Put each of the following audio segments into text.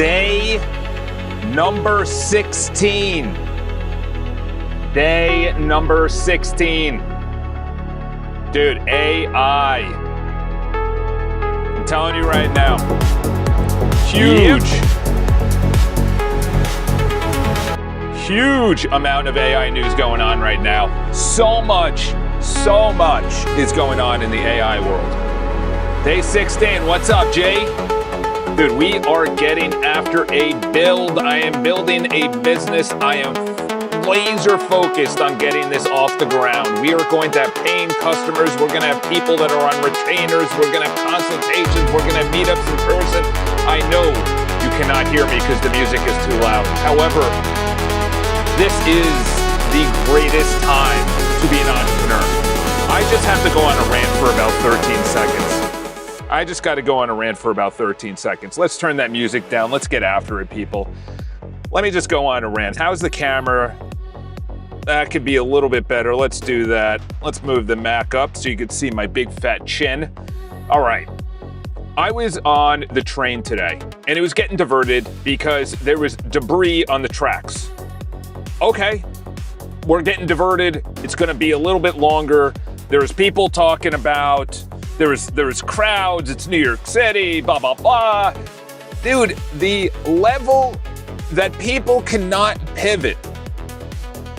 Day number 16. Day number 16. Dude, AI. I'm telling you right now. Huge. Huge amount of AI news going on right now. So much is going on in the AI world. Day 16, what's up, Jay? Dude, we are getting after a build. I am building a business. I am laser focused on getting this off the ground. We are going to have paying customers. We're going to have people that are on retainers. We're going to have consultations. We're going to have meetups in person. I know you cannot hear me because the music is too loud. However, this is the greatest time to be an entrepreneur. I just have to go on a rant for about 13 seconds. I just got to go on a rant for about 13 seconds. Let's turn that music down. Let's get after it, people. Let me just go on a rant. How's the camera? That could be a little bit better. Let's do that. Let's move the Mac up so you can see my big fat chin. All right. I was on the train today and it was getting diverted because there was debris on the tracks. Okay, we're getting diverted. It's going to be a little bit longer. There's people talking about, there's crowds. It's New York City, blah, blah, blah. Dude, the level that people cannot pivot.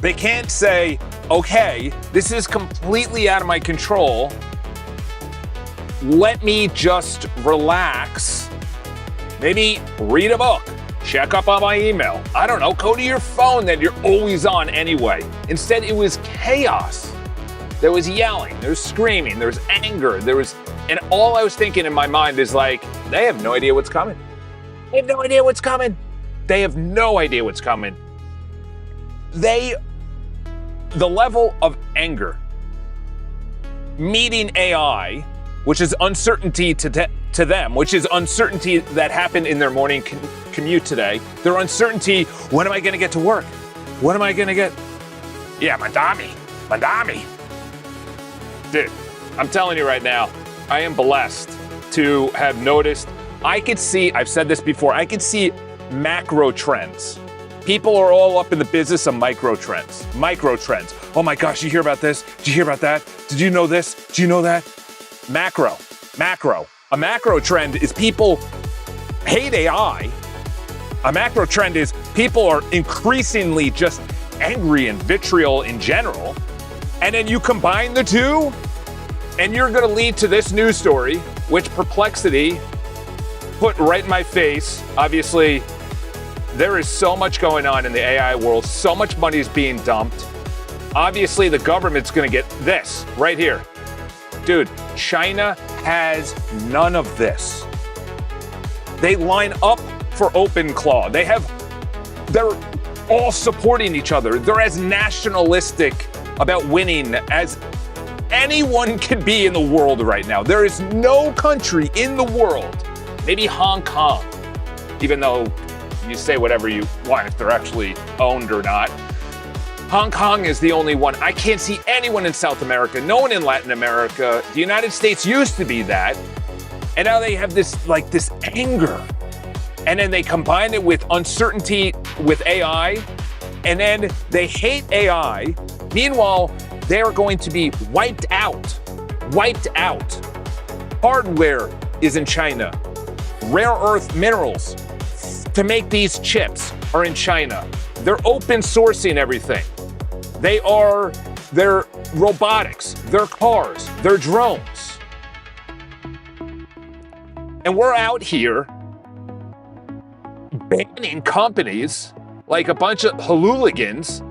They can't say, okay, this is completely out of my control. Let me just relax. Maybe read a book. Check up on my email. I don't know, go to your phone that you're always on anyway. Instead, it was chaos. There was yelling, there was screaming, there was anger, and all I was thinking in my mind is like, they have no idea what's coming. They have no idea what's coming. They have no idea what's coming. The level of anger meeting AI, which is uncertainty to them, which is uncertainty that happened in their morning commute today. Their uncertainty, when am I gonna get to work? When am I gonna get? Yeah, madami. Dude, I'm telling you right now, I am blessed to have noticed, I've said this before, I could see macro trends. People are all up in the business of micro trends. Oh my gosh, you hear about this? Did you hear about that? Did you know this? Did you know that? Macro. A macro trend is people hate AI. A macro trend is people are increasingly just angry and vitriol in general. And then you combine the two, and you're gonna lead to this news story, which Perplexity put right in my face. Obviously, there is so much going on in the AI world. So much money is being dumped. Obviously, the government's gonna get this right here. Dude, China has none of this. They line up for OpenClaw. They're all supporting each other. They're as nationalistic about winning as anyone can be in the world right now. There is no country in the world, maybe Hong Kong, even though you say whatever you want if they're actually owned or not. Hong Kong is the only one. I can't see anyone in South America, no one in Latin America. The United States used to be that. And now they have this anger. And then they combine it with uncertainty with AI. And then they hate AI. Meanwhile, they are going to be wiped out. Hardware is in China. Rare earth minerals to make these chips are in China. They're open sourcing everything. Their robotics, their cars, their drones. And we're out here banning companies like a bunch of hooligans.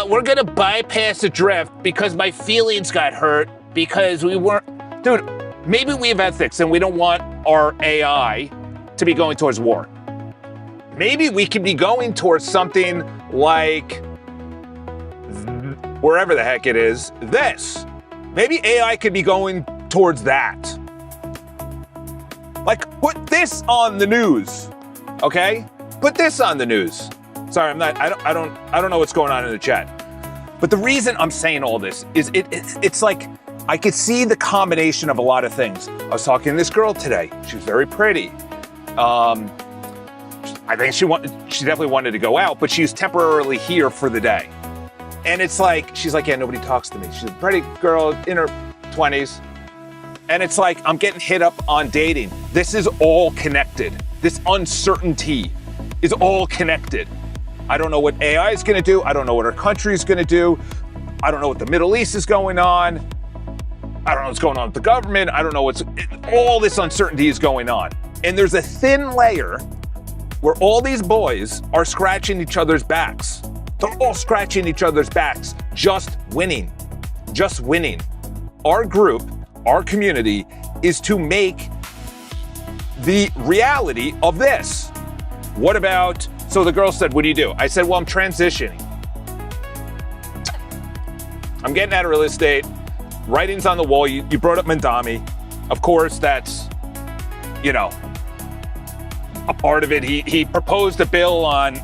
We're gonna bypass the drift because my feelings got hurt because we weren't. Dude, maybe we have ethics and we don't want our AI to be going towards war. Maybe we could be going towards something like wherever the heck it is, this. Maybe AI could be going towards that. Like, put this on the news, okay? Put this on the news. Sorry, I don't know what's going on in the chat. But the reason I'm saying all this is it's like, I could see the combination of a lot of things. I was talking to this girl today. She was very pretty. I think she definitely wanted to go out, but she was temporarily here for the day. And it's like, she's like, yeah, nobody talks to me. She's a pretty girl in her 20s. And it's like, I'm getting hit up on dating. This is all connected. This uncertainty is all connected. I don't know what AI is gonna do. I don't know what our country is gonna do. I don't know what the Middle East is going on. I don't know what's going on with the government. I don't know all this uncertainty is going on. And there's a thin layer where all these boys are scratching each other's backs. They're all scratching each other's backs, just winning. Our group, our community, is to make the reality of this. What about, so the girl said, what do you do? I said, well, I'm transitioning. I'm getting out of real estate. Writing's on the wall. You brought up Mandami. Of course, that's, a part of it. He proposed a bill on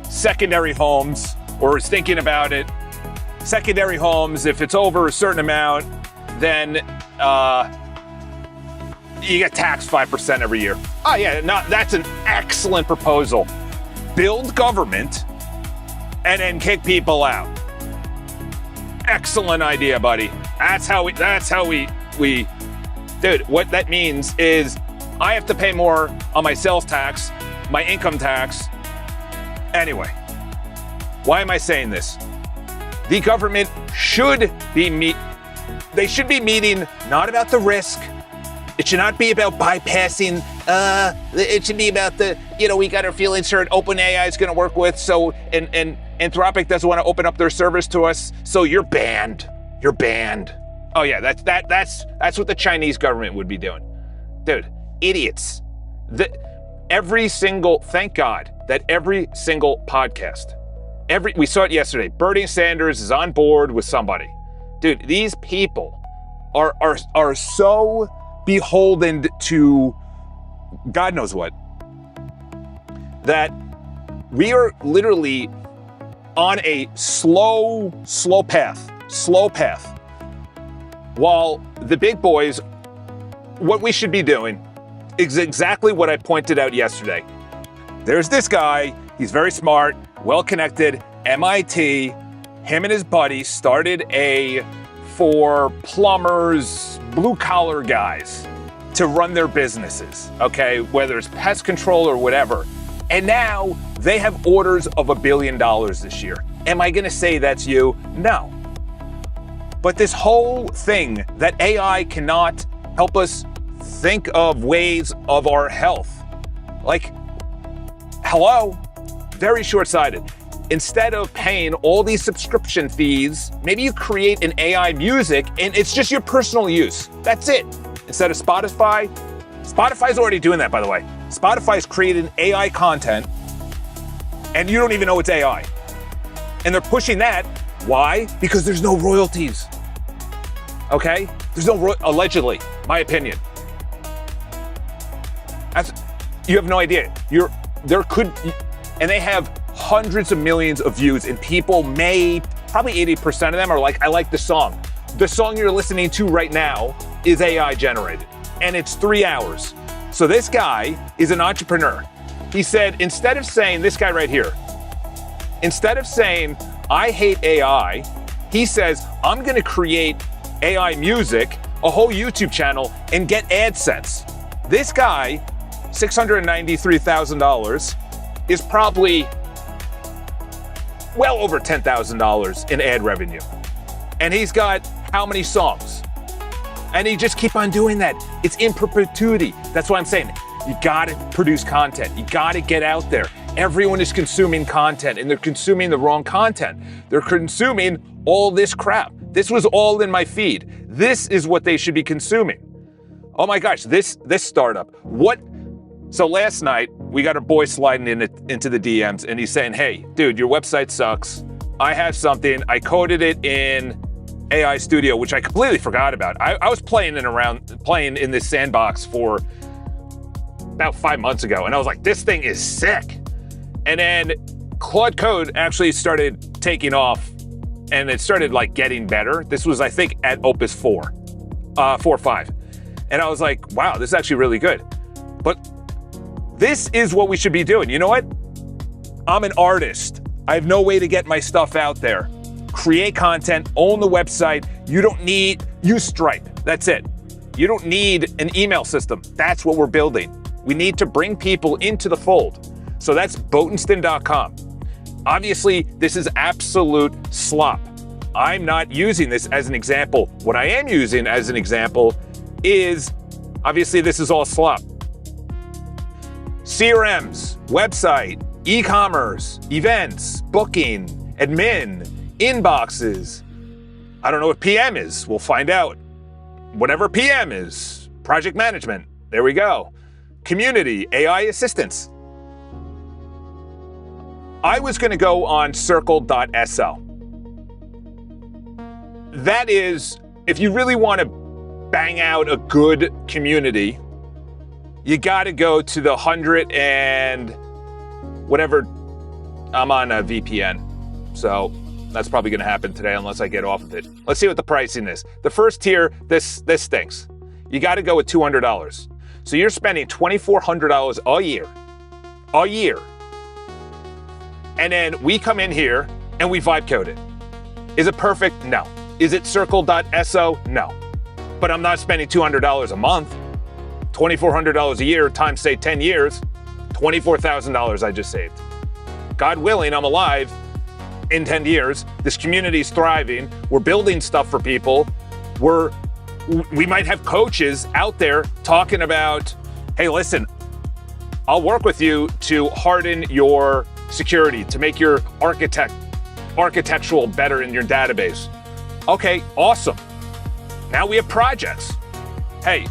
secondary homes, or is thinking about it. Secondary homes, if it's over a certain amount, then you get taxed 5% every year. Oh yeah, that's an excellent proposal. Build government and then kick people out. Excellent idea, buddy. That's how we dude, what that means is I have to pay more on my sales tax, my income tax. Anyway, why am I saying this? The government should be they should be meeting not about the risk. It should not be about bypassing, it should be about we got our feelings hurt, OpenAI is gonna work with, so, and Anthropic doesn't wanna open up their service to us, so you're banned. You're banned. Oh yeah, that's what the Chinese government would be doing. Dude, idiots. Thank God that every single podcast, we saw it yesterday, Bernie Sanders is on board with somebody. Dude, these people are so beholden to God knows what, that we are literally on a slow path, while the big boys, what we should be doing is exactly what I pointed out yesterday. There's this guy, he's very smart, well-connected, MIT, him and his buddy started for plumbers, blue-collar guys to run their businesses, okay? Whether it's pest control or whatever. And now they have orders of $1 billion this year. Am I gonna say that's you? No. But this whole thing that AI cannot help us think of ways of our health. Like, hello? Very short-sighted. Instead of paying all these subscription fees, maybe you create an AI music and it's just your personal use. That's it. Instead of Spotify's already doing that, by the way. Spotify's created AI content and you don't even know it's AI. And they're pushing that. Why? Because there's no royalties. Okay? There's no allegedly, my opinion. You have no idea. And they have hundreds of millions of views, and people probably 80% of them are like, I like the song. The song you're listening to right now is AI generated, and it's 3 hours. So this guy is an entrepreneur. He said, instead of saying, this guy right here, instead of saying, I hate AI, he says, I'm gonna create AI music, a whole YouTube channel, and get AdSense. This guy, $693,000, is probably well over $10,000 in ad revenue. And he's got how many songs? And he just keep on doing that. It's in perpetuity. That's why I'm saying, you gotta produce content. You gotta get out there. Everyone is consuming content, and they're consuming the wrong content. They're consuming all this crap. This was all in my feed. This is what they should be consuming. Oh my gosh, this startup. So last night, we got a boy sliding into the DMs, and he's saying, hey, dude, your website sucks. I have something. I coded it in AI Studio, which I completely forgot about. I was playing in this sandbox for about 5 months ago, and I was like, this thing is sick. And then Claude Code actually started taking off, and it started like getting better. This was, I think, at Opus 4 or 5. And I was like, wow, this is actually really good. But This is what we should be doing. You know what? I'm an artist. I have no way to get my stuff out there. Create content, own the website. You don't need, use Stripe. That's it. You don't need an email system. That's what we're building. We need to bring people into the fold. So that's Botenston.com. Obviously, this is absolute slop. I'm not using this as an example. What I am using as an example is, obviously, this is all slop. CRMs, website, e-commerce, events, booking, admin, inboxes. I don't know what PM is. We'll find out. Whatever PM is, project management. There we go. Community, AI assistance. I was going to go on circle.so. That is, if you really want to bang out a good community, you got to go to the 100 and whatever. I'm on a VPN, so that's probably going to happen today unless I get off of it. Let's see what the pricing is. The first tier, this stinks. You got to go with $200. So you're spending $2,400 a year. A year. And then we come in here and we vibe code it. Is it perfect? No. Is it circle.so? No. But I'm not spending $200 a month. $2,400 a year times, say, 10 years. $24,000 I just saved. God willing, I'm alive in 10 years. This community is thriving. We're building stuff for people. We might have coaches out there talking about, hey, listen, I'll work with you to harden your security, to make your architectural better in your database. Okay, awesome. Now we have projects. Hey,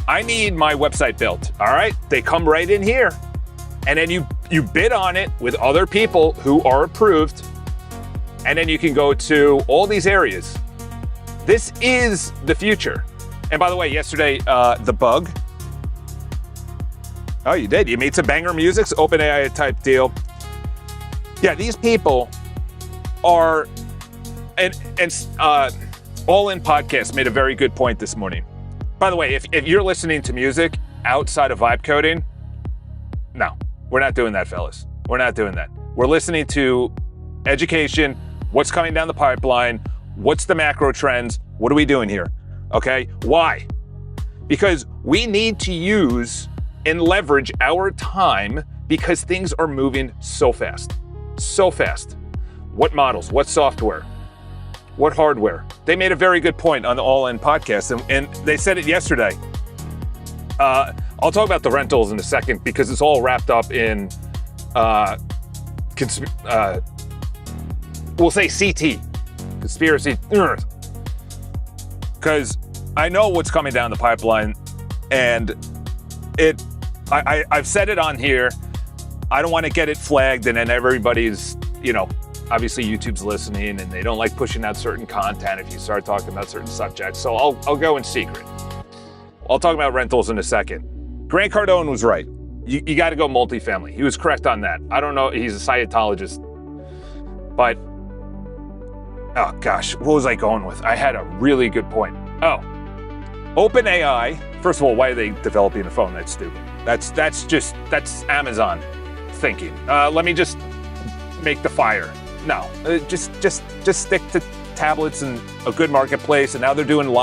I need my website built, all right? They come right in here. And then you bid on it with other people who are approved. And then you can go to all these areas. This is the future. And by the way, yesterday, the bug. Oh, you did? You made some banger music, OpenAI type deal. Yeah, these people are, and All In Podcast made a very good point this morning. By the way, if you're listening to music outside of vibe coding, no, we're not doing that, fellas. We're not doing that. We're listening to education, what's coming down the pipeline, what's the macro trends, what are we doing here, okay? Why? Because we need to use and leverage our time because things are moving so fast, so fast. What models, what software, what hardware? They made a very good point on the All In podcast, and they said it yesterday. I'll talk about the rentals in a second because it's all wrapped up in, we'll say CT, conspiracy, because I know what's coming down the pipeline, and I've said it on here. I don't want to get it flagged, and then everybody's, obviously YouTube's listening, and they don't like pushing out certain content if you start talking about certain subjects. So I'll go in secret. I'll talk about rentals in a second. Grant Cardone was right. You got to go multifamily. He was correct on that. I don't know. He's a Scientologist, but oh gosh, what was I going with? I had a really good point. Oh, OpenAI. First of all, why are they developing a phone? That's stupid. That's Amazon thinking. Let me just make the fire. No, just stick to tablets and a good marketplace. And now they're doing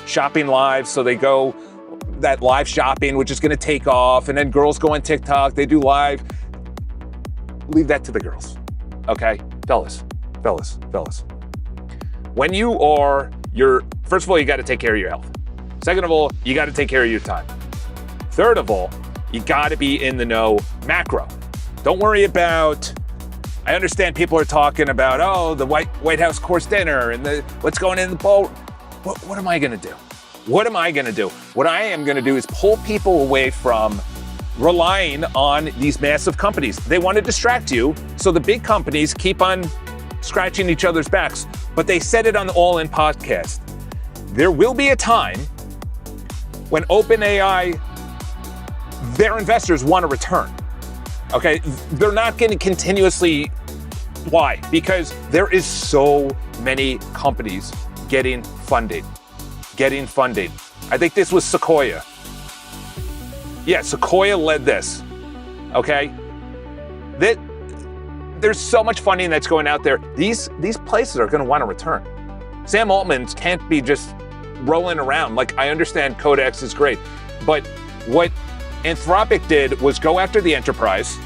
shopping live. So they go that live shopping, which is going to take off. And then girls go on TikTok. They do live. Leave that to the girls. Okay, fellas. When you are first of all, you got to take care of your health. Second of all, you got to take care of your time. Third of all, you got to be in the know macro. Don't worry about, I understand people are talking about, the White House course dinner and what's going in the boat. What am I going to do? What am I going to do? What I am going to do is pull people away from relying on these massive companies. They want to distract you, so the big companies keep on scratching each other's backs. But they said it on the All In podcast. There will be a time when OpenAI, their investors want a return. Okay, they're not going to continuously. Why? Because there is so many companies getting funded. I think this was Sequoia. Yeah, Sequoia led this, okay? There's so much funding that's going out there. These places are going to want to return. Sam Altman can't be just rolling around. Like, I understand Codex is great, but what Anthropic did was go after the enterprise.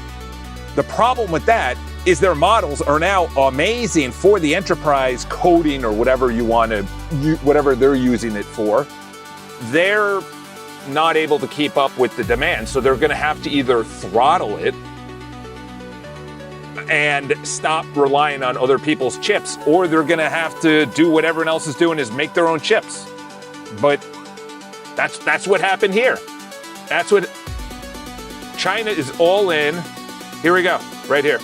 The problem with that is their models are now amazing for the enterprise coding or whatever you want to, whatever they're using it for. They're not able to keep up with the demand, so they're going to have to either throttle it and stop relying on other people's chips, or they're going to have to do what everyone else is doing, is make their own chips. But that's what happened here. That's what China is all in. Here we go, right here.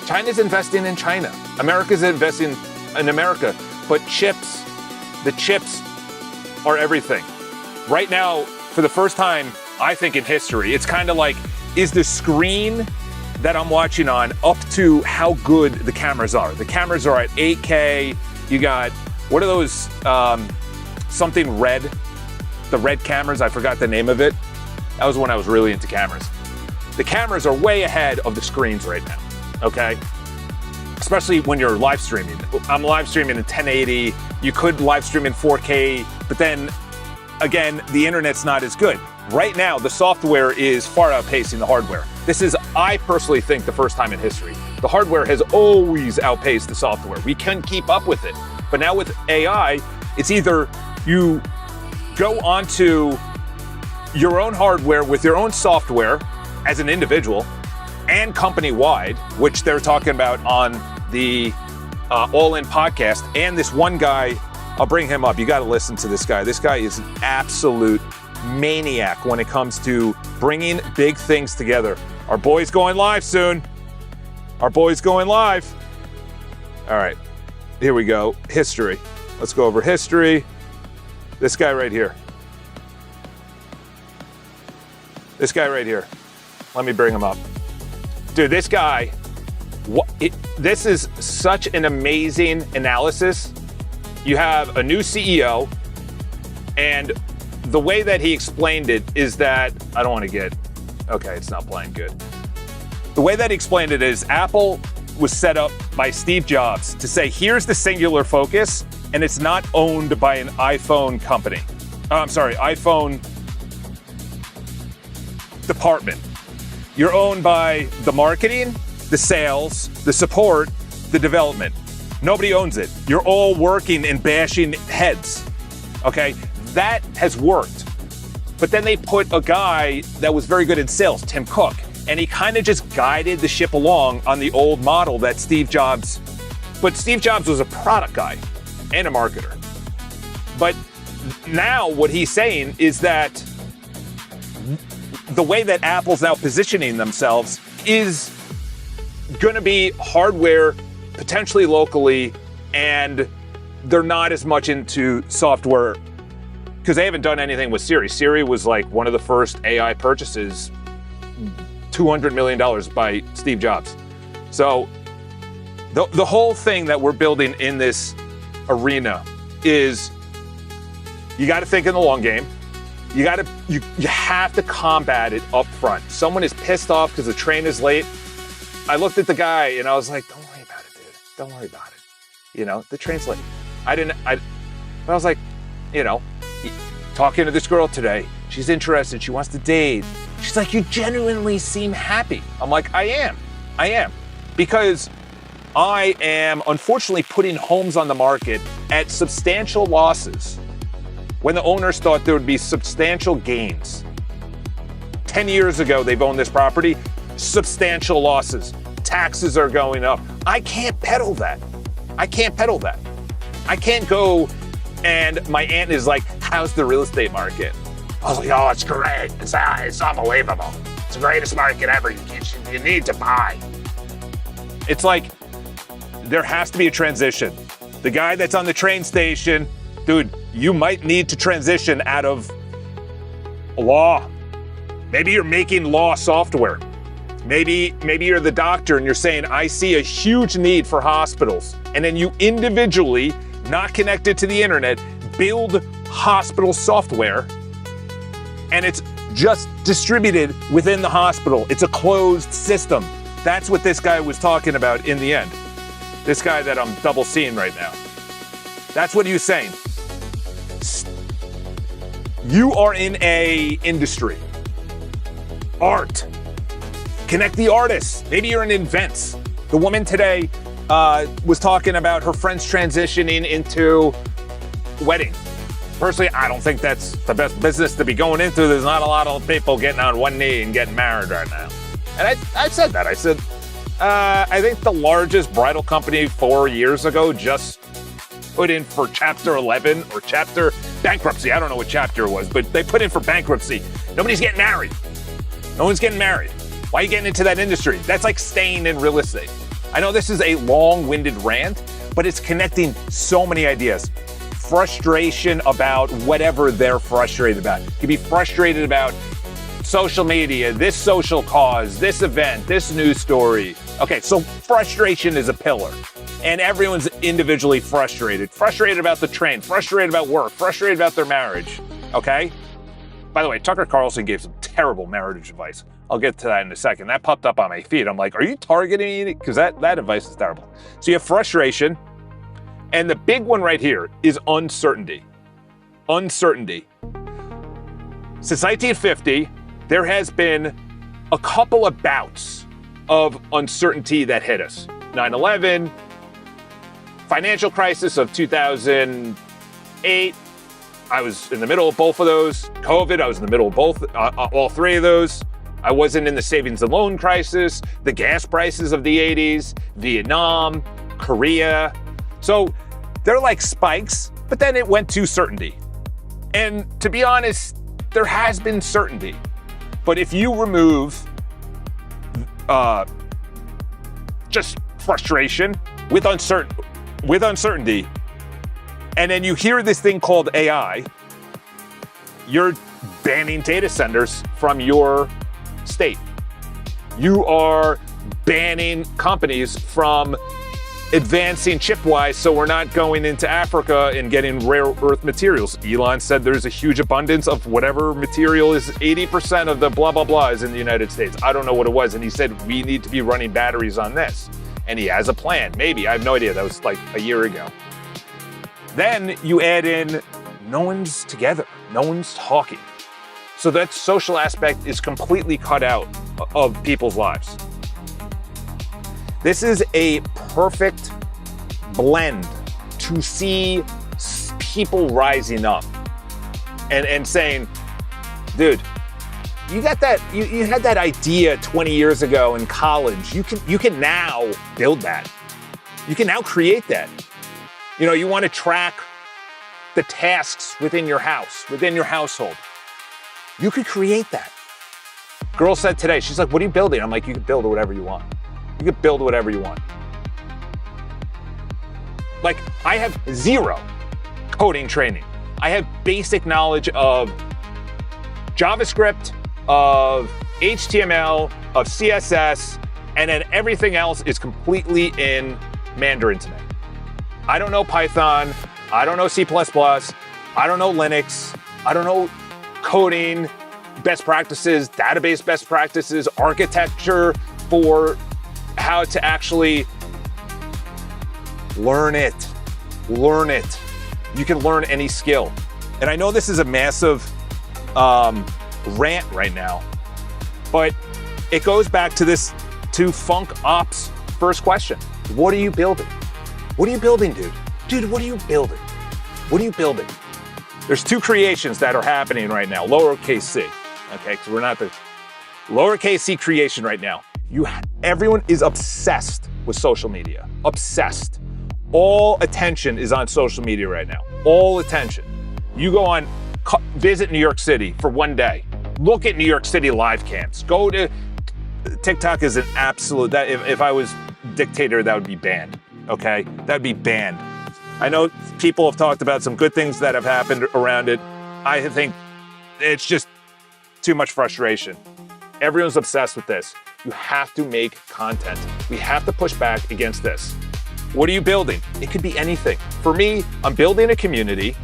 China's investing in China. America's investing in America. But the chips are everything. Right now, for the first time, I think in history, it's kind of like, is the screen that I'm watching on up to how good the cameras are? The cameras are at 8K. You got, what are those, something red? The red cameras, I forgot the name of it. That was when I was really into cameras. The cameras are way ahead of the screens right now, okay? Especially when you're live streaming. I'm live streaming in 1080. You could live stream in 4K, but then again, the internet's not as good. Right now, the software is far outpacing the hardware. This is, I personally think, the first time in history. The hardware has always outpaced the software. We can keep up with it. But now with AI, it's either you go onto your own hardware with your own software as an individual and company-wide, which they're talking about on the All In podcast. And this one guy, I'll bring him up. You got to listen to this guy. This guy is an absolute maniac when it comes to bringing big things together. Our boy's going live soon. Our boy's going live. All right, here we go. History. Let's go over history. This guy right here. This guy right here. Let me bring him up. Dude, this guy, this is such an amazing analysis. You have a new CEO, and the way that he explained it is that, I don't want to get, okay, it's not playing good. The way that he explained it is Apple was set up by Steve Jobs to say, here's the singular focus, and it's not owned by an iPhone company. iPhone department. You're owned by the marketing, the sales, the support, the development. Nobody owns it. You're all working and bashing heads, okay? That has worked. But then they put a guy that was very good in sales, Tim Cook, and he kind of just guided the ship along on the old model that Steve Jobs, but Steve Jobs was a product guy and a marketer. But now what he's saying is that the way that Apple's now positioning themselves is going to be hardware, potentially locally, and they're not as much into software because they haven't done anything with Siri. Siri was like one of the first AI purchases, $200 million by Steve Jobs. So the whole thing that we're building in this arena is you got to think in the long game. You have to combat it up front. Someone is pissed off because the train is late. I looked at the guy and I was like, don't worry about it, dude. Don't worry about it. You know, the train's late. But I was like, you know, talking to this girl today. She's interested. She wants to date. She's like, you genuinely seem happy. I'm like, I am. Because I am unfortunately putting homes on the market at substantial losses when the owners thought there would be substantial gains. 10 years ago, they've owned this property, substantial losses. Taxes are going up. I can't peddle that. I can't go and my aunt is like, how's the real estate market? I was like, oh, it's great. It's unbelievable. It's the greatest market ever. You need to buy. It's like, there has to be a transition. The guy that's on the train station, dude, you might need to transition out of law. Maybe you're making law software. Maybe you're the doctor and you're saying, I see a huge need for hospitals. And then you individually, not connected to the internet, build hospital software. And it's just distributed within the hospital. It's a closed system. That's what this guy was talking about in the end. This guy that I'm double seeing right now. That's what he was saying. You are in a industry. Art. Connect the artists. Maybe you're in events. The woman today was talking about her friends transitioning into wedding. Personally, I don't think that's the best business to be going into. There's not a lot of people getting on one knee and getting married right now. And I said that. I said, I think the largest bridal company 4 years ago just put in for Chapter 11 or Chapter bankruptcy. I don't know what chapter it was, but they put in for bankruptcy. Nobody's getting married. No one's getting married. Why are you getting into that industry? That's like staying in real estate. I know this is a long-winded rant, but it's connecting so many ideas. Frustration about whatever they're frustrated about. You can be frustrated about social media, this social cause, this event, this news story. Okay, so frustration is a pillar. And everyone's individually frustrated. Frustrated about the train, frustrated about work, frustrated about their marriage. Okay? By the way, Tucker Carlson gave some terrible marriage advice. I'll get to that in a second. That popped up on my feed. I'm like, are you targeting me? Because that advice is terrible. So you have frustration. And the big one right here is uncertainty. Uncertainty. Since 1950, there has been a couple of bouts of uncertainty that hit us. 9/11, financial crisis of 2008. I was in the middle of both of those. COVID, I was in the middle of both, all three of those. I wasn't in the savings and loan crisis, the gas prices of the 80s, Vietnam, Korea. So they're like spikes, but then it went to certainty. And to be honest, there has been certainty. But if you remove just frustration with uncertainty, and then you hear this thing called AI, you're banning data centers from your state. You are banning companies from advancing chip-wise, so we're not going into Africa and getting rare earth materials. Elon said there's a huge abundance of whatever material is 80% of the blah, blah, blah is in the United States. I don't know what it was. And he said, we need to be running batteries on this. And he has a plan. Maybe. I have no idea. That was like a year ago. Then you add in, no one's together. No one's talking. So that social aspect is completely cut out of people's lives. This is a perfect blend to see people rising up and saying, dude, you got that, you had that idea 20 years ago in college. You can now build that. You can now create that. You know, you want to track the tasks within your house, within your household. You could create that. Girl said today, she's like, what are you building? I'm like, you can build whatever you want. You can build whatever you want. Like, I have zero coding training. I have basic knowledge of JavaScript, of HTML, of CSS, and then everything else is completely in Mandarin to me. I don't know Python. I don't know C++. I don't know Linux. I don't know coding best practices, database best practices, architecture for how to actually learn it. Learn it. You can learn any skill. And I know this is a massive rant right now, but it goes back to Funk Ops' first question. What are you building? What are you building, dude? Dude, what are you building? What are you building? There's two creations that are happening right now, lowercase c, okay? Because we're not the lowercase c creation right now. Everyone is obsessed with social media, obsessed. All attention is on social media right now, all attention. You go on, visit New York City for one day. Look at New York City live cams. Go to, TikTok is an absolute, if I was dictator, that would be banned, okay? That'd be banned. I know people have talked about some good things that have happened around it. I think it's just too much frustration. Everyone's obsessed with this. You have to make content. We have to push back against this. What are you building? It could be anything. For me, I'm building a community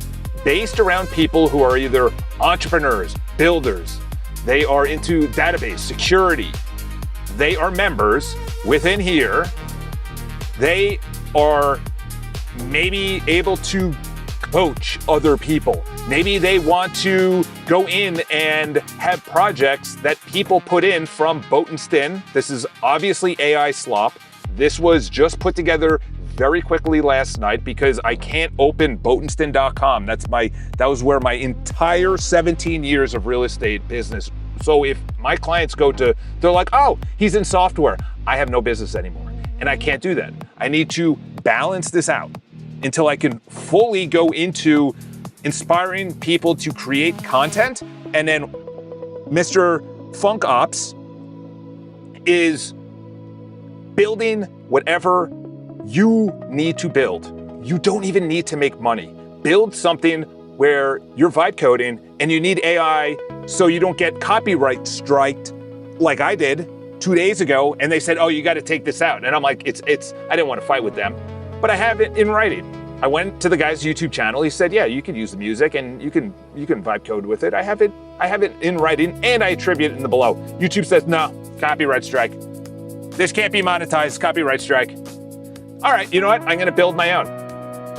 based around people who are either entrepreneurs, builders, They are into database security. They are members within here. They are maybe able to coach other people. Maybe they want to go in and have projects that people put in from Boat and Stin. This is obviously AI slop. This was just put together very quickly last night because I can't open boatandstin.com. That was where my entire 17 years of real estate business. So if my clients they're like, oh, he's in software. I have no business anymore. And I can't do that. I need to balance this out until I can fully go into inspiring people to create content. And then Mr. Funk Ops is building whatever you need to build. You don't even need to make money. Build something where you're vibe coding and you need AI so you don't get copyright striked like I did 2 days ago. And they said, oh, you got to take this out. And I'm like, I didn't want to fight with them, but I have it in writing. I went to the guy's YouTube channel. He said, yeah, you can use the music and you can vibe code with it. I have it in writing and I attribute it in the below. YouTube says, no, copyright strike. This can't be monetized, copyright strike. All right, you know what? I'm gonna build my own.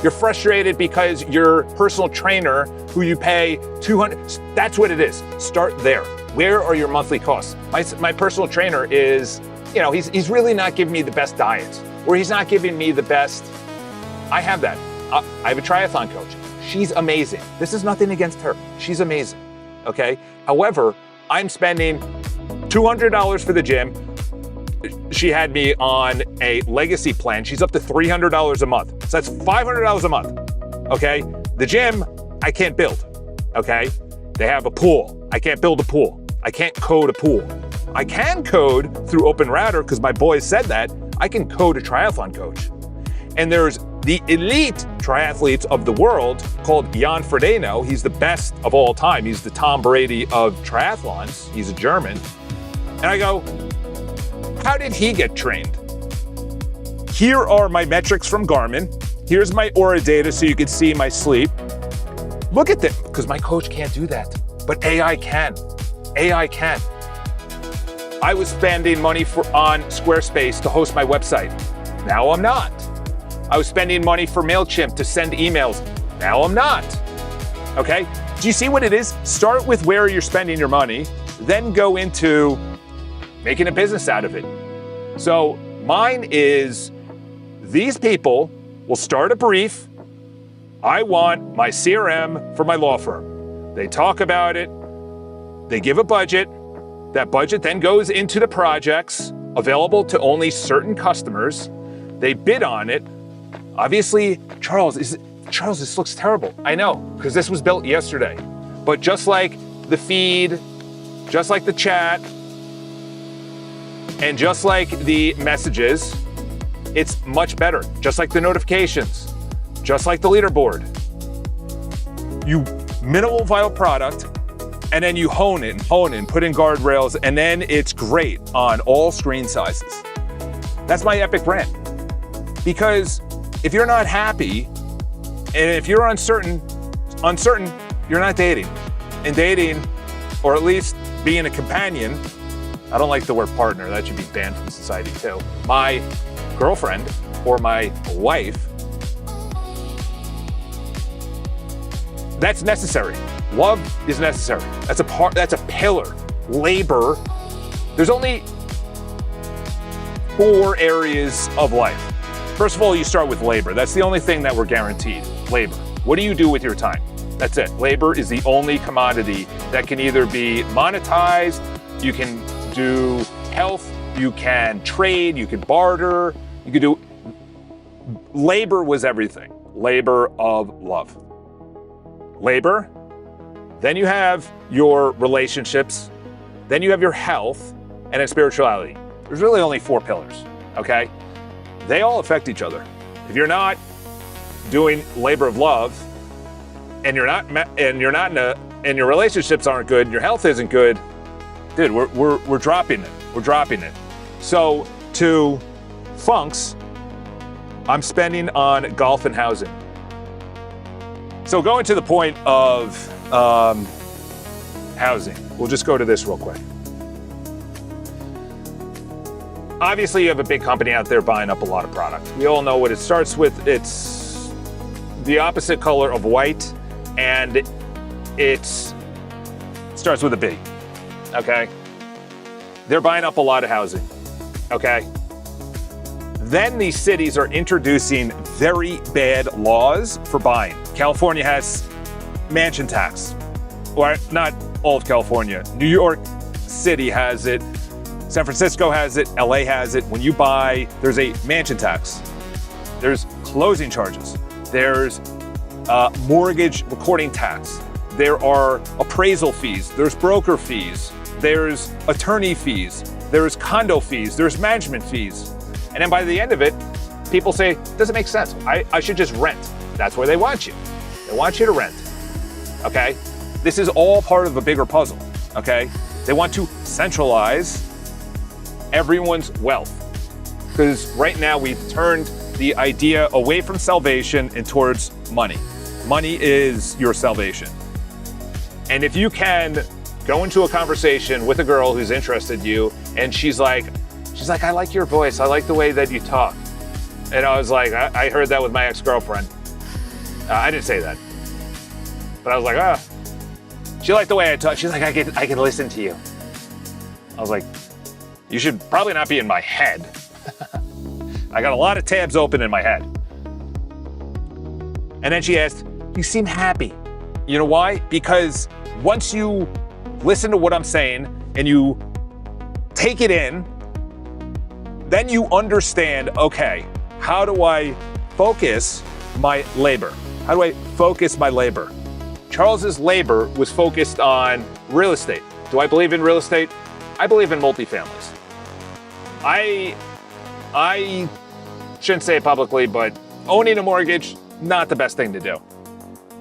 You're frustrated because your personal trainer who you pay $200, that's what it is. Start there. Where are your monthly costs? My personal trainer is, he's really not giving me the best diet, or he's not giving me the best. I have that. I have a triathlon coach. She's amazing. This is nothing against her. She's amazing, okay? However, I'm spending $200 for the gym. She had me on a legacy plan. She's up to $300 a month. So that's $500 a month, okay? The gym, I can't build, okay? They have a pool. I can't build a pool. I can't code a pool. I can code through Open Router because my boys said that. I can code a triathlon coach. And there's the elite triathletes of the world called Jan Frodeno. He's the best of all time. He's the Tom Brady of triathlons. He's a German. And I go, how did he get trained? Here are my metrics from Garmin. Here's my Aura data so you can see my sleep. Look at them, because my coach can't do that, but AI can. AI can. I was spending money on Squarespace to host my website. Now I'm not. I was spending money for MailChimp to send emails. Now I'm not. Okay? Do you see what it is? Start with where you're spending your money, then go into making a business out of it. So mine is, these people will start a brief. I want my CRM for my law firm. They talk about it. They give a budget. That budget then goes into the projects available to only certain customers. They bid on it. Obviously, Charles, this looks terrible. I know, because this was built yesterday. But just like the feed, just like the chat, and just like the messages, it's much better. Just like the notifications, just like the leaderboard. You minimal viable product, and then you hone it, put in guardrails, and then it's great on all screen sizes. That's my epic rant. Because if you're not happy, and if you're uncertain, you're not dating. And dating, or at least being a companion, I don't like the word partner, that should be banned from society too. My girlfriend or my wife, that's necessary. Love is necessary. That's a pillar. Labor. There's only 4 areas of life. First of all, you start with labor. That's the only thing that we're guaranteed. Labor. What do you do with your time? That's it. Labor is the only commodity that can either be monetized, you can do health, you can trade, you can barter, you can do. Labor was everything. Labor of love. Labor. Then you have your relationships. Then you have your health and then spirituality. There's really only 4 pillars, okay? They all affect each other. If you're not doing labor of love, and your relationships aren't good, and your health isn't good, dude, we're dropping it. We're dropping it. So to Funks, I'm spending on golf and housing. So going to the point of housing. We'll just go to this real quick. Obviously, you have a big company out there buying up a lot of product. We all know what it starts with. It's the opposite color of white, and it starts with a B, okay? They're buying up a lot of housing, okay? Then these cities are introducing very bad laws for buying. California has mansion tax, or not all of California. New York City has it. San Francisco has it, LA has it. When you buy, there's a mansion tax. There's closing charges. There's mortgage recording tax. There are appraisal fees. There's broker fees. There's attorney fees. There's condo fees. There's management fees. And then by the end of it, people say, doesn't make sense. I should just rent. That's where they want you. They want you to rent, okay? This is all part of a bigger puzzle, okay? They want to centralize everyone's wealth. Because right now we've turned the idea away from salvation and towards money. Money is your salvation. And if you can go into a conversation with a girl who's interested in you, and she's like, I like your voice. I like the way that you talk. And I was like, I heard that with my ex-girlfriend. I didn't say that. But I was like, she liked the way I talk. She's like, I can listen to you. I was like, you should probably not be in my head. I got a lot of tabs open in my head. And then she asked, you seem happy. You know why? Because once you listen to what I'm saying and you take it in, then you understand, okay, how do I focus my labor? How do I focus my labor? Charles's labor was focused on real estate. Do I believe in real estate? I believe in multifamilies. I shouldn't say it publicly, but owning a mortgage, not the best thing to do.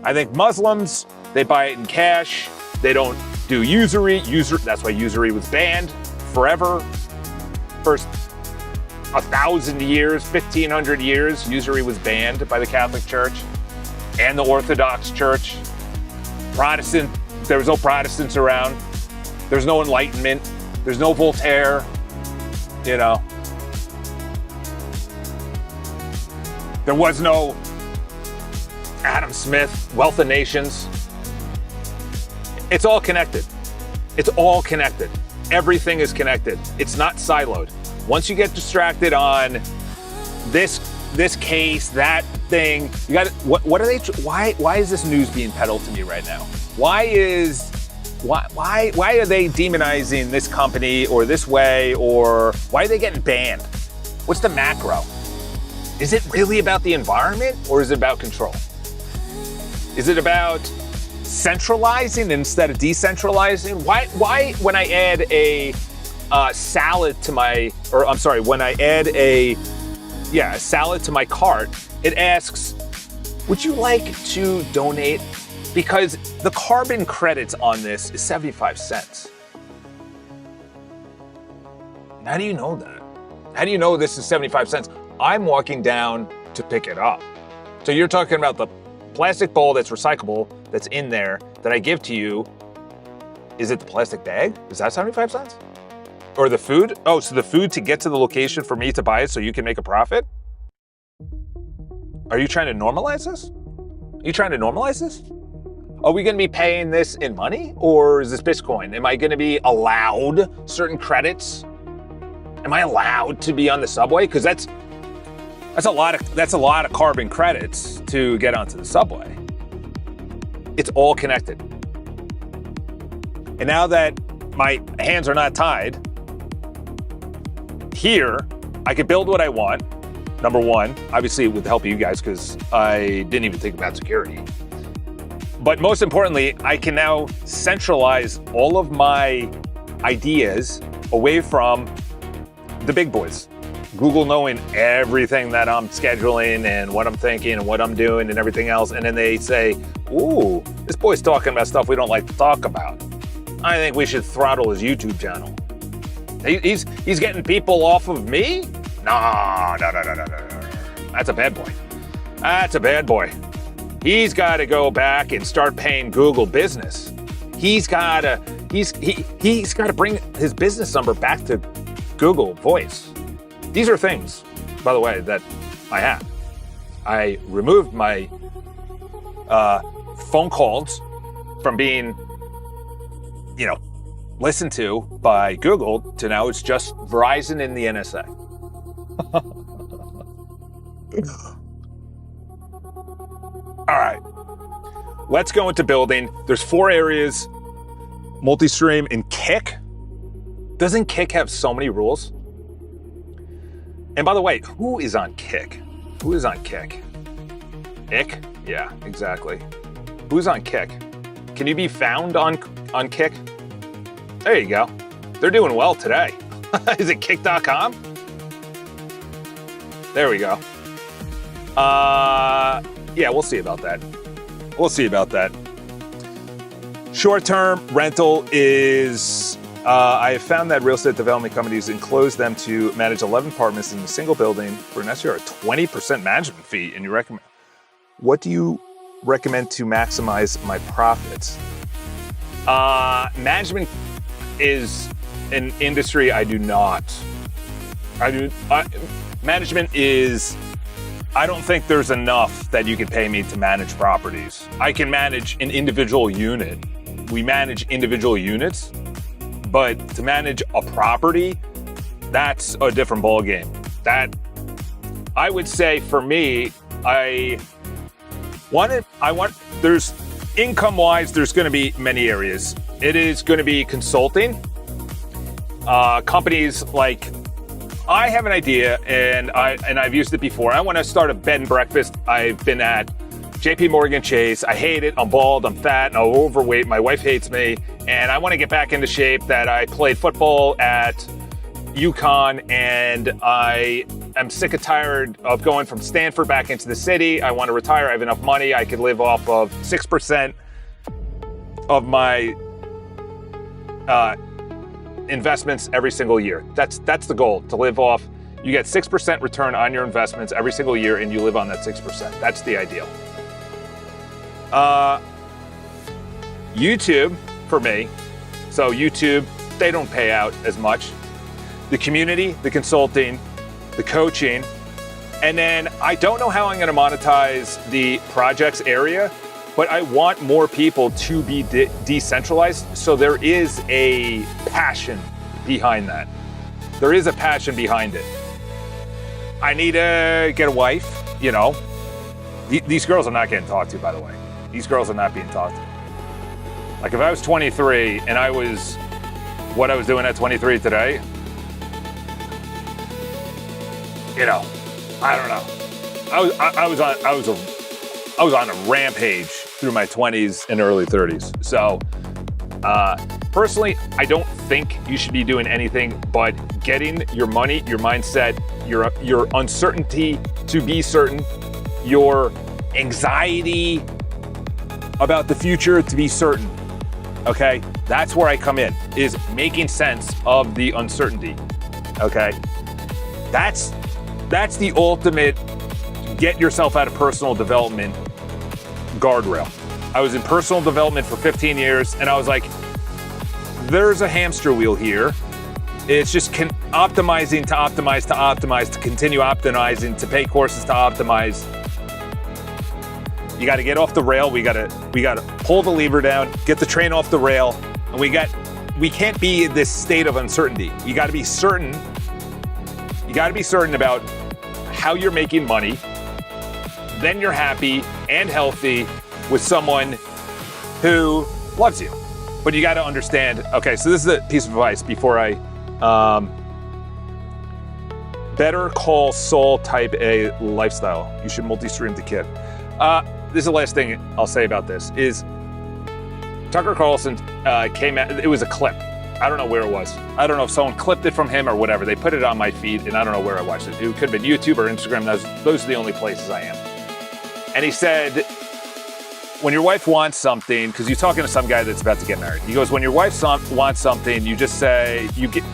I think Muslims, they buy it in cash. They don't do usury. That's why usury was banned forever. First 1,000 years, 1,500 years, usury was banned by the Catholic Church and the Orthodox Church. Protestant, there was no Protestants around. There's no Enlightenment. There's no Voltaire. You know, there was no Adam Smith, Wealth of Nations. It's all connected. It's all connected. Everything is connected. It's not siloed. Once you get distracted on this case, that thing, you got what are they? Why is this news being peddled to me right now? Why are they demonizing this company or this way, or why are they getting banned? What's the macro? Is it really about the environment, or is it about control? Is it about centralizing instead of decentralizing? Why when I add a salad to my, when I add a salad to my cart, it asks, would you like to donate? Because the carbon credits on this is 75 cents. How do you know that? How do you know this is 75 cents? I'm walking down to pick it up. So you're talking about the plastic bowl that's recyclable, that's in there, that I give to you. Is it the plastic bag? Is that 75 cents? Or the food? Oh, so the food to get to the location for me to buy it so you can make a profit? Are you trying to normalize this? Are you trying to normalize this? Are we going to be paying this in money, or is this Bitcoin? Am I going to be allowed certain credits? Am I allowed to be on the subway? Because that's a lot of carbon credits to get onto the subway. It's all connected. And now that my hands are not tied, here I could build what I want. Number one, obviously it would help you guys because I didn't even think about security. But most importantly, I can now centralize all of my ideas away from the big boys. Google knowing everything that I'm scheduling and what I'm thinking and what I'm doing and everything else. And then they say, ooh, this boy's talking about stuff we don't like to talk about. I think we should throttle his YouTube channel. He's getting people off of me? No. That's a bad boy. That's a bad boy. He's got to go back and start paying Google business. He's got to He's got to bring his business number back to Google Voice. These are things, by the way, that I have. I removed my phone calls from being, listened to by Google to now it's just Verizon and the NSA. All right, let's go into building. There's 4 areas, multi-stream and Kick. Doesn't Kick have so many rules? And by the way, who is on Kick? Who is on Kick? Ick? Yeah, exactly. Who's on Kick? Can you be found on Kick? There you go. They're doing well today. Is it kick.com? There we go. Yeah, we'll see about that. Short-term rental is, I have found that real estate development companies enclose them to manage 11 apartments in a single building for an SUR, a 20% management fee. And what do you recommend to maximize my profits? Management is an industry I do not. Management is, I don't think there's enough that you can pay me to manage properties. I can manage an individual unit. We manage individual units, but to manage a property, that's a different ballgame. That, I would say for me, there's income-wise, there's gonna be many areas. It is gonna be consulting. Companies like, I have an idea and I've used it before. I wanna start a bed and breakfast. I've been at JP Morgan Chase. I hate it. I'm bald, I'm fat, and I'm overweight. My wife hates me. And I wanna get back into shape that I played football at UConn and I am sick and tired of going from Stanford back into the city. I want to retire. I have enough money. I could live off of 6% of my investments every single year. That's the goal, to live off. You get 6% return on your investments every single year and you live on that 6%. That's the ideal. YouTube for me. So YouTube, they don't pay out as much. The community, the consulting, the coaching, and then I don't know how I'm going to monetize the projects area, but I want more people to be decentralized. So there is a passion behind that. There is a passion behind it. I need to get a wife, These girls are not getting talked to, by the way. These girls are not being talked to. Like if I was 23 and I was what I was doing at 23 today, I don't know. I was on a rampage through my 20s and early 30s. So personally, I don't think you should be doing anything but getting your money, your mindset, your uncertainty to be certain, your anxiety about the future to be certain. Okay, that's where I come in, is making sense of the uncertainty. Okay, that's the ultimate get yourself out of personal development guardrail. I was in personal development for 15 years and I was like, there's a hamster wheel here. It's just optimizing to optimize to optimize to continue optimizing to pay courses to optimize. You got to get off the rail. We got to pull the lever down, get the train off the rail, and we can't be in this state of uncertainty. You got to be certain. You got to be certain about how you're making money. Then you're happy and healthy with someone who loves you. But you got to understand. Okay, so this is a piece of advice before I. Better Call Saul type A lifestyle. You should multi-stream the kid. This is the last thing I'll say about this is Tucker Carlson came out, it was a clip. I don't know where it was. I don't know if someone clipped it from him or whatever. They put it on my feed and I don't know where I watched it. It could have been YouTube or Instagram. Those are the only places I am. And he said, when your wife wants something, because you're talking to some guy that's about to get married. He goes, when your wife wants something, you just say,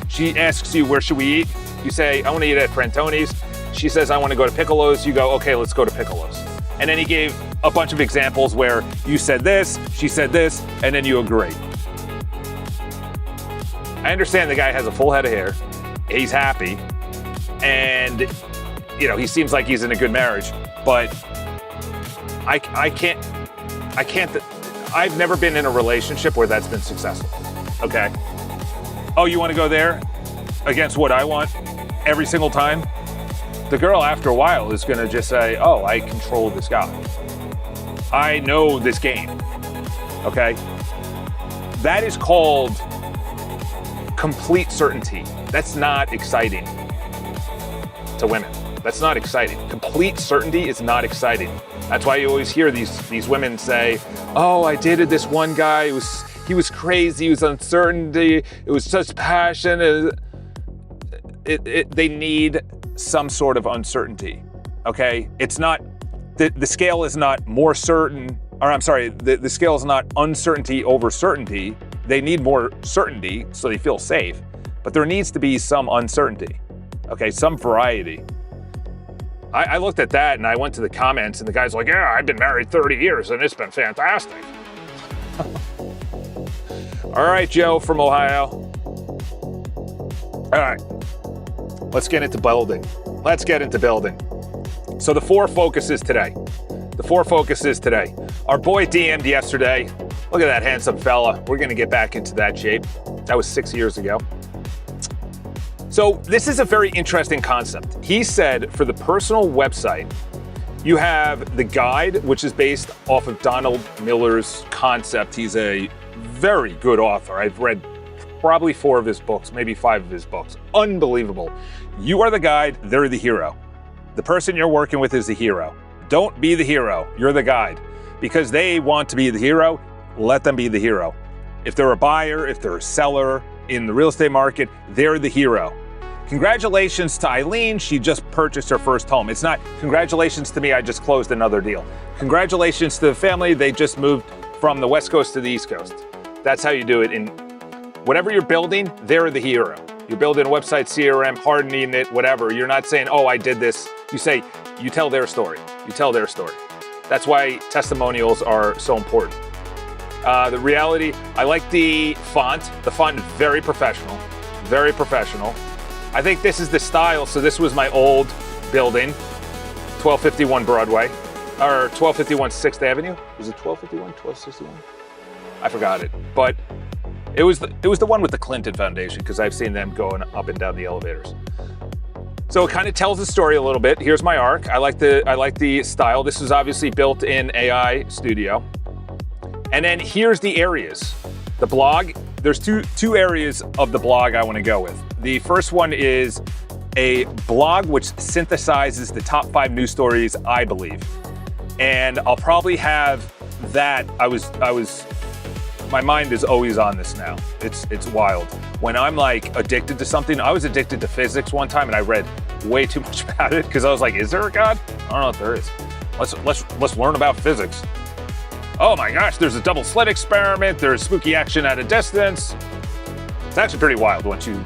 she asks you, where should we eat? You say, I want to eat at Frantoni's. She says, I want to go to Piccolo's. You go, okay, let's go to Piccolo's. And then he gave a bunch of examples where you said this, she said this, and then you agree. I understand the guy has a full head of hair. He's happy. And, you know, he seems like he's in a good marriage. But I can't, I've never been in a relationship where that's been successful. Okay. Oh, you want to go there against what I want every single time? The girl, after a while, is going to just say, oh, I control this guy. I know this game. Okay. That is called complete certainty. That's not exciting to women. That's not exciting. Complete certainty is not exciting. That's why you always hear these women say, oh, I dated this one guy. He was crazy. He was uncertainty. It was such passion. They need some sort of uncertainty. Okay. It's not, the scale is not more certain, or I'm sorry, the scale is not uncertainty over certainty. They need more certainty so they feel safe, but there needs to be some uncertainty. Okay, some variety. I looked at that and I went to the comments and the guy's like, yeah, I've been married 30 years and it's been fantastic. All right, Joe from Ohio. All right, let's get into building. Let's get into building. So the four focuses today. Our boy DM'd yesterday. Look at that handsome fella. We're gonna get back into that shape. That was 6 years ago. So this is a very interesting concept. He said for the personal website, you have the guide, which is based off of Donald Miller's concept. He's a very good author. I've read probably 4 of his books, maybe 5 of his books. Unbelievable. You are the guide, they're the hero. The person you're working with is the hero. Don't be the hero, you're the guide. Because they want to be the hero, let them be the hero. If they're a buyer, if they're a seller in the real estate market, they're the hero. Congratulations to Eileen, she just purchased her first home. It's not, congratulations to me, I just closed another deal. Congratulations to the family, they just moved from the West Coast to the East Coast. That's how you do it. In whatever you're building, they're the hero. You're building a website, CRM, hardening it, whatever. You're not saying, oh, I did this. You say, you tell their story. You tell their story. That's why testimonials are so important. The reality, I like the font. The font is very professional, very professional. I think this is the style. So this was my old building, 1251 Broadway, or 1251 6th Avenue. Was it 1251, 1261? I forgot it, but it was the one with the Clinton Foundation because I've seen them going up and down the elevators. So it kind of tells the story a little bit. Here's my arc. I like the style. This is obviously built in AI Studio. And then here's the areas. The blog, there's two areas of the blog I want to go with. The first one is a blog which synthesizes the top 5 news stories, I believe. And I'll probably have that. My mind is always on this now. It's wild. When I'm like addicted to something, I was addicted to physics one time and I read way too much about it because I was like, is there a God? I don't know if there is. Let's learn about physics. Oh my gosh, there's a double slit experiment. There's spooky action at a distance. It's actually pretty wild once you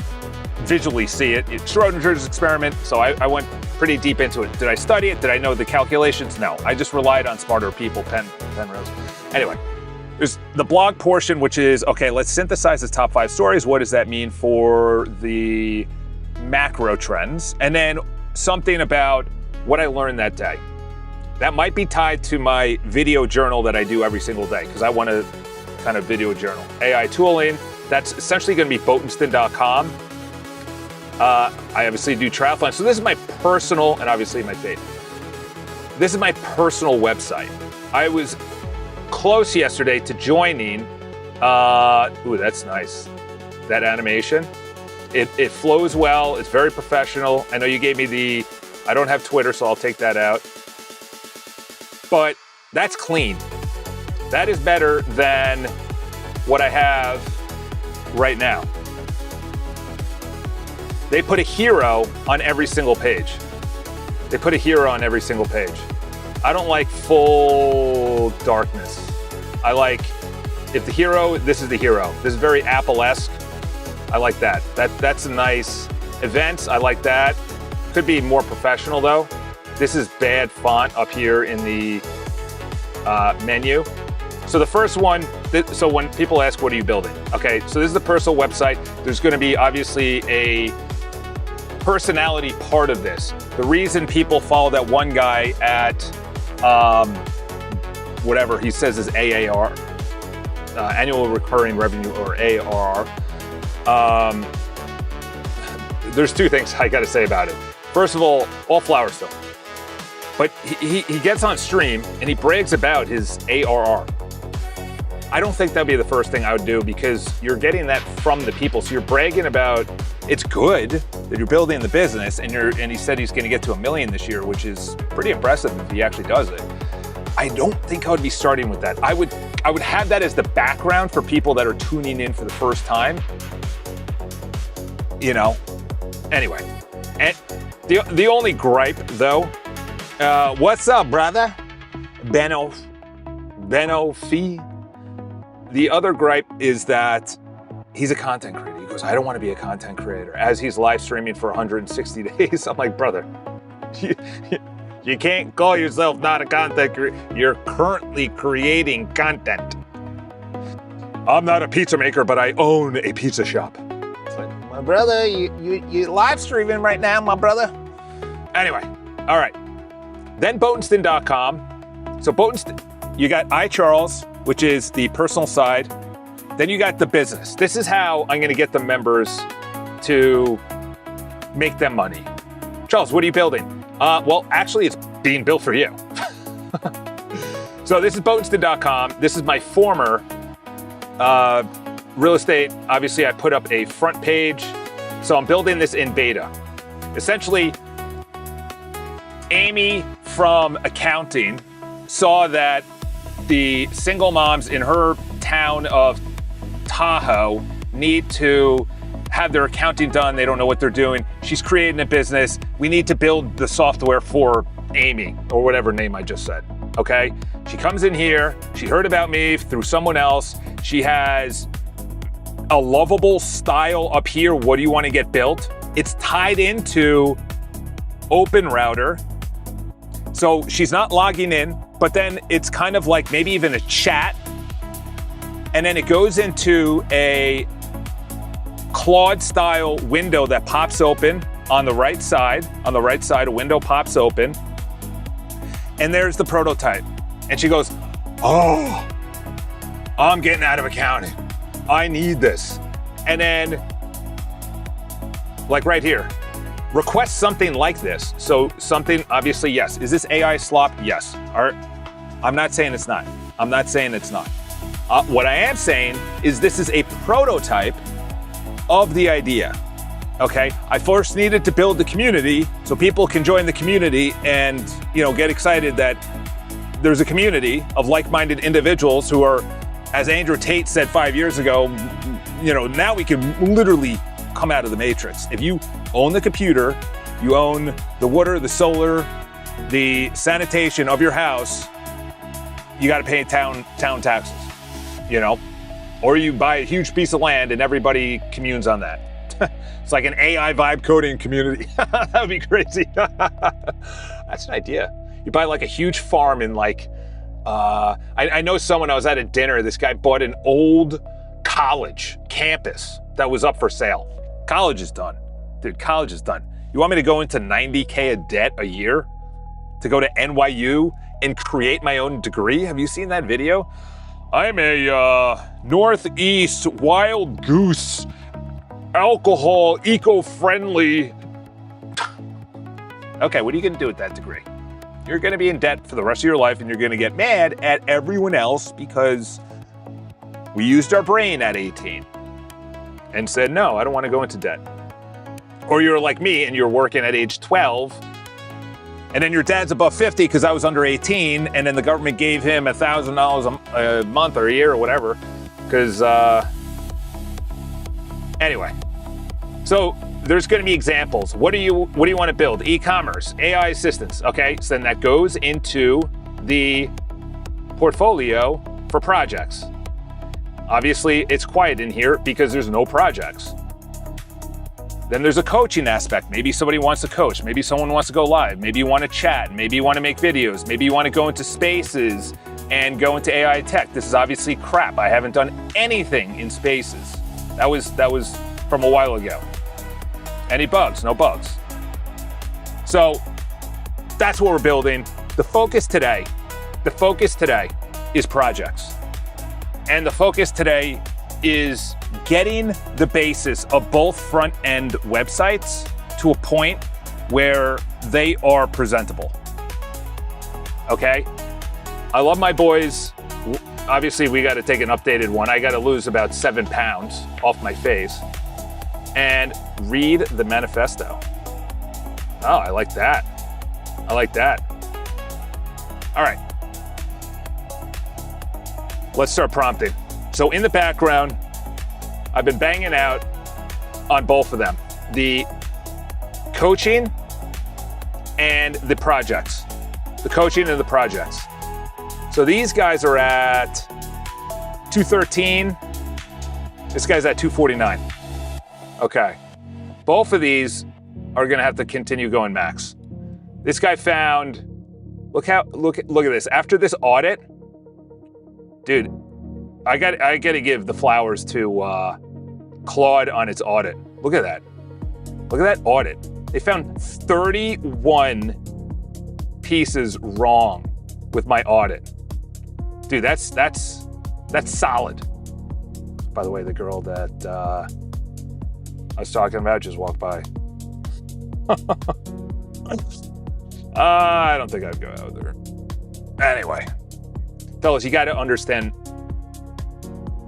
visually see it. It's Schrodinger's experiment. So I went pretty deep into it. Did I study it? Did I know the calculations? No, I just relied on smarter people, Penrose. Anyway. There's the blog portion, which is, okay, let's synthesize the top 5 stories. What does that mean for the macro trends? And then something about what I learned that day. That might be tied to my video journal that I do every single day because I want to kind of video journal. AI tooling, that's essentially going to be Botenston.com. I obviously do triathlon. So this is my personal, and obviously my faith. This is my personal website. I was close yesterday to joining. Ooh, that's nice. That animation. It flows well. It's very professional. I know you gave me I don't have Twitter, so I'll take that out. But that's clean. That is better than what I have right now. They put a hero on every single page. They put a hero on every single page. I don't like full darkness. I like, if the hero, this is the hero. This is very Apple-esque. I like that. That's a nice events. I like that. Could be more professional though. This is bad font up here in the menu. So the first one, so when people ask, what are you building? Okay, so this is the personal website. There's gonna be obviously a personality part of this. The reason people follow that one guy at whatever he says is AAR, annual recurring revenue, or ARR. There's two things I gotta say about it. First of all flower stuff. But he gets on stream and he brags about his ARR. I don't think that'd be the first thing I would do, because you're getting that from the people. So you're bragging about, it's good that you're building the business, and he said he's gonna get to 1 million this year, which is pretty impressive if he actually does it. I don't think I would be starting with that. I would have that as the background for people that are tuning in for the first time. You know, anyway. And the only gripe though, what's up, brother? Benno Fee. The other gripe is that he's a content creator. He goes, I don't want to be a content creator, as he's live streaming for 160 days. I'm like, brother, you can't call yourself not a content creator. You're currently creating content. I'm not a pizza maker, but I own a pizza shop. It's like, my brother, you live streaming right now, my brother. Anyway, all right. Then Botenston.com. So Botenston, you got iCharles, which is the personal side. Then you got the business. This is how I'm gonna get the members to make them money. Charles, what are you building? Well, actually, it's being built for you. So this is Botenston.com. This is my former real estate. Obviously, I put up a front page. So I'm building this in beta. Essentially, Amy from accounting saw that the single moms in her town of Tahoe need to have their accounting done. They don't know what they're doing. She's creating a business. We need to build the software for Amy, or whatever name I just said, okay? She comes in here. She heard about me through someone else. She has a lovable style up here. What do you want to get built? It's tied into Open Router. So she's not logging in, but then it's kind of like maybe even a chat. And then it goes into a Claude style window that pops open on the right side. On the right side, a window pops open. And there's the prototype. And she goes, oh, I'm getting out of accounting. I need this. And then, like right here, request something like this. So something, obviously, yes. Is this AI slop? Yes. I'm not saying it's not. I'm not saying it's not. What I am saying is this is a prototype of the idea, okay? I first needed to build the community so people can join the community and, you know, get excited that there's a community of like-minded individuals who are, as Andrew Tate said 5 years ago, you know, now we can literally come out of the matrix. If you own the computer, you own the water, the solar, the sanitation of your house, you got to pay town taxes, you know? Or you buy a huge piece of land and everybody communes on that. It's like an AI vibe coding community. That would be crazy. That's an idea. You buy like a huge farm in like, I know someone, I was at a dinner, this guy bought an old college campus that was up for sale. College is done. Dude, college is done. You want me to go into 90K of debt a year to go to NYU and create my own degree? Have you seen that video? I'm a Northeast wild goose, alcohol, eco-friendly. Okay, what are you gonna do with that degree? You're gonna be in debt for the rest of your life and you're gonna get mad at everyone else because we used our brain at 18 and said, no, I don't wanna go into debt. Or you're like me and you're working at age 12 and then your dad's above 50 because I was under 18 and then the government gave him $1,000 a month or a year or whatever because, anyway. So there's gonna be examples. What do you want to build? E-commerce, AI assistance, okay? So then that goes into the portfolio for projects. Obviously, it's quiet in here because there's no projects. Then there's a coaching aspect. Maybe somebody wants to coach. Maybe someone wants to go live. Maybe you want to chat. Maybe you want to make videos. Maybe you want to go into spaces and go into AI tech. This is obviously crap. I haven't done anything in spaces. That was from a while ago. Any bugs? No bugs. So that's what we're building. The focus today is projects. And the focus today is getting the basis of both front-end websites to a point where they are presentable. Okay? I love my boys. Obviously, we got to take an updated one. I got to lose about 7 pounds off my face and read the manifesto. Oh, I like that. I like that. All right. Let's start prompting. So in the background, I've been banging out on both of them, the coaching and the projects. The coaching and the projects. So these guys are at 213. This guy's at 249. Okay. Both of these are gonna have to continue going max. This guy found, look at this. After this audit, dude, I got to give the flowers to Claude on its audit. Look at that. Look at that audit. They found 31 pieces wrong with my audit. Dude, that's solid. By the way, the girl that I was talking about just walked by. I don't think I'd go out there. Anyway, fellas, you got to understand,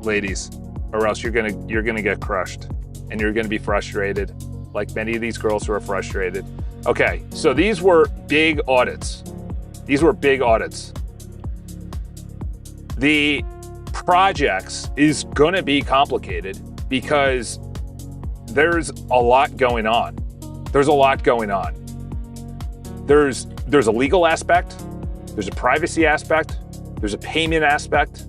ladies, or else you're gonna get crushed, and you're gonna be frustrated, like many of these girls who are frustrated. Okay, so these were big audits. The projects is gonna be complicated because there's a lot going on. There's a legal aspect, there's a privacy aspect, there's a payment aspect,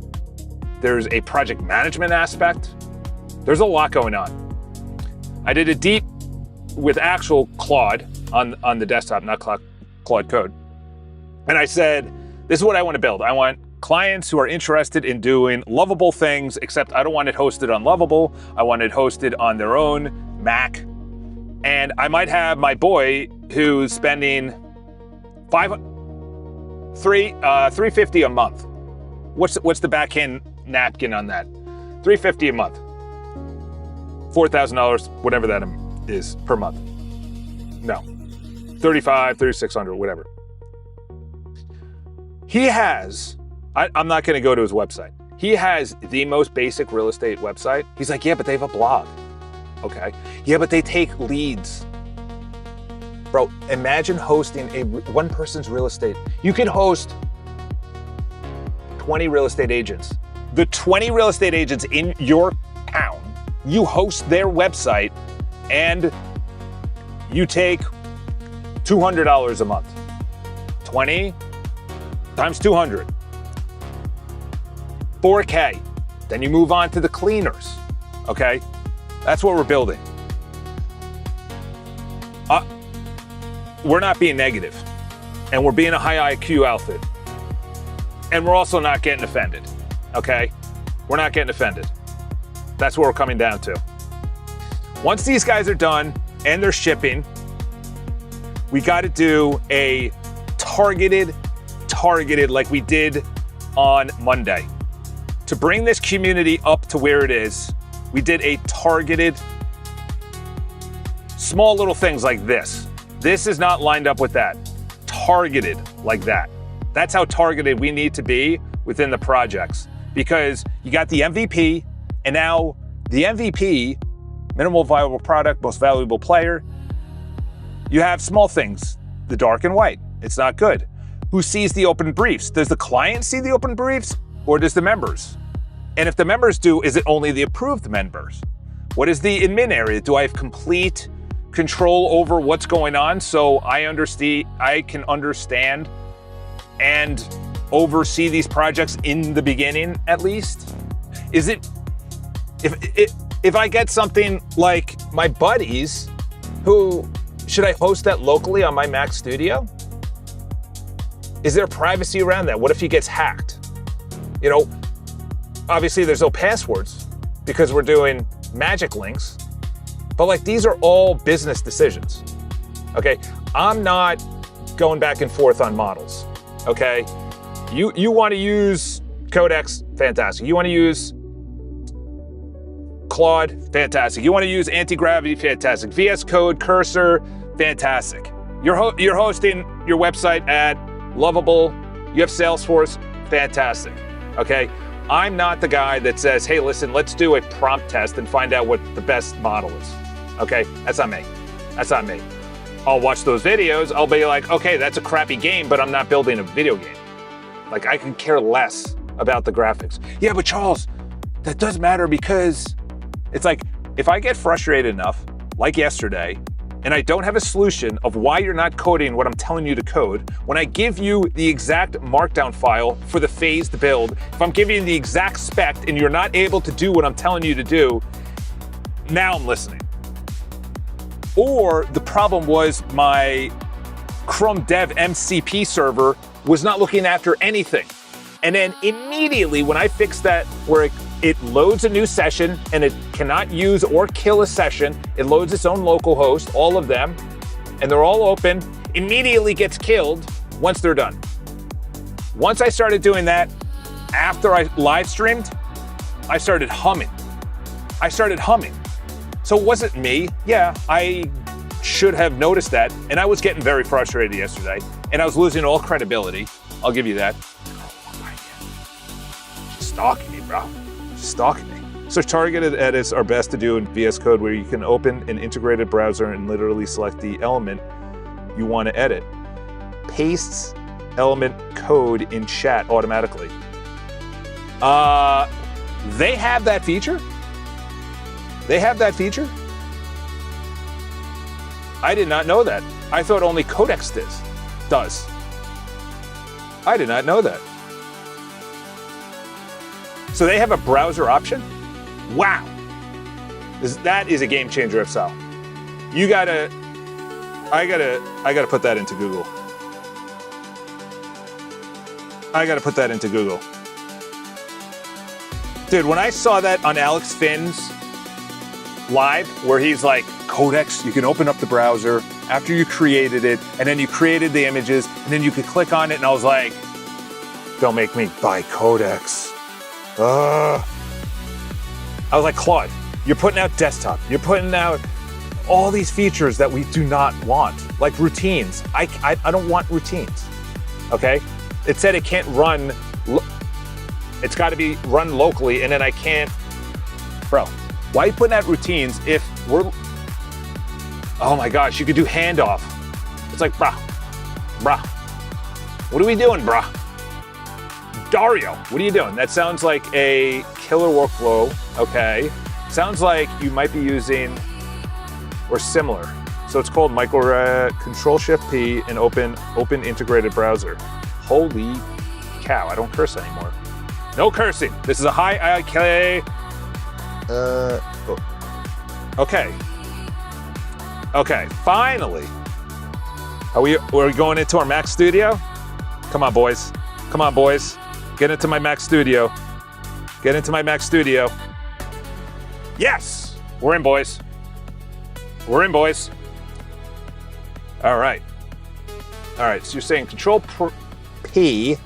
there's a project management aspect. There's a lot going on. I did a deep with actual Claude on the desktop, not Claude Code. And I said, this is what I want to build. I want clients who are interested in doing lovable things, except I don't want it hosted on Lovable. I want it hosted on their own Mac. And I might have my boy who's spending $350 a month. What's the backhand napkin on that? $350 a month. $4,000, whatever that is per month. No, $3,500, $3,600, whatever. He has, I'm not going to go to his website. He has the most basic real estate website. He's like, yeah, but they have a blog. Okay. Yeah, but they take leads. Bro, imagine hosting one person's real estate. You can host 20 real estate agents. The 20 real estate agents in your town, you host their website and you take $200 a month. 20 times 200. 4K. Then you move on to the cleaners. Okay? That's what we're building. We're not being negative, and we're being a high IQ outfit. And we're also not getting offended, okay? We're not getting offended. That's what we're coming down to. Once these guys are done and they're shipping, we got to do a targeted like we did on Monday. To bring this community up to where it is, we did a targeted, small little things like this. This is not lined up with that. Targeted like that. That's how targeted we need to be within the projects, because you got the MVP, and now the MVP, minimal viable product, most valuable player. You have small things, the dark and white. It's not good. Who sees the open briefs? Does the client see the open briefs, or does the members? And if the members do, is it only the approved members? What is the admin area? Do I have complete control over what's going on so I can understand and oversee these projects in the beginning at least? Is it, if I get something like my buddies who, should I host that locally on my Mac Studio? Is there privacy around that? What if he gets hacked? You know, obviously there's no passwords because we're doing magic links, but like these are all business decisions. Okay, I'm not going back and forth on models. Okay, you want to use Codex, fantastic. You want to use Claude, fantastic. You want to use anti-gravity, fantastic. VS Code, Cursor, fantastic. You're hosting your website at Lovable. You have Salesforce, fantastic. Okay, I'm not the guy that says, hey, listen, let's do a prompt test and find out what the best model is. Okay, that's not me. That's not me. I'll watch those videos. I'll be like, okay, that's a crappy game, but I'm not building a video game. Like, I can care less about the graphics. Yeah, but Charles, that does matter because it's like, if I get frustrated enough, like yesterday, and I don't have a solution of why you're not coding what I'm telling you to code, when I give you the exact markdown file for the phased build, if I'm giving you the exact spec and you're not able to do what I'm telling you to do, now I'm listening. Or the problem was my Chrome Dev MCP server was not looking after anything. And then immediately when I fixed that, where it loads a new session and it cannot use or kill a session, it loads its own local host, all of them, and they're all open, immediately gets killed once they're done. Once I started doing that, after I live streamed, I started humming. So it wasn't me. Yeah, I should have noticed that. And I was getting very frustrated yesterday. And I was losing all credibility. I'll give you that. Stalking me, bro. Stalking me. So targeted edits are best to do in VS Code, where you can open an integrated browser and literally select the element you want to edit. Pastes element code in chat automatically. They have that feature? They have that feature? I did not know that. I thought only Codex does. I did not know that. So they have a browser option? Wow. That is a game changer of Sal. I gotta put that into Google. Dude, when I saw that on Alex Finn's live, where he's like, Codex, you can open up the browser after you created it, and then you created the images, and then you could click on it, and I was like, don't make me buy Codex. I was like, Claude, you're putting out desktop, you're putting out all these features that we do not want, like routines. I don't want routines, okay? It said it can't run, it's gotta be run locally, and then I can't, bro. Why are you putting out routines if we're, oh my gosh, you could do handoff. It's like, brah, what are we doing, brah? Dario, what are you doing? That sounds like a killer workflow, okay. Sounds like you might be using, or similar. So it's called Control Shift P and open integrated browser. Holy cow, I don't curse anymore. No cursing. This is a high IK. Okay, finally. We're going into our Mac Studio? Come on, boys. Get into my Mac Studio. Yes! We're in, boys. All right, so you're saying Control P.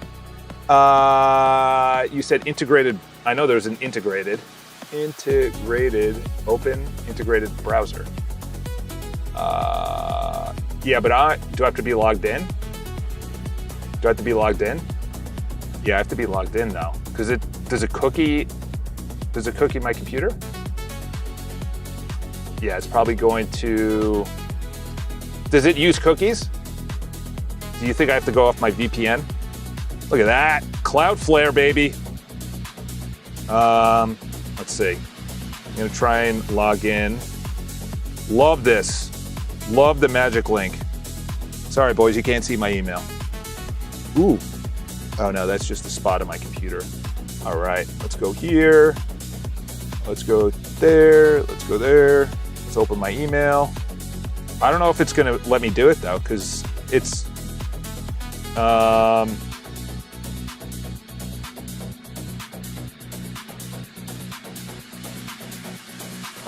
You said integrated. I know there's an integrated, open integrated browser. Yeah, but do I have to be logged in? Yeah, I have to be logged in now. Because does a cookie my computer? Yeah, it's probably going to, does it use cookies? Do you think I have to go off my VPN? Look at that, Cloudflare, baby. Let's see. I'm gonna try and log in. Love this. Love the magic link. Sorry, boys, you can't see my email. Ooh. Oh no, that's just the spot on my computer. All right, let's go here. Let's go there. Let's go there. Let's open my email. I don't know if it's gonna let me do it though, because it's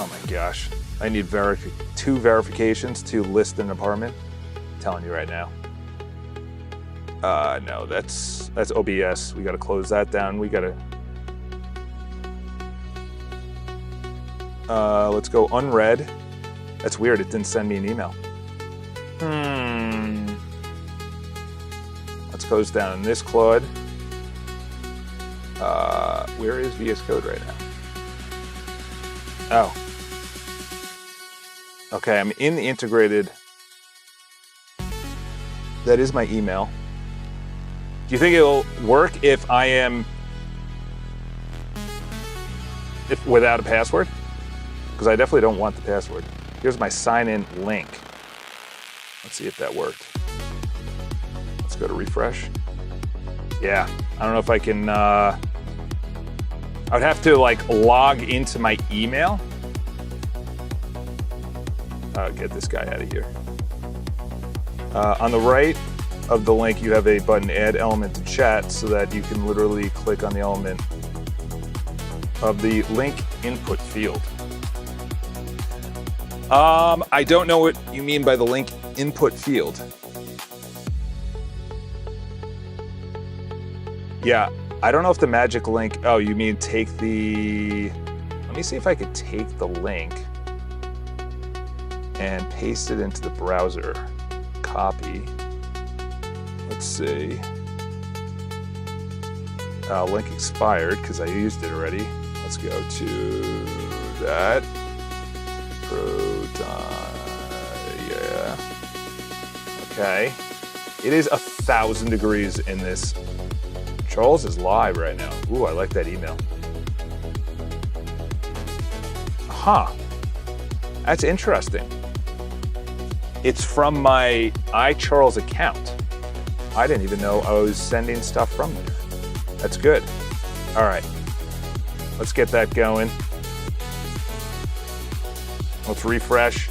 Oh my gosh. I need 2 verifications to list an apartment. I'm telling you right now. No, that's OBS. We gotta close that down. We gotta... let's go unread. That's weird, it didn't send me an email. Let's close down this Claude. Where is VS Code right now? Oh. Okay, I'm in the integrated. That is my email. Do you think it'll work if I am without a password? Because I definitely don't want the password. Here's my sign-in link. Let's see if that worked. Let's go to refresh. Yeah, I don't know if I can, I would have to like log into my email. Get this guy out of here. On the right of the link, you have a button, add element to chat, so that you can literally click on the element of the link input field. I don't know what you mean by the link input field. Yeah, I don't know if the magic link, oh, you mean take the, let me see if I could take the link and paste it into the browser. Copy. Let's see. Link expired because I used it already. Let's go to that. Proton, yeah. Okay. It is 1,000 degrees in this. Charles is live right now. Ooh, I like that email. Huh. That's interesting. It's from my iCharles account. I didn't even know I was sending stuff from there. That's good. All right. Let's get that going. Let's refresh.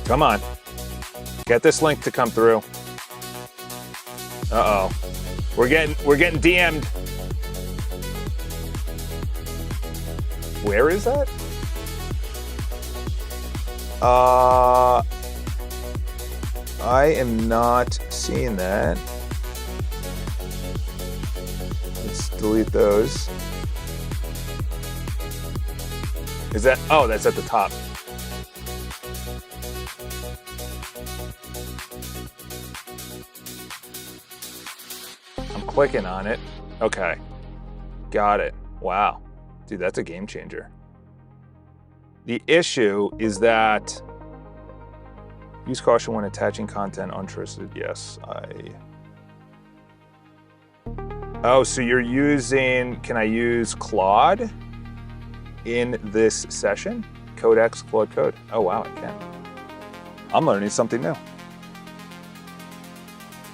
Come on. Get this link to come through. Uh-oh. We're getting DM'd. Where is that? I am not seeing that. Let's delete those. Is that, oh, that's at the top. I'm clicking on it. Okay. Got it. Wow. Dude, that's a game changer. The issue is that use caution when attaching content untrusted. Yes, Oh, so you're using, can I use Claude in this session? Codex, Claude Code. Oh, wow, I can. I'm learning something new.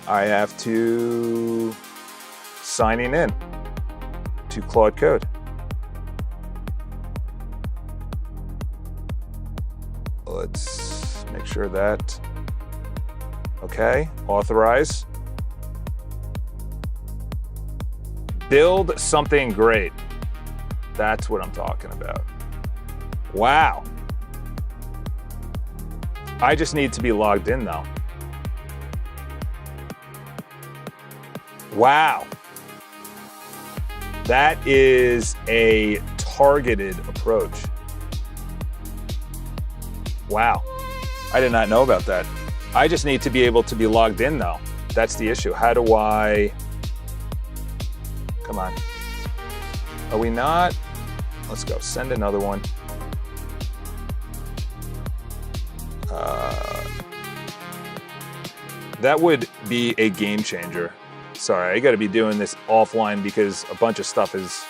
I have to signing in to Claude Code. Let's make sure that, okay, authorize. Build something great. That's what I'm talking about. Wow. I just need to be logged in though. Wow. That is a targeted approach. Wow. I did not know about that. I just need to be able to be logged in though. That's the issue. How do I, come on. Are we not? Let's go, send another one. That would be a game changer. Sorry, I gotta be doing this offline because a bunch of stuff is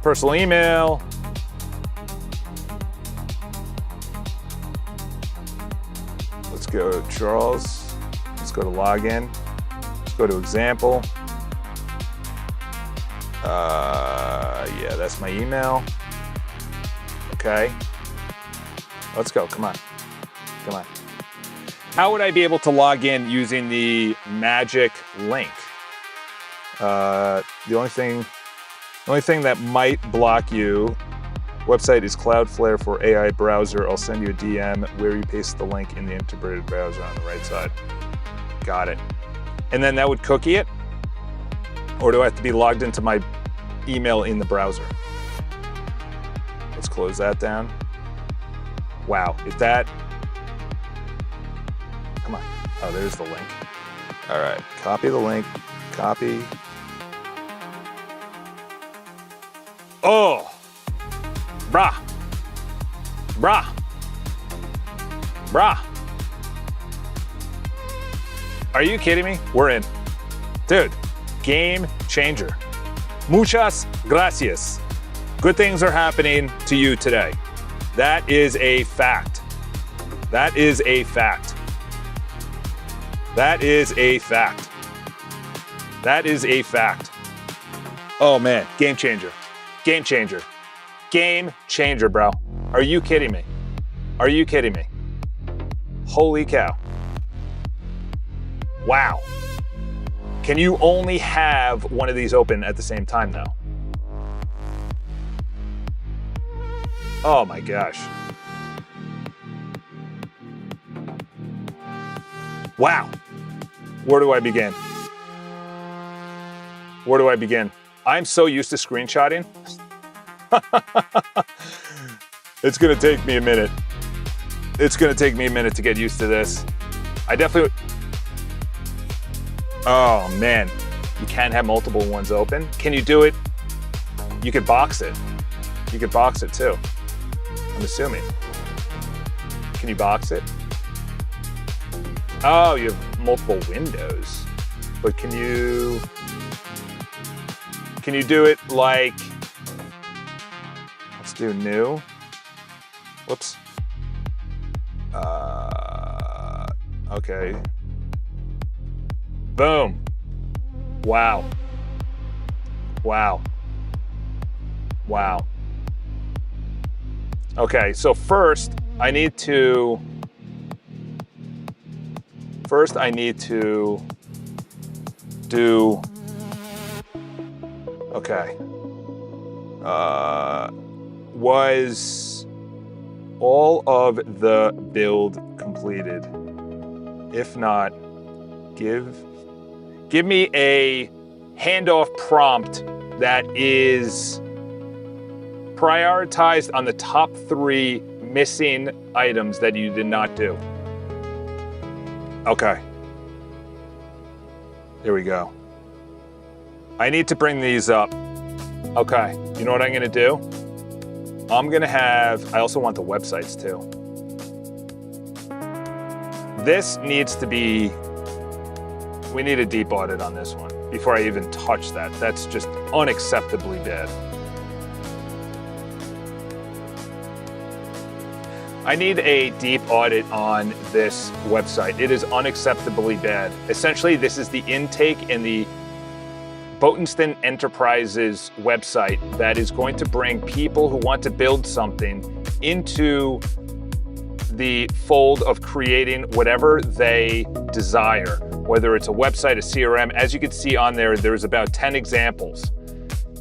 personal email. Let's go Charles. Let's go to login. Let's go to example. Yeah, that's my email. Okay. Let's go, come on. Come on. How would I be able to log in using the magic link? The only thing that might block you Website is Cloudflare for AI browser. I'll send you a DM where you paste the link in the integrated browser on the right side. Got it. And then that would cookie it? Or do I have to be logged into my email in the browser? Let's close that down. Wow, if that, come on. Oh, there's the link. All right, copy the link, copy. Oh, brah. Are you kidding me? We're in. Dude, game changer. Muchas gracias. Good things are happening to you today. That is a fact. That is a fact. That is a fact. That is a fact. Oh man, game changer. Game changer. Game changer, bro. Are you kidding me? Are you kidding me? Holy cow. Wow. Can you only have one of these open at the same time though? Oh my gosh. Wow. Where do I begin? Where do I begin? I'm so used to screenshotting. It's gonna take me a minute. It's gonna take me a minute to get used to this. I definitely, oh man, you can have multiple ones open. Can you do it? You could box it. You could box it too. I'm assuming. Can you box it? Oh, you have multiple windows. But can you do it like, let's do new. Whoops. Okay. Boom. Wow. Wow. Wow. Okay, so first I need to do, okay. Was all of the build completed? If not, give me a handoff prompt that is prioritized on the top 3 missing items that you did not do. Okay. Here we go. I need to bring these up. Okay, you know what I'm gonna do? I also want the websites too. This needs to be, we need a deep audit on this one before I even touch that. That's just unacceptably bad. I need a deep audit on this website. It is unacceptably bad. Essentially, this is the intake in the Botenstein Enterprises website that is going to bring people who want to build something into the fold of creating whatever they desire, whether it's a website, a CRM. As you can see on there, there's about 10 examples.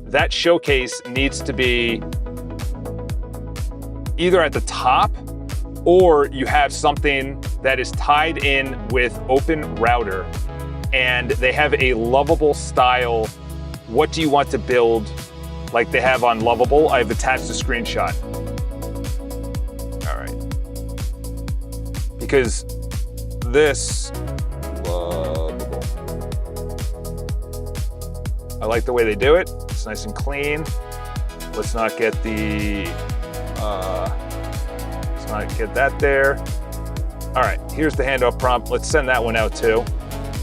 That showcase needs to be either at the top, or you have something that is tied in with Open Router and they have a Lovable style. What do you want to build like they have on Lovable? I've attached a screenshot. All right. Because this Lovable, I like the way they do it. It's nice and clean. Let's not get the, let's not get that there. All right, here's the handoff prompt. Let's send that one out too.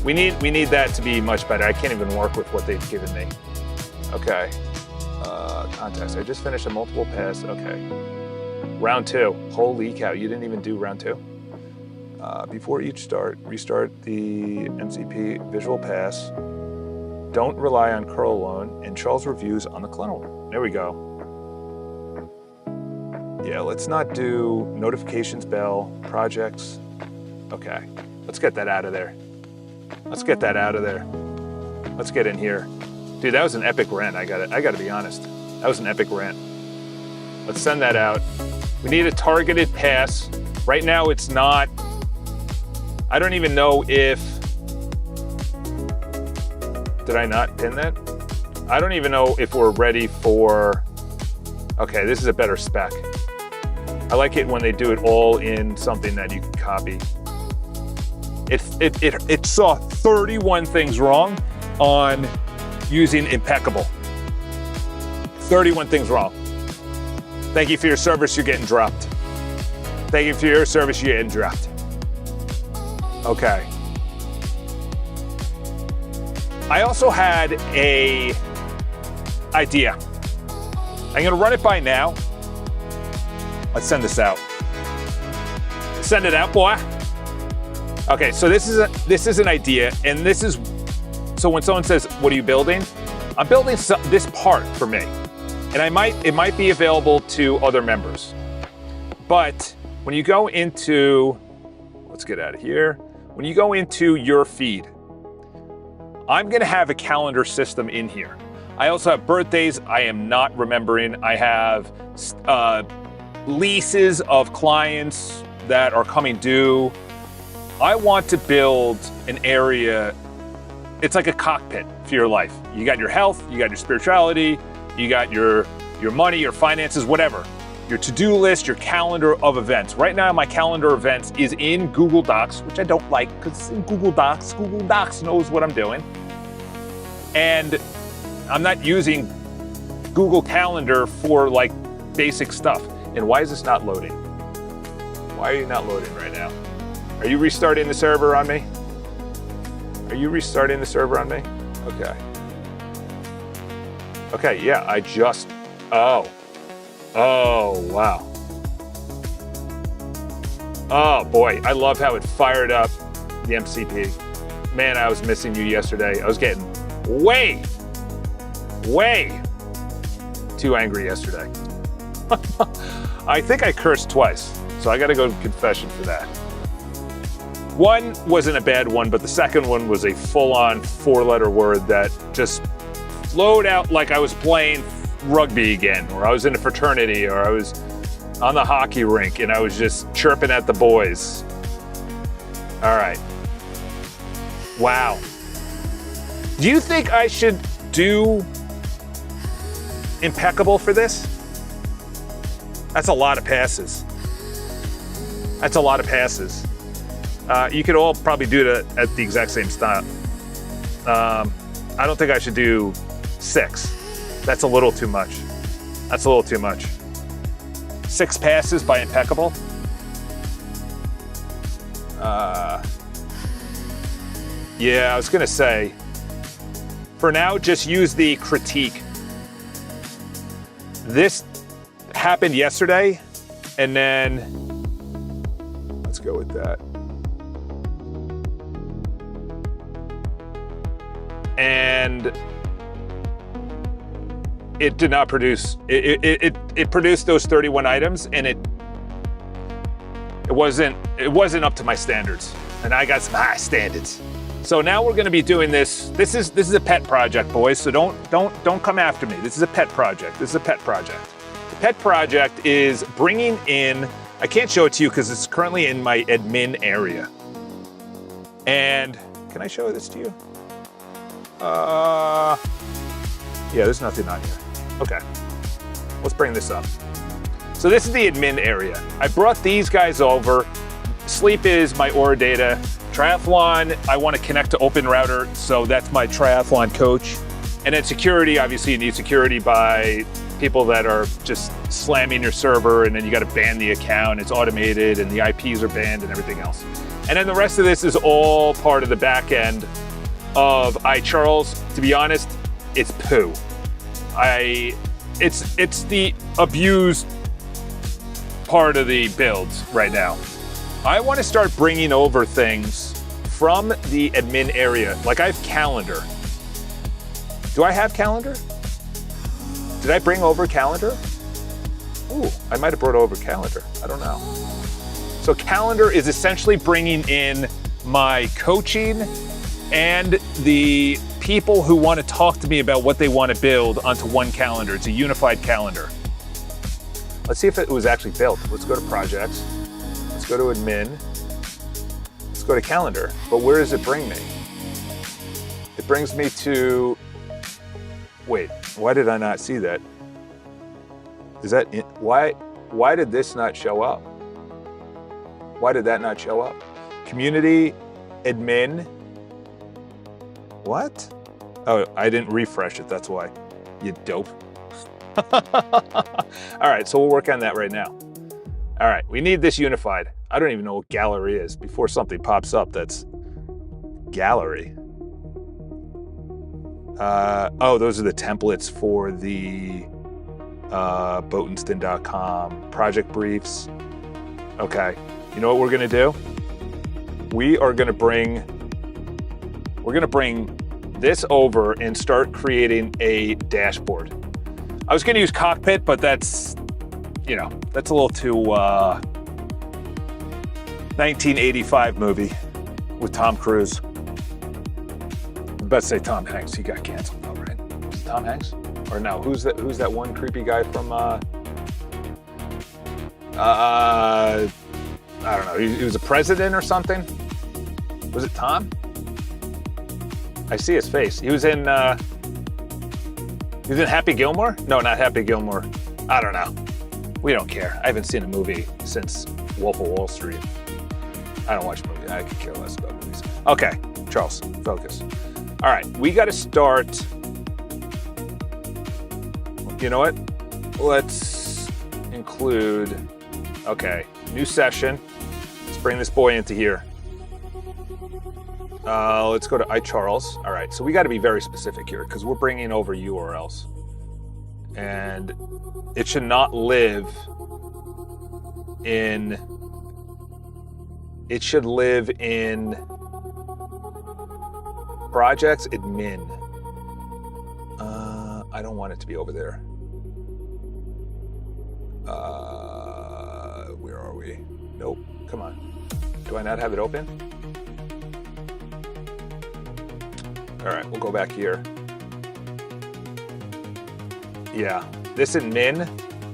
We need that to be much better. I can't even work with what they've given me. Okay, contacts. I just finished a multiple pass. Okay, round 2. Holy cow, you didn't even do round 2. Before each start, restart the MCP visual pass. Don't rely on curl alone, and Charles reviews on the clone. There we go. Yeah, let's not do notifications bell, projects. Okay, let's get that out of there. Let's get that out of there. Let's get in here. Dude, that was an epic rant, I gotta be honest. That was an epic rant. Let's send that out. We need a targeted pass. Right now it's not, I don't even know if, did I not pin that? I don't even know if we're ready for, okay, this is a better spec. I like it when they do it all in something that you can copy. It saw 31 things wrong on using impeccable. 31 things wrong. Thank you for your service, you're getting dropped. Thank you for your service, you're getting dropped. Okay. I also had a idea. I'm gonna run it by now. Let's send this out. Send it out, boy. Okay, so this is an idea, and this is, so when someone says, what are you building? I'm building this part for me. And it might be available to other members. But when you go into, let's get out of here. When you go into your feed, I'm gonna have a calendar system in here. I also have birthdays I am not remembering. I have leases of clients that are coming due. I want to build an area, it's like a cockpit for your life. You got your health, you got your spirituality, you got your money, your finances, whatever. Your to-do list, your calendar of events. Right now, my calendar of events is in Google Docs, which I don't like because it's in Google Docs. Google Docs knows what I'm doing. And I'm not using Google Calendar for like basic stuff. And why is this not loading? Why are you not loading right now? Are you restarting the server on me? Are you restarting the server on me? Okay. Okay, yeah, I just, oh, wow. Oh boy, I love how it fired up the MCP. Man, I was missing you yesterday. I was getting way too angry yesterday. I think I cursed twice, so I gotta go to confession for that. One wasn't a bad one, but the second one was a full-on four-letter word that just flowed out like I was playing rugby again, or I was in a fraternity, or I was on the hockey rink and I was just chirping at the boys. All right. Wow. Do you think I should do impeccable for this? That's a lot of passes. That's a lot of passes. You could all probably do it at the exact same style. I don't think I should do 6. That's a little too much. That's a little too much. 6 passes by impeccable. Yeah, I was gonna say, for now, just use the critique. This happened yesterday, and then, let's go with that. And it did not produce, it produced those 31 items, and it wasn't up to my standards. And I got some high standards. So now we're gonna be doing this. This is a pet project, boys, so don't come after me. This is a pet project. This is a pet project. The pet project is bringing in, I can't show it to you because it's currently in my admin area. And can I show this to you? Yeah, there's nothing on here. Okay, let's bring this up. So this is the admin area. I brought these guys over. Sleep is my Aura data. Triathlon, I want to connect to Open Router, so that's my triathlon coach. And then security, obviously you need security by people that are just slamming your server, and then you got to ban the account. It's automated, and the IPs are banned and everything else. And then the rest of this is all part of the back end of iCharles. To be honest, it's poo. It's the abused part of the builds right now. I want to start bringing over things from the admin area. Like I have calendar. Do I have calendar? Did I bring over calendar? Ooh, I might have brought over calendar. I don't know. So calendar is essentially bringing in my coaching and the people who want to talk to me about what they want to build onto one calendar. It's a unified calendar. Let's see if it was actually built. Let's go to projects. Let's go to admin. Let's go to calendar. But where does it bring me? It brings me to, wait, why did I not see that? Is that, why did this not show up? Why did that not show up? Community, admin. What? Oh, I didn't refresh it, that's why. You dope. All right, so we'll work on that right now. All right, we need this unified. I don't even know what gallery is before something pops up that's gallery. Oh, those are the templates for the Botenston.com project briefs. Okay, you know what we're gonna do? We're gonna bring this over and start creating a dashboard. I was gonna use Cockpit, but that's, you know, that's a little too 1985 movie with Tom Cruise. I was about to say Tom Hanks. He got canceled though, right? Was it Tom Hanks? Or no? Who's that one creepy guy from? I don't know. He was a president or something. Was it Tom? I see his face. He was in Happy Gilmore? No, not Happy Gilmore. I don't know. We don't care. I haven't seen a movie since Wolf of Wall Street. I don't watch movies. I could care less about movies. Okay, Charles, focus. All right, we got to start. You know what? Let's include, okay, new session. Let's bring this boy into here. Let's go to iCharles. All right, so we got to be very specific here because we're bringing over URLs. And it should not live in, it should live in projects admin. I don't want it to be over there. Where are we? Nope, come on. Do I not have it open? All right, we'll go back here. Yeah, this admin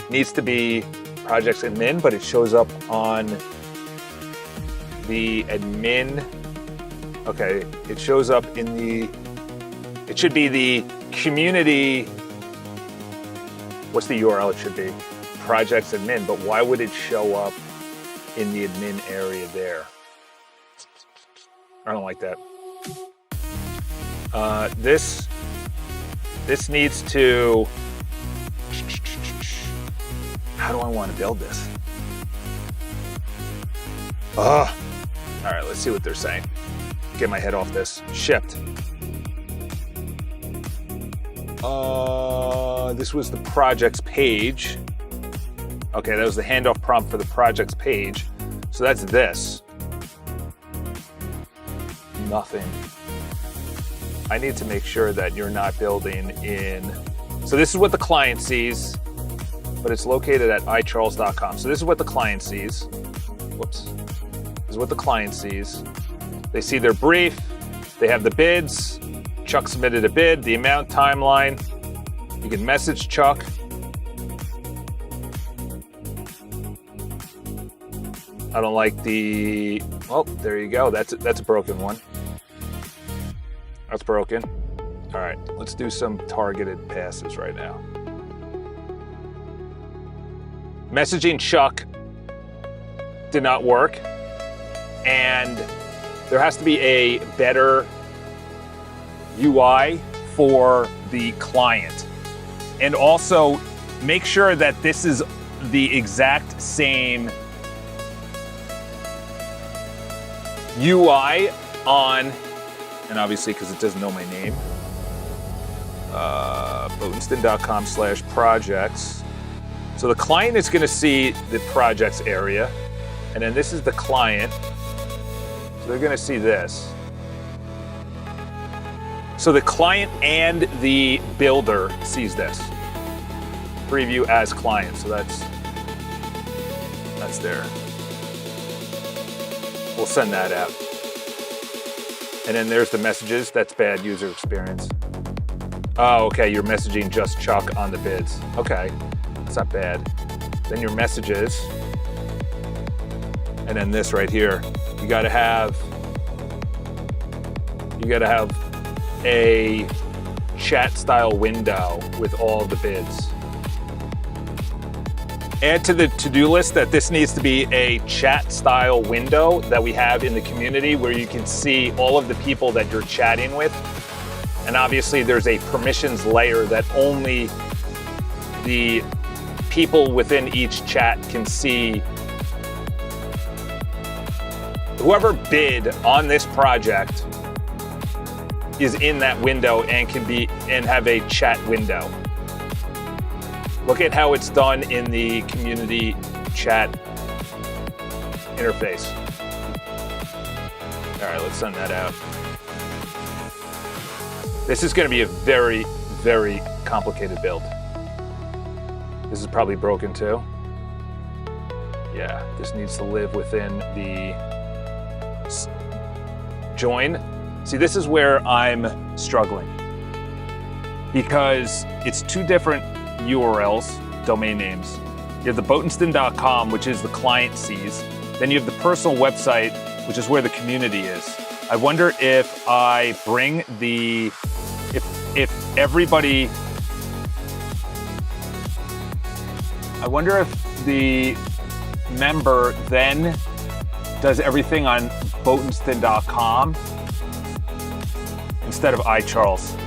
needs to be projects admin, but it shows up on the admin. Okay, it shows up in the, it should be the community. What's the URL it should be? Projects admin, but why would it show up in the admin area there? I don't like that. This needs to, how do I want to build this? All right, let's see what they're saying. Get my head off this. Shipped. This was the projects page. Okay, that was the handoff prompt for the projects page. So that's this. Nothing. I need to make sure that you're not building in. So this is what the client sees, but it's located at iCharles.com. So this is what the client sees. Whoops. This is what the client sees. They see their brief. They have the bids. Chuck submitted a bid, the amount, timeline. You can message Chuck. I don't like the, oh, there you go. That's a broken one. That's broken. All right, let's do some targeted passes right now. Messaging Chuck did not work, and there has to be a better UI for the client. And also make sure that this is the exact same UI on, and obviously because it doesn't know my name, Botenston.com/projects. So the client is going to see the projects area, and then this is the client. So they're going to see this. So the client and the builder sees this. Preview as client. So that's there. We'll send that out. And then there's the messages. That's bad user experience. Oh, okay. You're messaging just Chuck on the bids. Okay. That's not bad. then your messages, and then this right here. You gotta have a chat style window with all the bids. Add to the to-do list that this needs to be a chat style window that we have in the community where you can see all of the people that you're chatting with. And obviously there's a permissions layer that only the people within each chat can see. Whoever bid on this project is in that window and can have a chat window. Look at how it's done in the community chat interface. All right, let's send that out. This is going to be a very, very complicated build. This is probably broken too. Yeah, this needs to live within the join. See, this is where I'm struggling because it's two different URLs, domain names. You have the Botenston.com, which is the client sees. Then you have the personal website, which is where the community is. I wonder if I bring the, if everybody, I wonder if the member then does everything on Botenston.com instead of iCharles.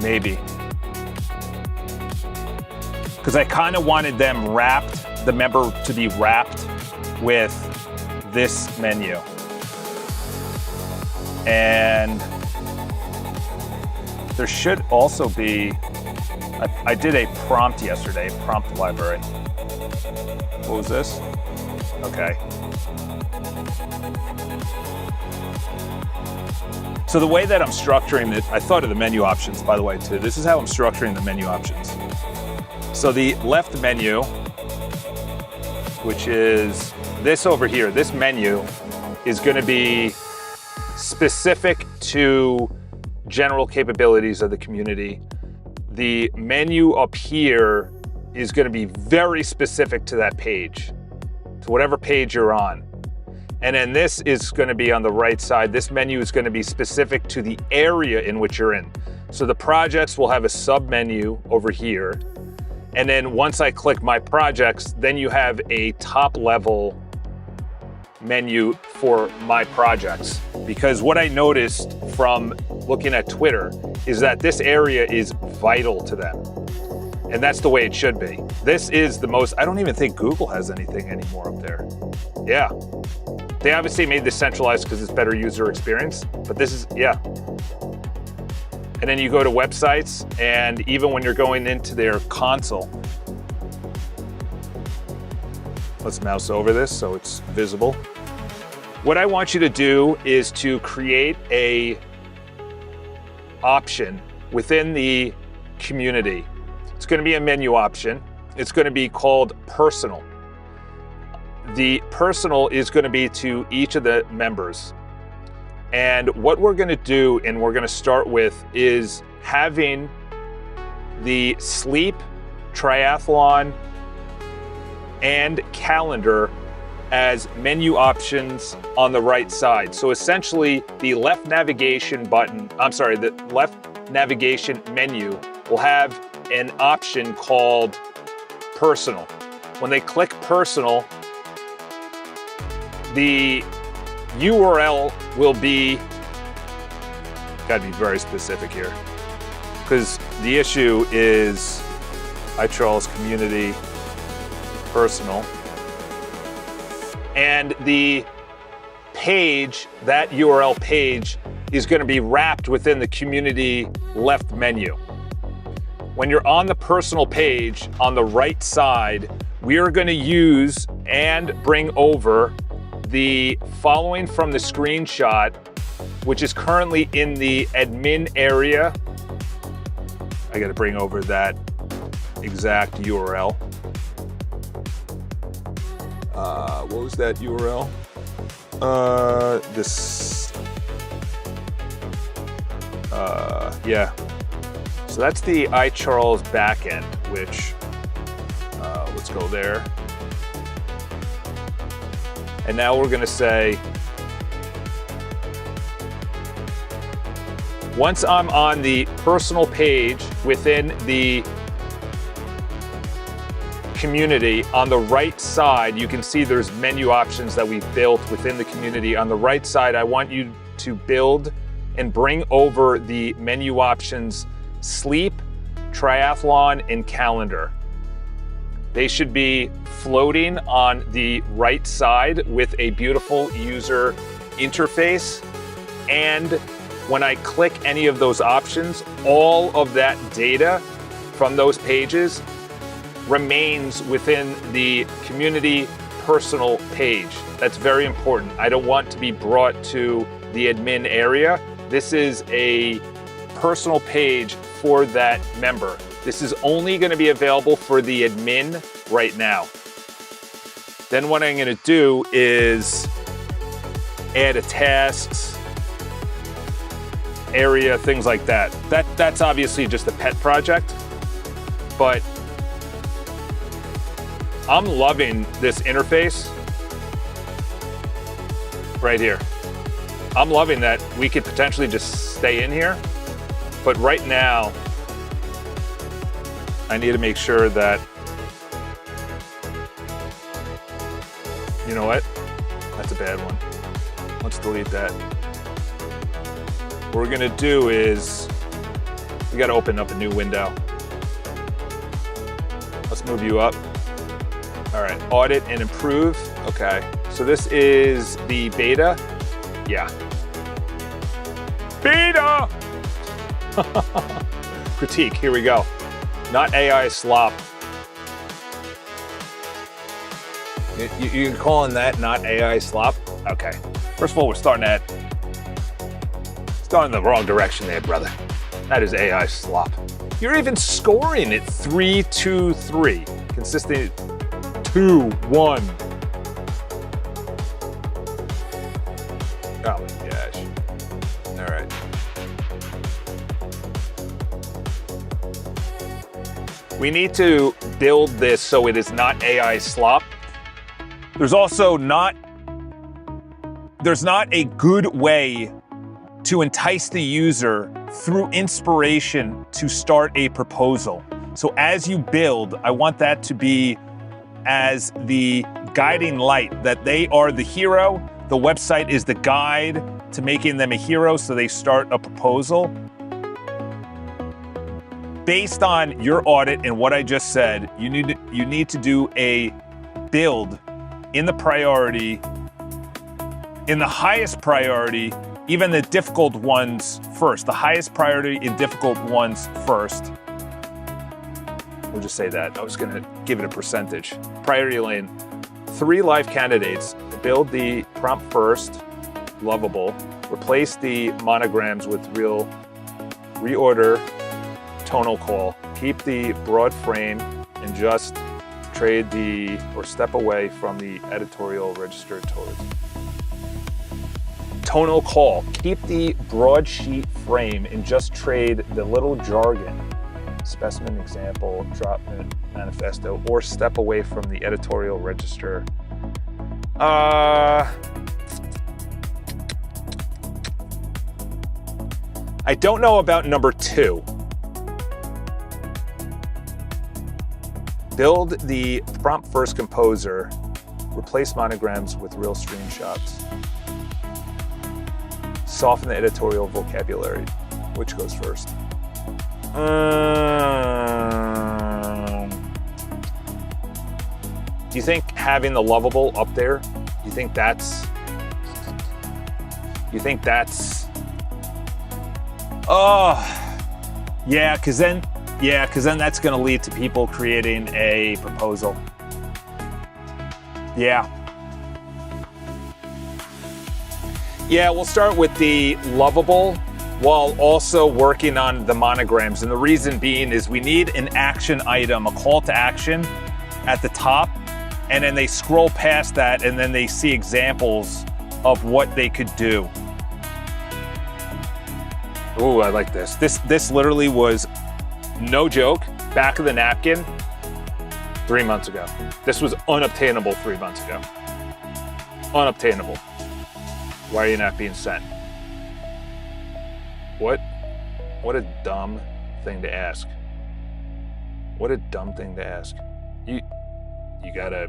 Maybe. Because I kind of wanted them wrapped, the member to be wrapped with this menu. And there should also be, I did a prompt yesterday, prompt library. What was this? Okay. So the way that I'm structuring it, I thought of the menu options, by the way, too. This is how I'm structuring the menu options. So the left menu, which is this over here, this menu is going to be specific to general capabilities of the community. The menu up here is going to be very specific to that page, to whatever page you're on. And then this is going to be on the right side. This menu is going to be specific to the area in which you're in. So the projects will have a sub menu over here. And then once I click my projects, then you have a top level menu for my projects. Because what I noticed from looking at Twitter is that this area is vital to them. And that's the way it should be. This is the most, I don't even think Google has anything anymore up there. Yeah. They obviously made this centralized because it's better user experience, but this is, yeah. And then you go to websites, and even when you're going into their console, let's mouse over this so it's visible. What I want you to do is to create a option within the community. It's going to be a menu option. It's going to be called personal. The personal is going to be to each of the members. And what we're going to do, and we're going to start with, is having the sleep, triathlon, and calendar as menu options on the right side. So essentially, the left navigation button, the left navigation menu will have an option called personal. When they click personal, the URL will be, gotta be very specific here, because the issue is iCharles community personal. And the page, that URL page, is going to be wrapped within the community left menu. When you're on the personal page, on the right side, we are going to use and bring over the following from the screenshot, which is currently in the admin area. I got to bring over that exact URL. What was that URL? Yeah. So that's the iCharles backend, which, let's go there. And now we're gonna say, once I'm on the personal page within the community, on the right side, you can see there's menu options that we've built within the community. On the right side, I want you to build and bring over the menu options sleep, triathlon, and calendar. They should be floating on the right side with a beautiful user interface. And when I click any of those options, all of that data from those pages remains within the community personal page. That's very important. I don't want to be brought to the admin area. This is a personal page for that member. This is only going to be available for the admin right now. Then what I'm going to do is add a tasks area, things like that. That's obviously just a pet project, but I'm loving this interface right here. I'm loving that we could potentially just stay in here, but right now I need to make sure that, you know what? That's a bad one. Let's delete that. What we're gonna do is, we gotta open up a new window. Let's move you up. All right, audit and improve. Okay, so this is the beta. Yeah. Beta! Critique, here we go. Not AI slop. You're calling that not AI slop? Okay. First of all, we're starting in the wrong direction there, brother. That is AI slop. You're even scoring at 3-2-3. Consistent 2-1. Oh my gosh. All right. We need to build this so it is not AI slop. There's not a good way to entice the user through inspiration to start a proposal. So as you build, I want that to be as the guiding light, that they are the hero. The website is the guide to making them a hero, so they start a proposal. Based on your audit and what I just said, you need to do a build in the priority, in the highest priority, even the difficult ones first. The highest priority and difficult ones first. We'll just say that. I was gonna give it a percentage. Priority lane, 3 live candidates. Build the prompt first, lovable. Replace the monograms with real, reorder, tonal call. Keep the broad frame and just trade or step away from the editorial register towards. Tonal call. Keep the broadsheet frame and just trade the little jargon. Specimen, example, drop manifesto, or step away from the editorial register. I don't know about number 2. Build the prompt first composer. Replace monograms with real screenshots. Soften the editorial vocabulary. Which goes first? Do you think having the lovable up there, you think that's, oh, yeah, because then that's going to lead to people creating a proposal. Yeah. Yeah, we'll start with the lovable while also working on the monograms. And the reason being is we need an action item, a call to action at the top. And then they scroll past that and then they see examples of what they could do. Ooh, I like this. This literally was no joke, back of the napkin, 3 months ago. This was unobtainable 3 months ago. Unobtainable. Why are you not being sent? What a dumb thing to ask. What a dumb thing to ask. You gotta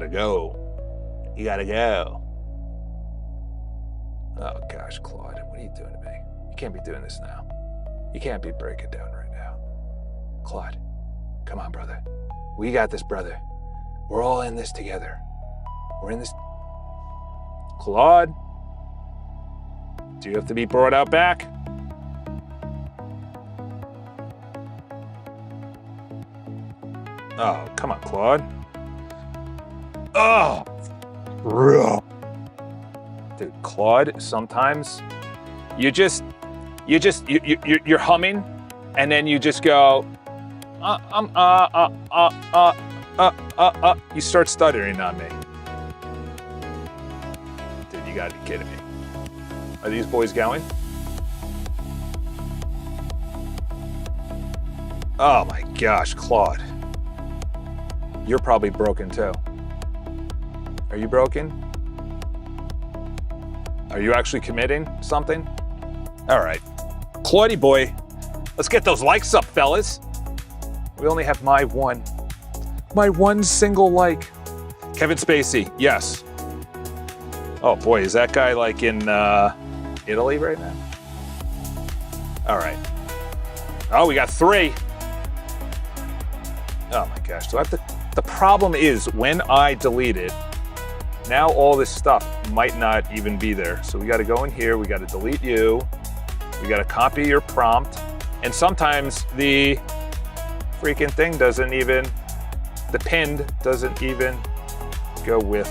go. You gotta go. Oh gosh, Claude, what are you doing to me? You can't be doing this now. You can't be breaking down right now. Claude, come on, brother. We got this, brother. We're all in this together. We're in this. Claude, do you have to be brought out back? Oh, come on, Claude. Oh, bro. Dude, Claude, sometimes you're humming, and then you just go, you start stuttering on me. Dude, you gotta be kidding me. Are these boys going? Oh my gosh, Claude. You're probably broken too. Are you broken? Are you actually committing something? All right. Claudie boy, let's get those likes up, fellas. We only have my one single like. Kevin Spacey, yes. Oh boy, is that guy like in Italy right now? All right. Oh, we got 3. Oh my gosh, do I have to? The problem is when I delete it, now all this stuff might not even be there. So we got to go in here, we got to delete you, we got to copy your prompt, and sometimes the freaking thing doesn't even, the pinned doesn't even go with.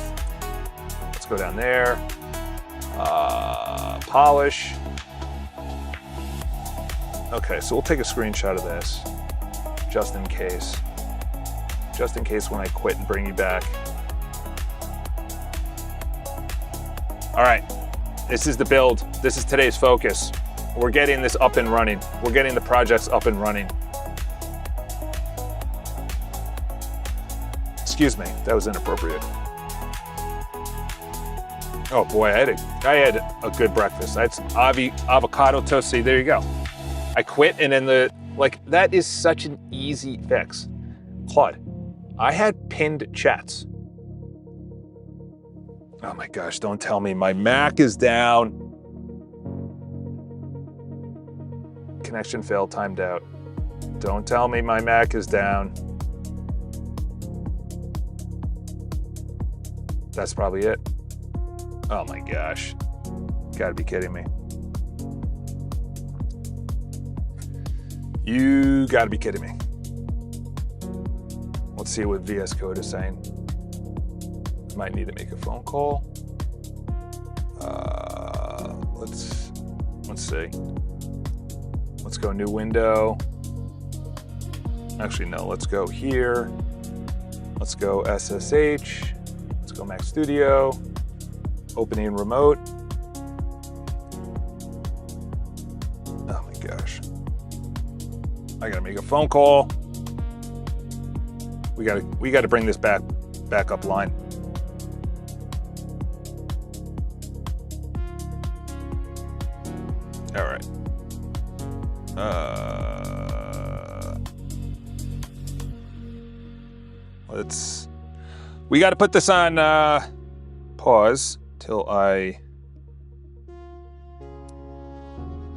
Let's go down there, polish. Okay, so we'll take a screenshot of this, just in case. Just in case when I quit and bring you back. All right, this is the build. This is today's focus. We're getting this up and running. We're getting the projects up and running. Excuse me, that was inappropriate. Oh boy, I had a good breakfast. I had some avocado toast. See, there you go. I quit, and then that is such an easy fix. Claude, I had pinned chats. Oh my gosh, don't tell me my Mac is down. Connection failed, timed out. Don't tell me my Mac is down. That's probably it. Oh my gosh. Gotta be kidding me. You gotta be kidding me. Let's see what VS Code is saying. Might need to make a phone call. Let's see. Let's go new window. Actually, no, let's go here. Let's go SSH. Let's go Mac Studio. Opening remote. Oh my gosh. I gotta make a phone call. We gotta bring this back up line. All right. We got to put this on pause till I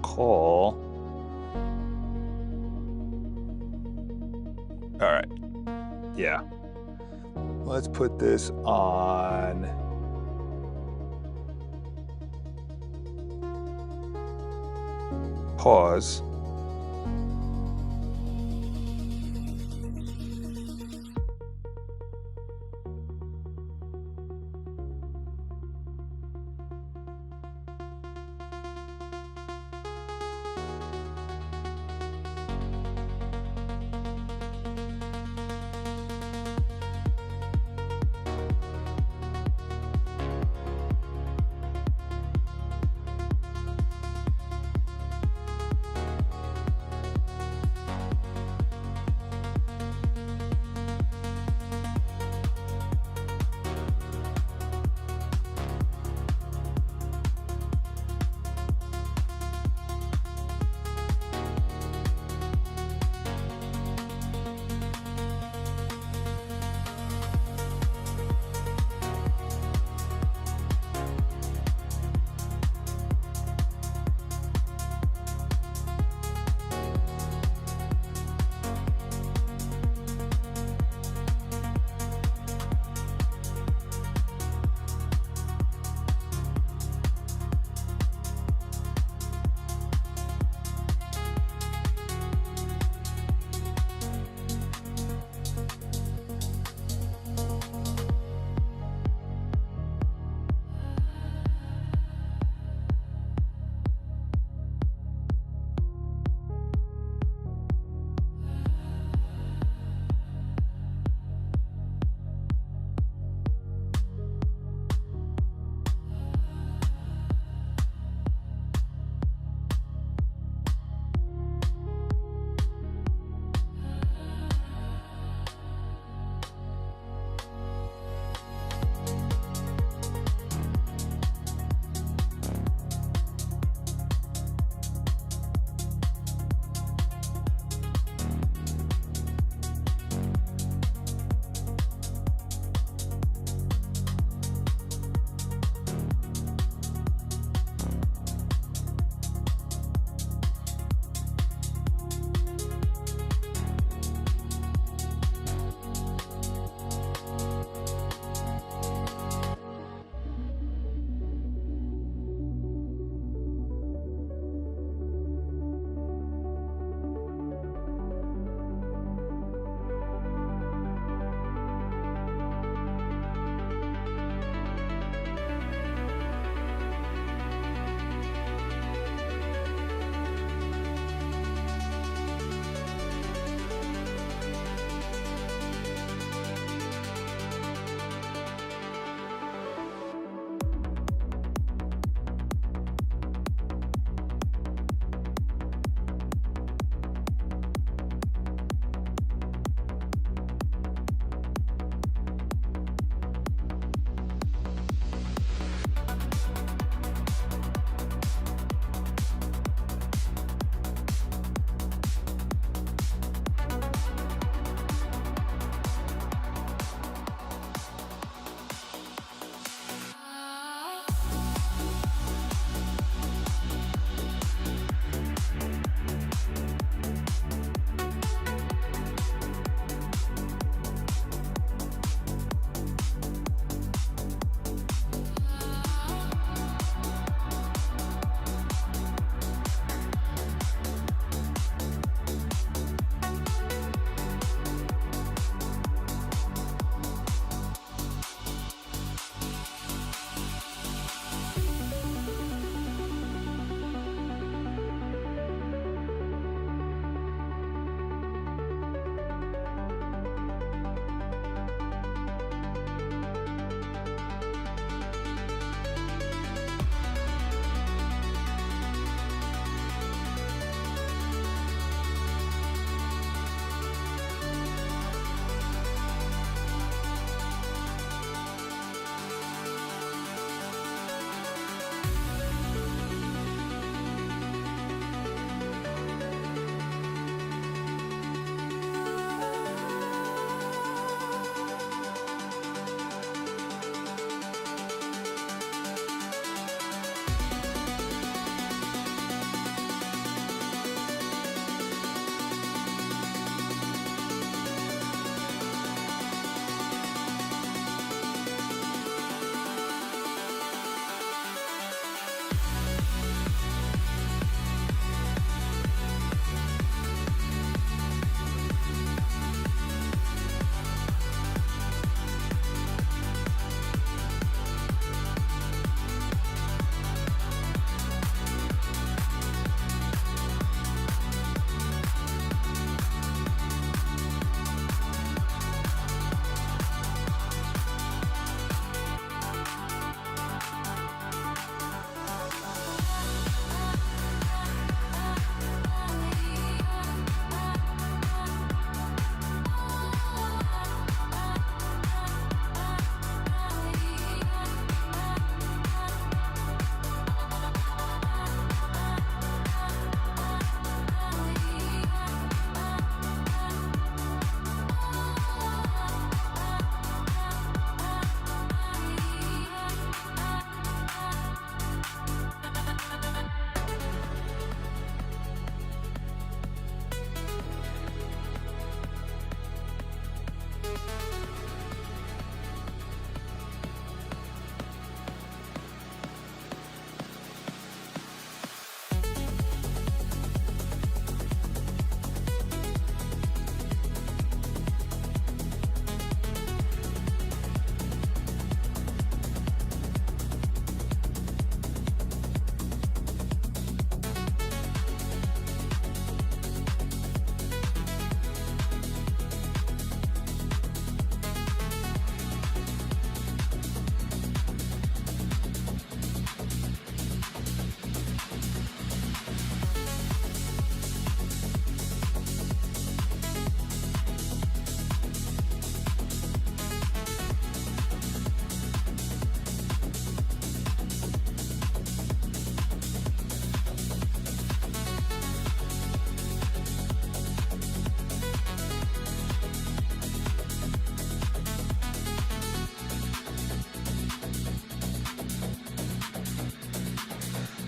call. All right. Yeah. Let's put this on pause.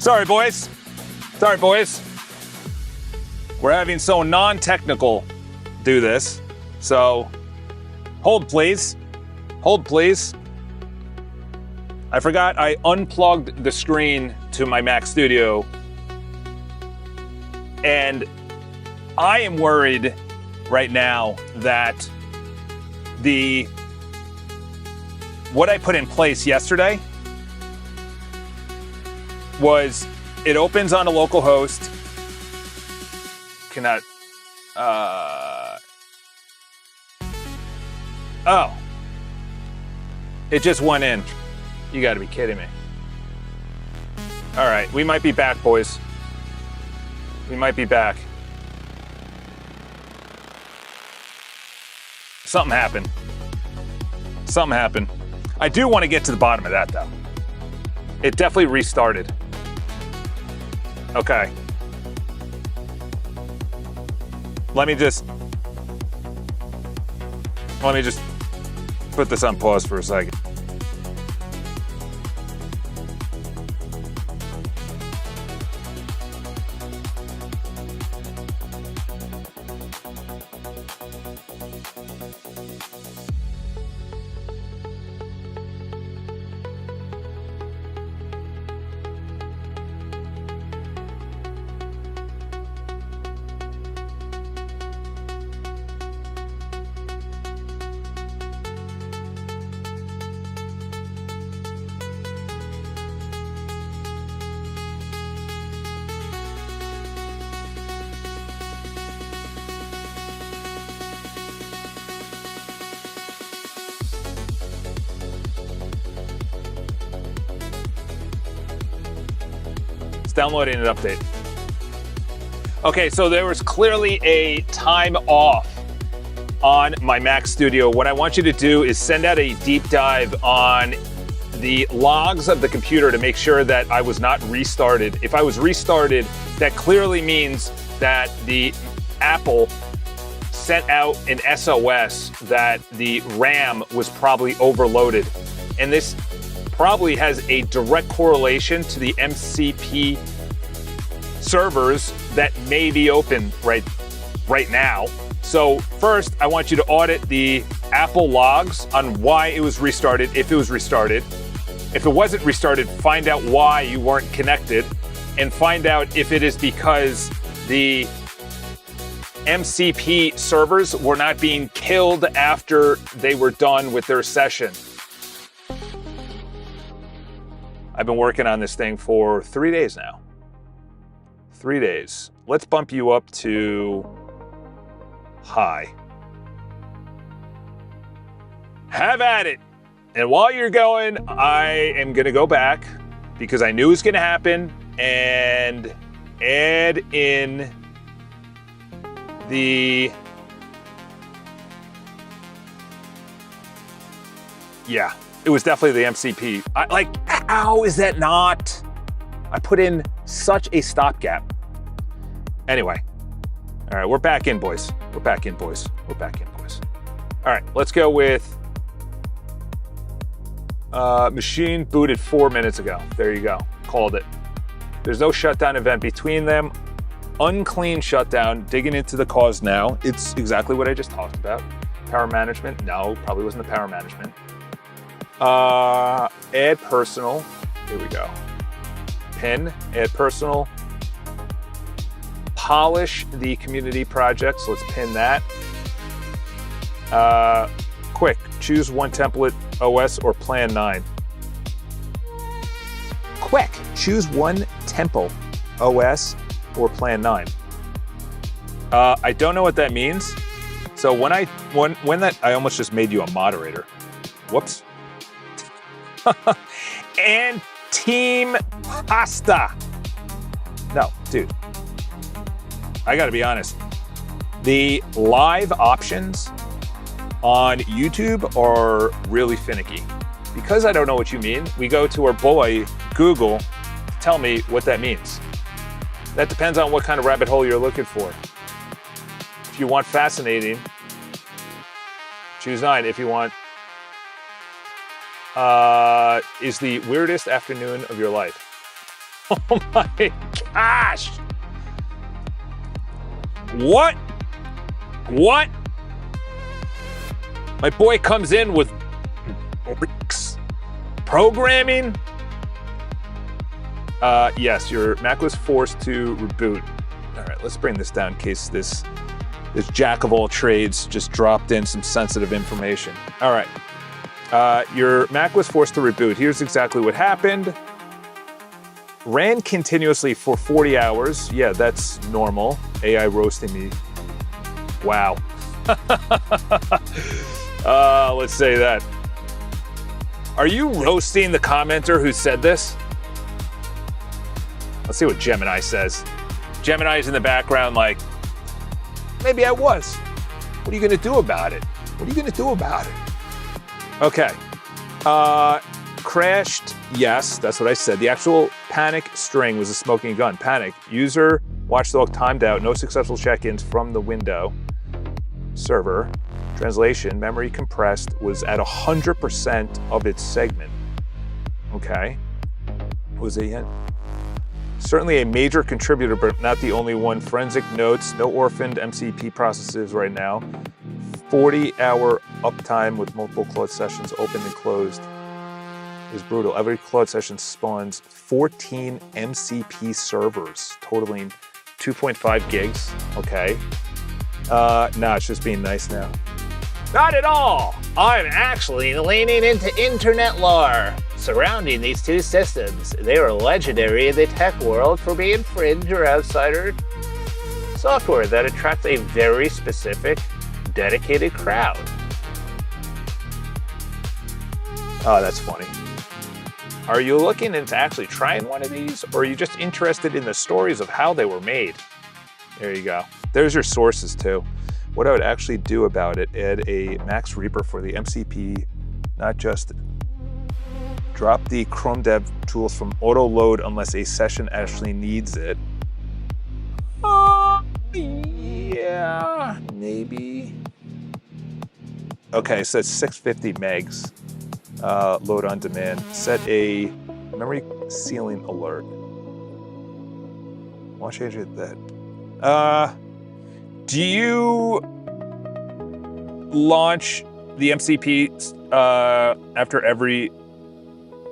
Sorry, boys. Sorry, boys. We're having so non-technical do this. So, hold please. Hold please. I forgot I unplugged the screen to my Mac Studio. And I am worried right now that what I put in place yesterday was it opens on a local host. Cannot. Oh. It just went in. You got to be kidding me. All right, we might be back, boys. We might be back. Something happened. Something happened. I do want to get to the bottom of that, though. It definitely restarted. Okay. Let me just put this on pause for a second. Downloading an update. Okay, so there was clearly a time off on my Mac Studio. What I want you to do is send out a deep dive on the logs of the computer to make sure that I was not restarted. If I was restarted, that clearly means that the Apple sent out an SOS that the RAM was probably overloaded. And this probably has a direct correlation to the MCP servers that may be open right now. So first, I want you to audit the Apple logs on why it was restarted, if it was restarted. If it wasn't restarted, find out why you weren't connected, and find out if it is because the MCP servers were not being killed after they were done with their session. I've been working on this thing for 3 days now. 3 days. Let's bump you up to high. Have at it. And while you're going, I am going to go back because I knew it was going to happen and add in the... Yeah, it was definitely the MCP. How is that not? I put in such a stopgap. Anyway. All right, we're back in, boys. We're back in, boys. We're back in, boys. All right, let's go with machine booted 4 minutes ago. There you go. Called it. There's no shutdown event between them. Unclean shutdown. Digging into the cause now. It's exactly what I just talked about. Power management. No, probably wasn't the power management. Add personal. Here we go. Pin. Add personal. Polish the community project. So let's pin that. Quick. Choose one template OS or Plan 9. Quick. Choose one temple OS or Plan 9. I don't know what that means. So when that, I almost just made you a moderator. Whoops. And Team Pasta. No, dude. I gotta be honest. The live options on YouTube are really finicky. Because I don't know what you mean, we go to our boy, Google, to tell me what that means. That depends on what kind of rabbit hole you're looking for. If you want fascinating, choose 9. If you want is the weirdest afternoon of your life. Oh my gosh. What? What? My boy comes in with programming. Yes, your Mac was forced to reboot. All right, let's bring this down in case this jack of all trades just dropped in some sensitive information. All right, your Mac was forced to reboot. Here's exactly what happened. Ran continuously for 40 hours. Yeah, that's normal. AI roasting me. Wow. Let's say that. Are you roasting the commenter who said this? Let's see what Gemini says. Gemini's in the background like, maybe I was. What are you gonna do about it? What are you gonna do about it? Okay. Crashed, yes, that's what I said. The actual panic string was a smoking gun. Panic, user watchdog timed out, no successful check-ins from the window. Server, translation, memory compressed, was at 100% of its segment. Okay. Was it yet? Certainly a major contributor, but not the only one. Forensic notes, no orphaned MCP processes right now. 40-hour uptime with multiple Claude sessions opened and closed is brutal. Every Claude session spawns 14 MCP servers, totaling 2.5 gigs. Okay. No, it's just being nice now. Not at all. I'm actually leaning into internet lore surrounding these two systems. They are legendary in the tech world for being fringe or outsider software that attracts a very specific, dedicated crowd. Oh, that's funny. Are you looking into actually trying one of these, or are you just interested in the stories of how they were made? There you go. There's your sources too. What I would actually do about it, add a Max Reaper for the MCP, not just drop the Chrome Dev tools from auto load unless a session actually needs it. Yeah, maybe. Okay, so it's 650 megs. Load on demand. Set a memory ceiling alert. Why change it that? Do you launch the MCP after every?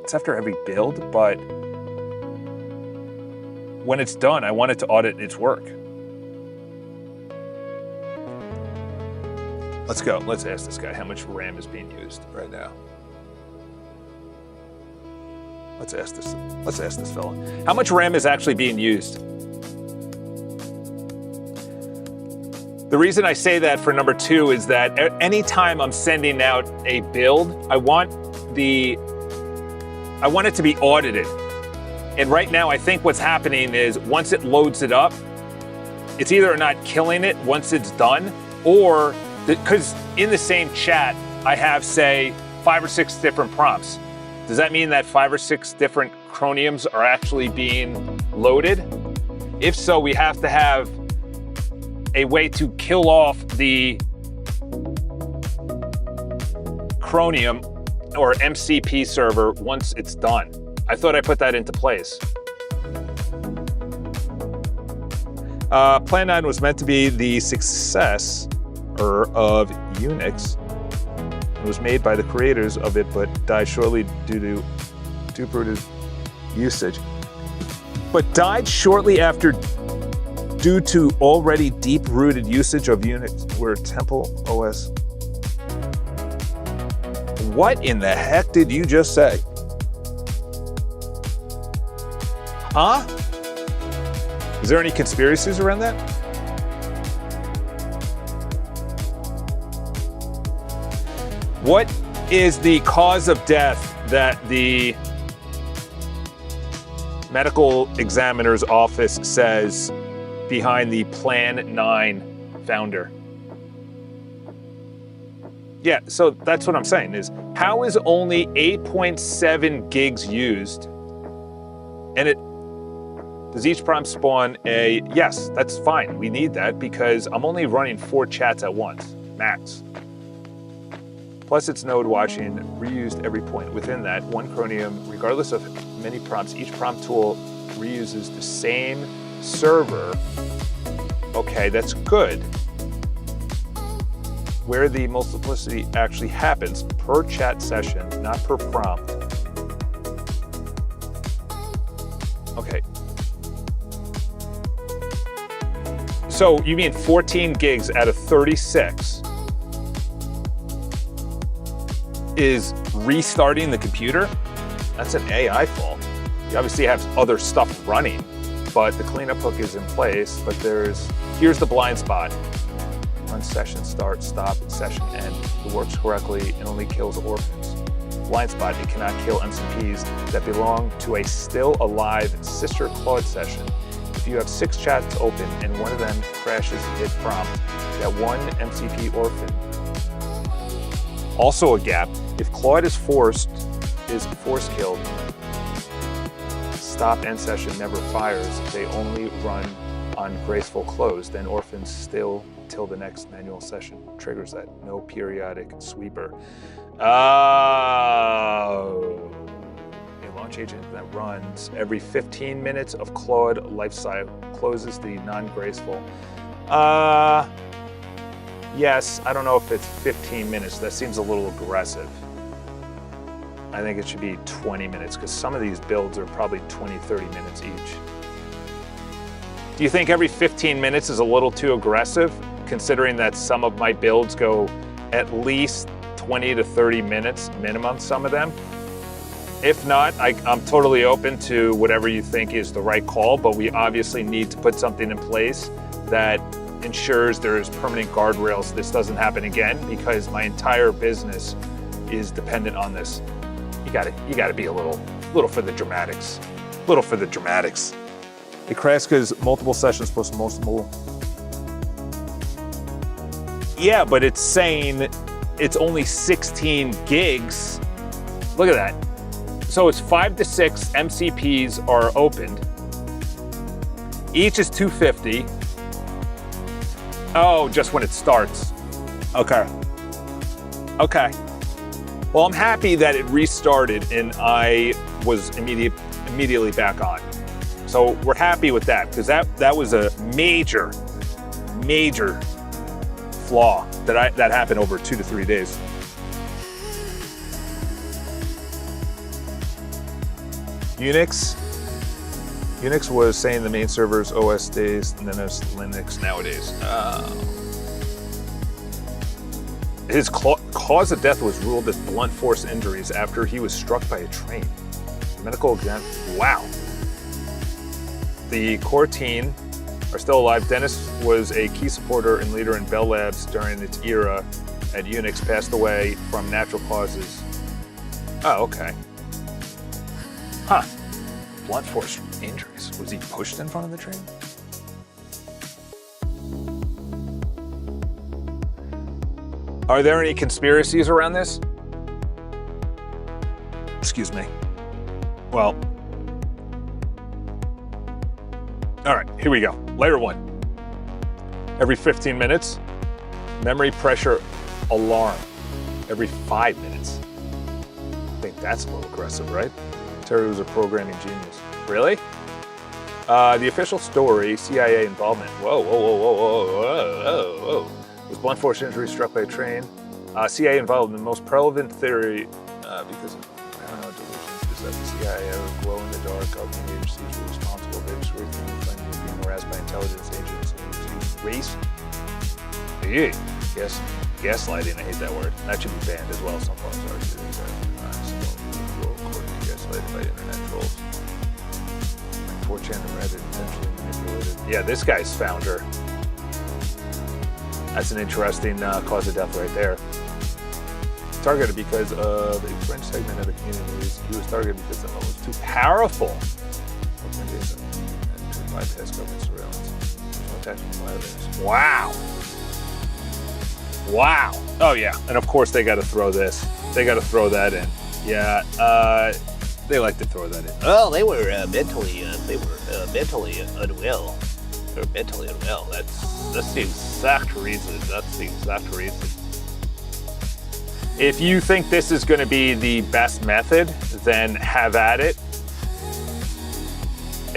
It's after every build, but when it's done, I want it to audit its work. Let's go. Let's ask this guy how much RAM is being used right now. Let's ask this fella. How much RAM is actually being used? The reason I say that for number 2 is that anytime I'm sending out a build, I want it to be audited. And right now, I think what's happening is once it loads it up, it's either not killing it once it's done, or because in the same chat, I have, say, 5 or 6 different prompts. Does that mean that 5 or 6 different Chromiums are actually being loaded? If so, we have to have a way to kill off the Chromium or MCP server once it's done. I thought I put that into place. Plan 9 was meant to be the successor of Unix. It was made by the creators of it, but died shortly due to deep-rooted usage. But died shortly after due to already deep-rooted usage of Unix, where Temple OS. What in the heck did you just say? Huh? Is there any conspiracies around that? What is the cause of death that the medical examiner's office says behind the Plan 9 founder? Yeah, so that's what I'm saying is, how is only 8.7 gigs used? And does each prompt spawn a, yes, that's fine. We need that because I'm only running 4 chats at once, max. Plus it's node watching reused every point. Within that, one Chromium, regardless of many prompts, each prompt tool reuses the same server. Okay, that's good. Where the multiplicity actually happens per chat session, not per prompt. Okay. So you mean 14 gigs out of 36 is restarting the computer? That's an AI fault. You obviously have other stuff running, but the cleanup hook is in place, but here's the blind spot. Run session start, stop, session end. It works correctly and only kills orphans. Blind spot, it cannot kill MCPs that belong to a still alive sister Claude session. If you have 6 chats open and one of them crashes hit prompt, that one MCP orphan. Also a gap, if Claude is force killed, stop end session never fires. They only run on graceful close, then orphans still till the next manual session triggers that. No periodic sweeper. Oh. A launch agent that runs every 15 minutes of Claude lifecycle closes the non-graceful. Yes, I don't know if it's 15 minutes. That seems a little aggressive. I think it should be 20 minutes because some of these builds are probably 20, 30 minutes each. Do you think every 15 minutes is a little too aggressive, considering that some of my builds go at least 20 to 30 minutes minimum, some of them? If not, I'm totally open to whatever you think is the right call, but we obviously need to put something in place that ensures there's permanent guardrails so this doesn't happen again, because my entire business is dependent on this. You gotta be a little for the dramatics. Little for the dramatics. It crashed because multiple sessions plus multiple. Yeah, but it's saying it's only 16 gigs. Look at that. So it's 5 to 6 MCPs are opened. Each is 250. Oh, just when it starts. Okay. Okay. Well, I'm happy that it restarted and I was immediately back on. So we're happy with that, because that was a major flaw that happened over 2 to 3 days. Unix was saying the main server's OS days, and then there's Linux nowadays. His cause of death was ruled as blunt force injuries after he was struck by a train. Medical exam. Wow. The core team are still alive. Dennis was a key supporter and leader in Bell Labs during its era at Unix, passed away from natural causes. Oh, okay. Huh. Blunt force injuries. Was he pushed in front of the train? Are there any conspiracies around this? Excuse me. Well, all right, here we go. Layer 1. Every 15 minutes, memory pressure alarm. Every 5 minutes. I think that's a little aggressive, right? Terry was a programming genius. Really? The official story, CIA involvement. Whoa. Was blunt force injury struck by a train. CIA involved in the most prevalent theory because of paranoid delusions is that the CIA or glow in the dark government agencies were responsible for being harassed by intelligence agents and race. Yeah. Yes. Gaslighting, I hate that word. That should be banned as well. Some forms are gaslighted by internet trolls. 4chan and Reddit intentionally manipulated. Yeah, this guy's founder. That's an interesting cause of death right there. Targeted because of a French segment of the community. He was targeted because the was too powerful. Bypass government surveillance. Wow. Wow. Oh yeah, and of course they got to throw this. They got to throw that in. Yeah. They like to throw that in. Well, they were mentally unwell. They were mentally unwell. That's the exact reason. That's the exact reason. If you think this is going to be the best method, then have at it.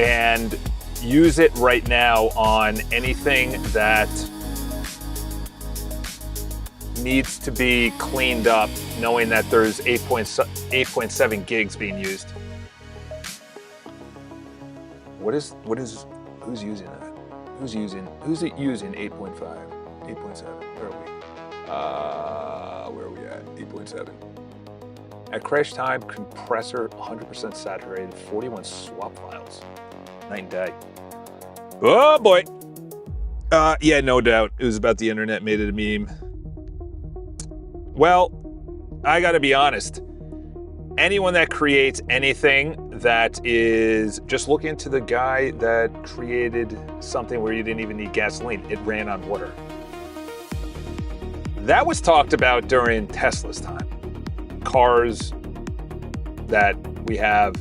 and use it right now on anything that needs to be cleaned up, knowing that there's 8.7 gigs being used. Who's using that? Who's it using 8.5, 8.7? Where are we at? 8.7. At crash time, compressor 100% saturated, 41 swap files. Night and day. Oh boy. Yeah, no doubt. It was about the internet, made it a meme. Well, I gotta be honest. Anyone that creates anything that is, just look into the guy that created something where you didn't even need gasoline. It ran on water. That was talked about during Tesla's time. Cars that we have,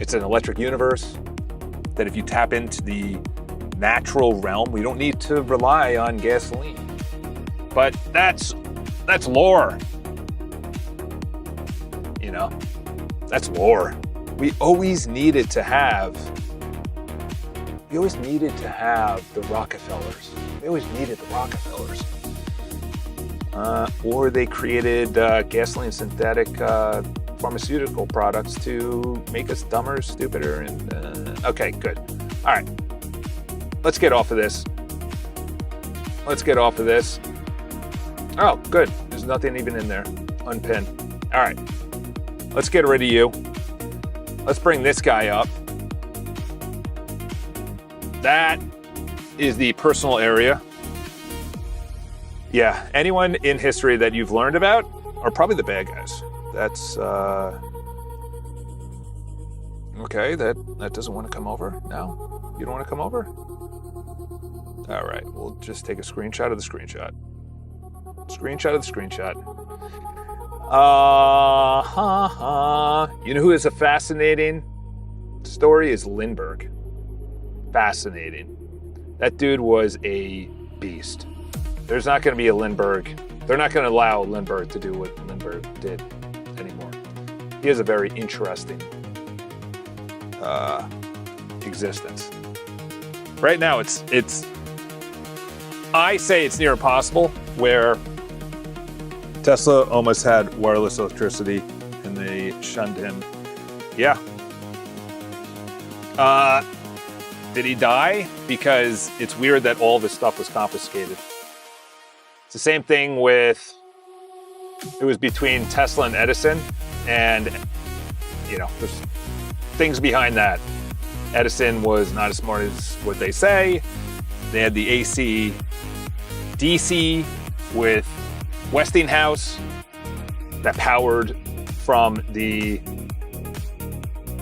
it's an electric universe, that if you tap into the natural realm, we don't need to rely on gasoline. But that's lore. You know, that's lore. We always needed to have the Rockefellers. We always needed the Rockefellers. Or they created gasoline synthetic pharmaceutical products to make us dumber, stupider, and okay, good. All right, let's get off of this. Oh, good. There's nothing even in there. Unpin. All right, let's get rid of you. Let's bring this guy up. That is the personal area. Yeah, anyone in history that you've learned about are probably the bad guys. That's, okay, that doesn't want to come over. No? You don't want to come over? All right, we'll just take a screenshot of the screenshot. You know who is a fascinating story is Lindbergh. Fascinating. That dude was a beast. There's not going to be a Lindbergh. They're not going to allow Lindbergh to do what Lindbergh did anymore. He has a very interesting existence. Right now, I say it's near impossible, where Tesla almost had wireless electricity and they shunned him. Yeah. Did he die? Because it's weird that all this stuff was confiscated. It's the same thing with, it was between Tesla and Edison, and, you know, there's things behind that. Edison was not as smart as what they say. They had the AC DC with Westinghouse that powered from the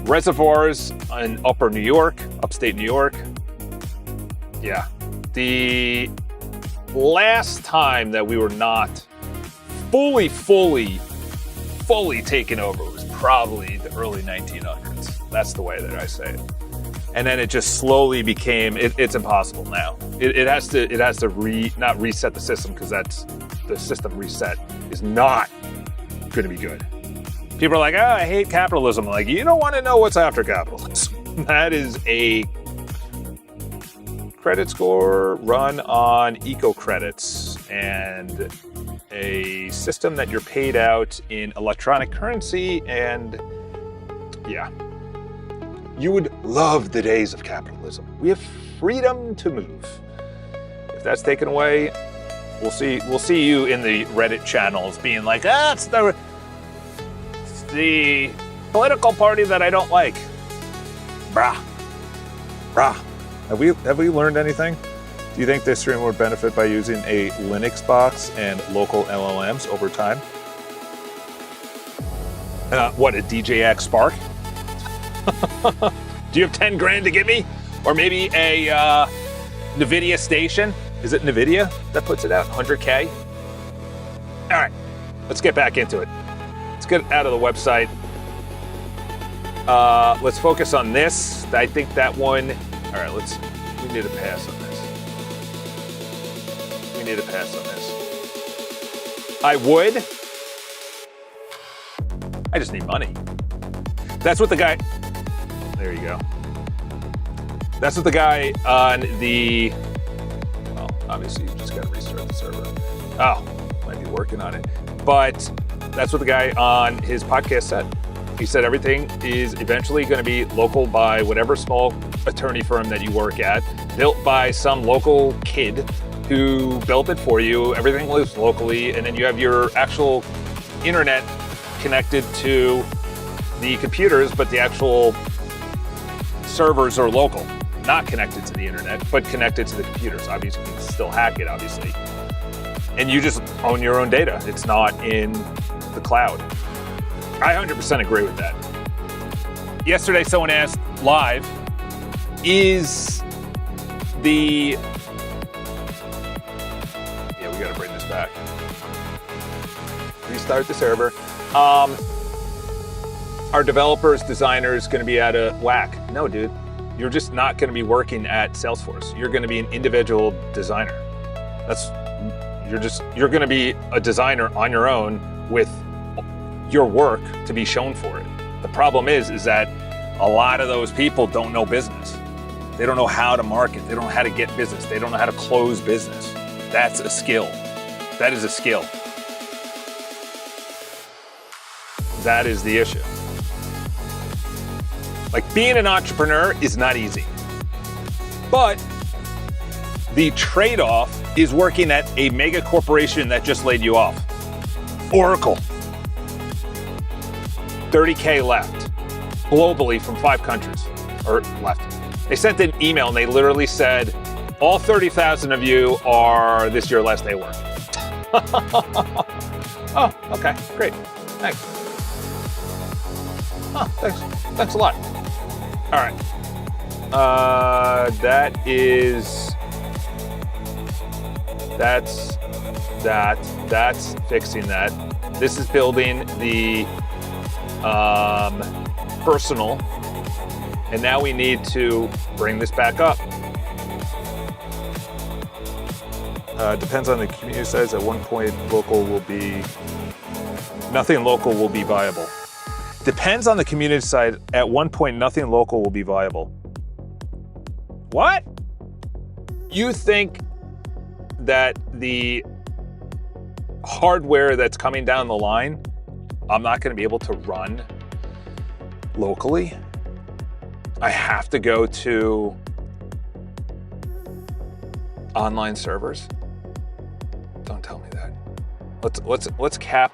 reservoirs in upstate New York. Yeah. The last time that we were not fully taken over was probably the early 1900s. That's the way that I say it. And then it just slowly became, it's impossible now. It has to not reset the system, because the system reset is not going to be good. People are like, oh, I hate capitalism. I'm like, you don't want to know what's after capitalism. That is a credit score run on eco credits and a system that you're paid out in electronic currency. And yeah, you would love the days of capitalism. We have freedom to move. If that's taken away, we'll see you in the Reddit channels being like, it's the political party that I don't like. Brah. Have we learned anything? Do you think this stream would benefit by using a Linux box and local LLMs over time? What, a DJX Spark? Do you have 10 grand to give me? Or maybe a NVIDIA station? Is it NVIDIA that puts it out? 100K? All right, let's get back into it. Let's get out of the website. Let's focus on this. I think that one, all right, we need a pass on this. I just need money. That's what the guy, there you go. That's what the guy on the, well, obviously you just got to restart the server. Oh, might be working on it. But that's what the guy on his podcast said. He said everything is eventually going to be local by whatever small attorney firm that you work at, built by some local kid who built it for you. Everything lives locally, and then you have your actual internet connected to the computers, but the actual servers are local, not connected to the internet, but connected to the computers. Obviously, you can still hack it, obviously. And you just own your own data. It's not in the cloud. I 100% agree with that. Yesterday, someone asked live, is the... Yeah, we gotta bring this back. Restart the server. Are developers, designers gonna be out of whack? No, dude. You're just not gonna be working at Salesforce. You're gonna be an individual designer. You're gonna be a designer on your own with your work to be shown for it. The problem is that a lot of those people don't know business. They don't know how to market. They don't know how to get business. They don't know how to close business. That's a skill. That is a skill. That is the issue. Like, being an entrepreneur is not easy. But the trade-off is working at a mega corporation that just laid you off. Oracle. 30K left globally from 5 countries, or left. They sent an email and they literally said, all 30,000 of you are this your last day work. Oh, okay, great, thanks. Oh, thanks a lot. All right, that's fixing that. This is building the personal, and now we need to bring this back up. Depends on the community size. At one point, nothing local will be viable. Depends on the community size. At one point, nothing local will be viable. What? You think that the hardware that's coming down the line, I'm not going to be able to run locally? I have to go to online servers? Don't tell me that. Let's cap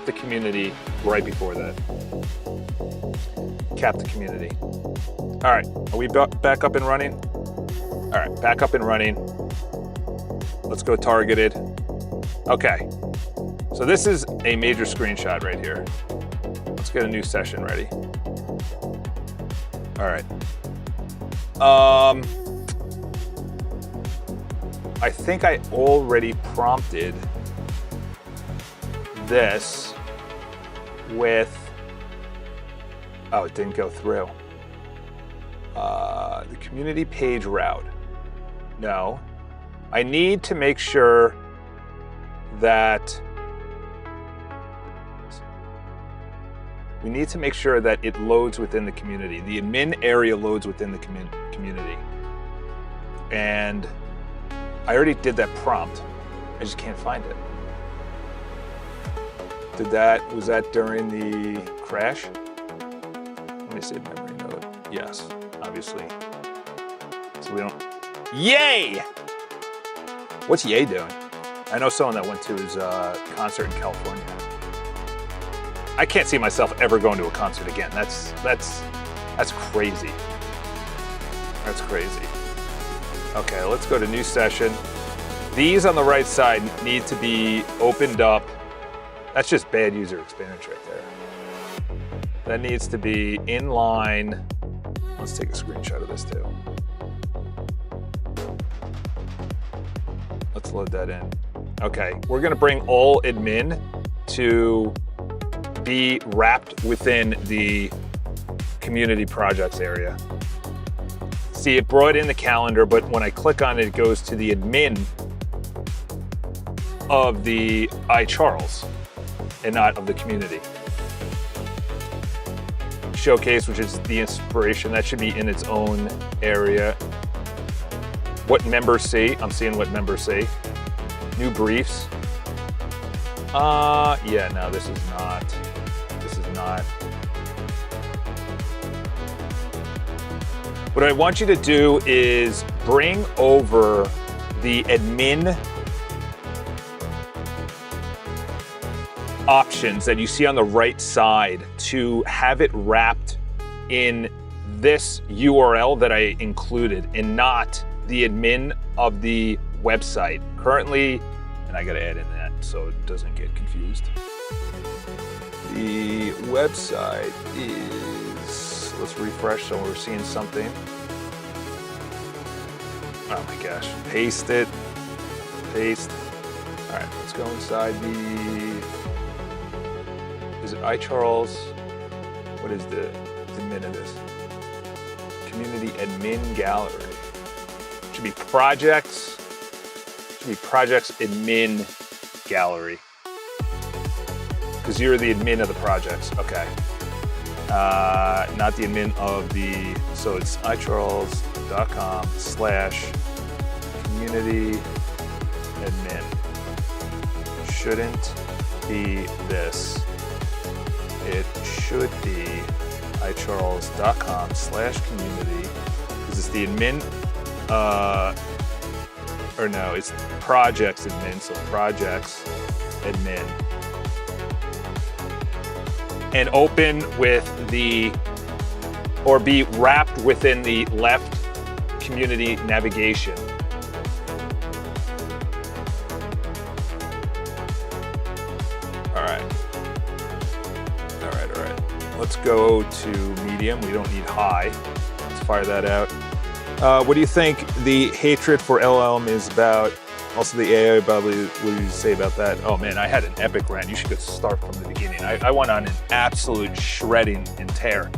the community right before that. Cap the community. All right, are we back up and running? All right, back up and running. Let's go targeted. Okay, so this is a major screenshot right here. Let's get a new session ready. All right. I think I already prompted this with, oh, it didn't go through. The community page route. No, I need to make sure that we need to make sure that it loads within the community. The admin area loads within the community. And I already did that prompt. I just can't find it. Was that during the crash? Let me see memory node. Yes, obviously. So we don't, yay! What's Yay doing? I know someone that went to his concert in California. I can't see myself ever going to a concert again. That's crazy. That's crazy. Okay, let's go to new session. These on the right side need to be opened up. That's just bad user experience right there. That needs to be in line. Let's take a screenshot of this too. Let's load that in. Okay, we're gonna bring all admin to be wrapped within the community projects area. See, it brought in the calendar, but when I click on it, it goes to the admin of the iCharles and not of the community. showcase, which is the inspiration. That should be in its own area. What members see. I'm seeing what members see. New briefs. Yeah, no, this is not. This is not. What I want you to do is bring over the admin options that you see on the right side to have it wrapped in this URL that I included and not the admin of the website. Currently, and I gotta add in that so it doesn't get confused. The website is, let's refresh so we're seeing something. Oh my gosh, paste it, paste. All right, let's go inside the, is it iCharles? What is the admin of this? Community admin gallery. Should be projects. Should be projects admin gallery. Because you're the admin of the projects. Okay. Not the admin of the. So it's iCharles.com/community admin. Shouldn't be this. It should be iCharles.com/community because it's the admin, or no, it's projects admin, so projects admin. And open with the, or be wrapped within the left community navigation. All right. Let's go to medium. We don't need high. Let's fire that out. What do you think the hatred for LLM is about? Also the AI, probably, what do you say about that? Oh man, I had an epic rant. You should go start from the beginning. I went on an absolute shredding and tear.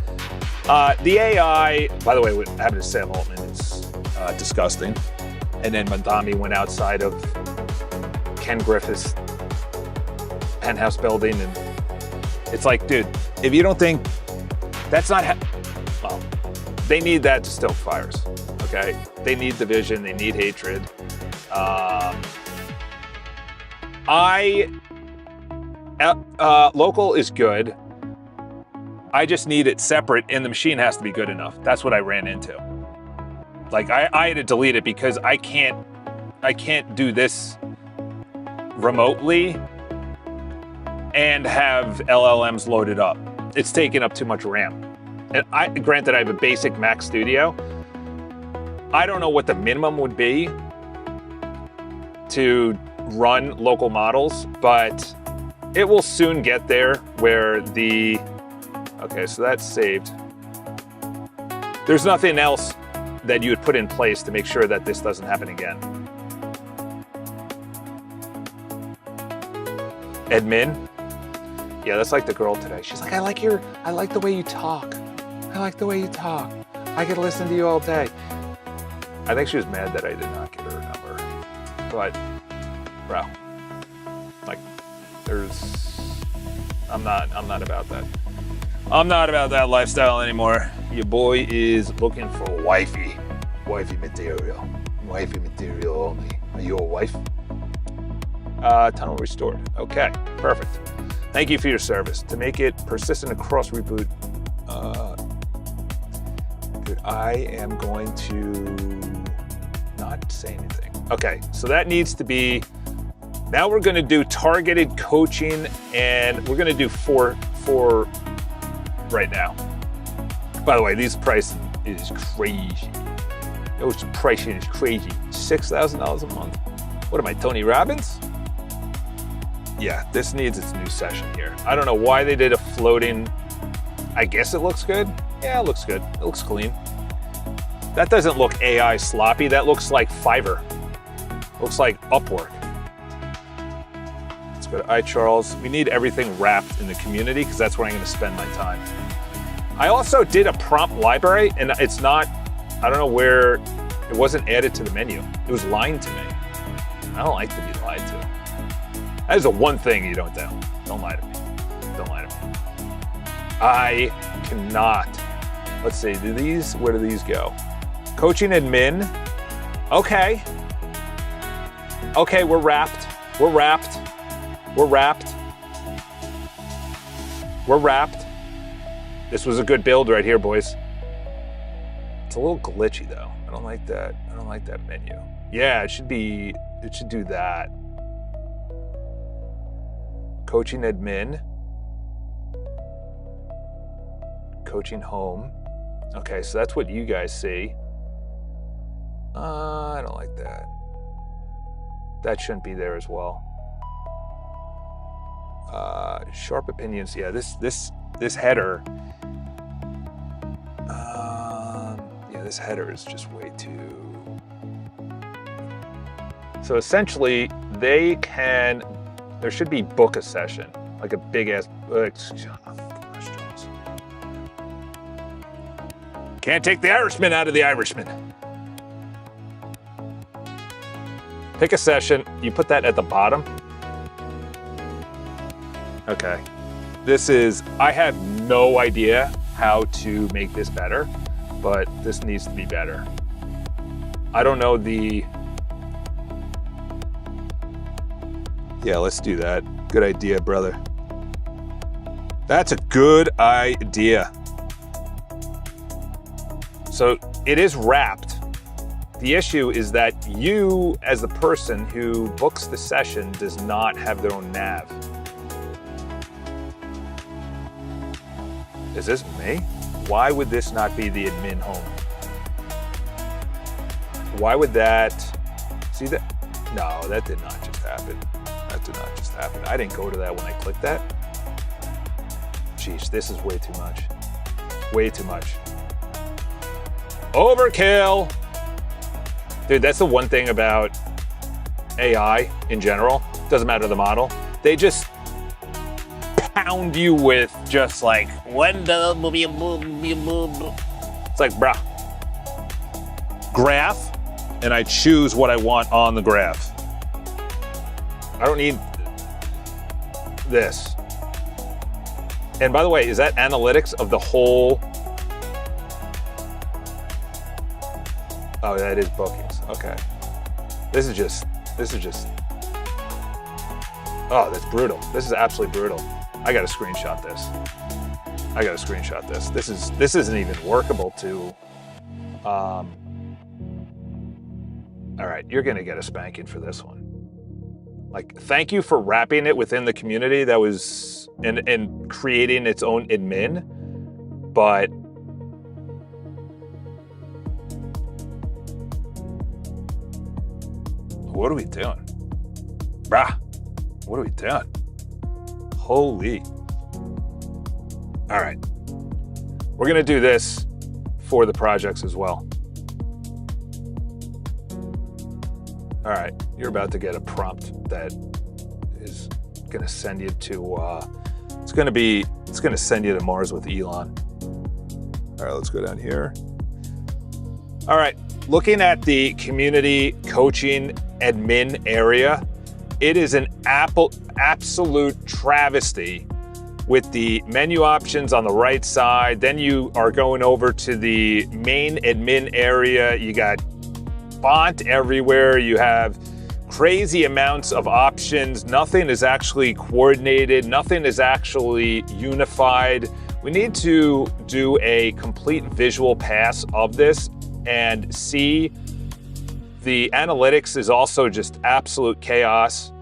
The AI, by the way, what happened to Sam Altman is disgusting. And then Mandami went outside of Ken Griffith's penthouse building, and it's like, dude, if you don't think that's not, well, they need that to stoke fires, okay? They need division, they need hatred. Local is good. I just need it separate, and the machine has to be good enough. That's what I ran into. Like I had to delete it because I can't do this remotely and have LLMs loaded up. It's taking up too much RAM. And granted, I have a basic Mac Studio. I don't know what the minimum would be to run local models, but it will soon get there where the, okay, so that's saved. There's nothing else that you would put in place to make sure that this doesn't happen again. Admin. Yeah, that's like the girl today. She's like, I like the way you talk. I like the way you talk. I could listen to you all day. I think she was mad that I did not give her a number. But, bro, like, I'm not about that. I'm not about that lifestyle anymore. Your boy is looking for wifey material. Wifey material only. Are you a wife? Tunnel restored. Okay, perfect. Thank you for your service. To make it persistent across reboot, good. I am going to not say anything. Okay, so that needs to be, now we're gonna do targeted coaching, and we're gonna do four right now. By the way, these pricing is crazy. Those pricing is crazy. $6,000 a month. What am I, Tony Robbins? Yeah, this needs its new session here. I don't know why they did a floating. I guess it looks good. Yeah, it looks good. It looks clean. That doesn't look AI sloppy. That looks like Fiverr. Looks like Upwork. Let's go to iCharles. We need everything wrapped in the community because that's where I'm going to spend my time. I also did a prompt library, and it's not, I don't know where, it wasn't added to the menu. It was lying to me. I don't like to be lied to. That is the one thing you don't do. Don't lie to me. Don't lie to me. I cannot. Let's see, where do these go? Coaching admin. Okay. Okay, we're wrapped. We're wrapped. We're wrapped. We're wrapped. This was a good build right here, boys. It's a little glitchy though. I don't like that. I don't like that menu. Yeah, it should do that. Coaching admin. Coaching home. Okay, so that's what you guys see. I don't like that. That shouldn't be there as well. Sharp opinions. Yeah, this header. Yeah, this header is just way too. So essentially, there should be book a session, like a big ass. Can't take the Irishman out of the Irishman. Pick a session, you put that at the bottom. Okay. I have no idea how to make this better, but this needs to be better. I don't know Yeah, let's do that. Good idea, brother. That's a good idea. So it is wrapped. The issue is that you, as the person who books the session, does not have their own nav. Is this me? Why would this not be the admin home? Why would that? See that? No, that did not just happen. That did not just happen. I didn't go to that when I clicked that. Jeez, this is way too much. Way too much. Overkill! Dude, that's the one thing about AI in general. Doesn't matter the model. They just pound you with just like, it's like, bruh. Graph, and I choose what I want on the graph. I don't need this. And by the way, is that analytics of the whole? Oh, that is bookings. Okay. This is just, oh, that's brutal. This is absolutely brutal. I gotta screenshot this. This isn't even workable to, all right, you're gonna get a spanking for this one. Like, thank you for wrapping it within the community that was, and creating its own admin, but what are we doing? Bruh, what are we doing? Holy. All right. We're gonna do this for the projects as well. All right, you're about to get a prompt that is gonna send you to, it's gonna send you to Mars with Elon. All right, let's go down here. All right, looking at the community coaching admin area, it is an absolute travesty with the menu options on the right side. Then you are going over to the main admin area. You got font everywhere. You have crazy amounts of options. Nothing is actually coordinated. Nothing is actually unified. We need to do a complete visual pass of this and see. The analytics is also just absolute chaos.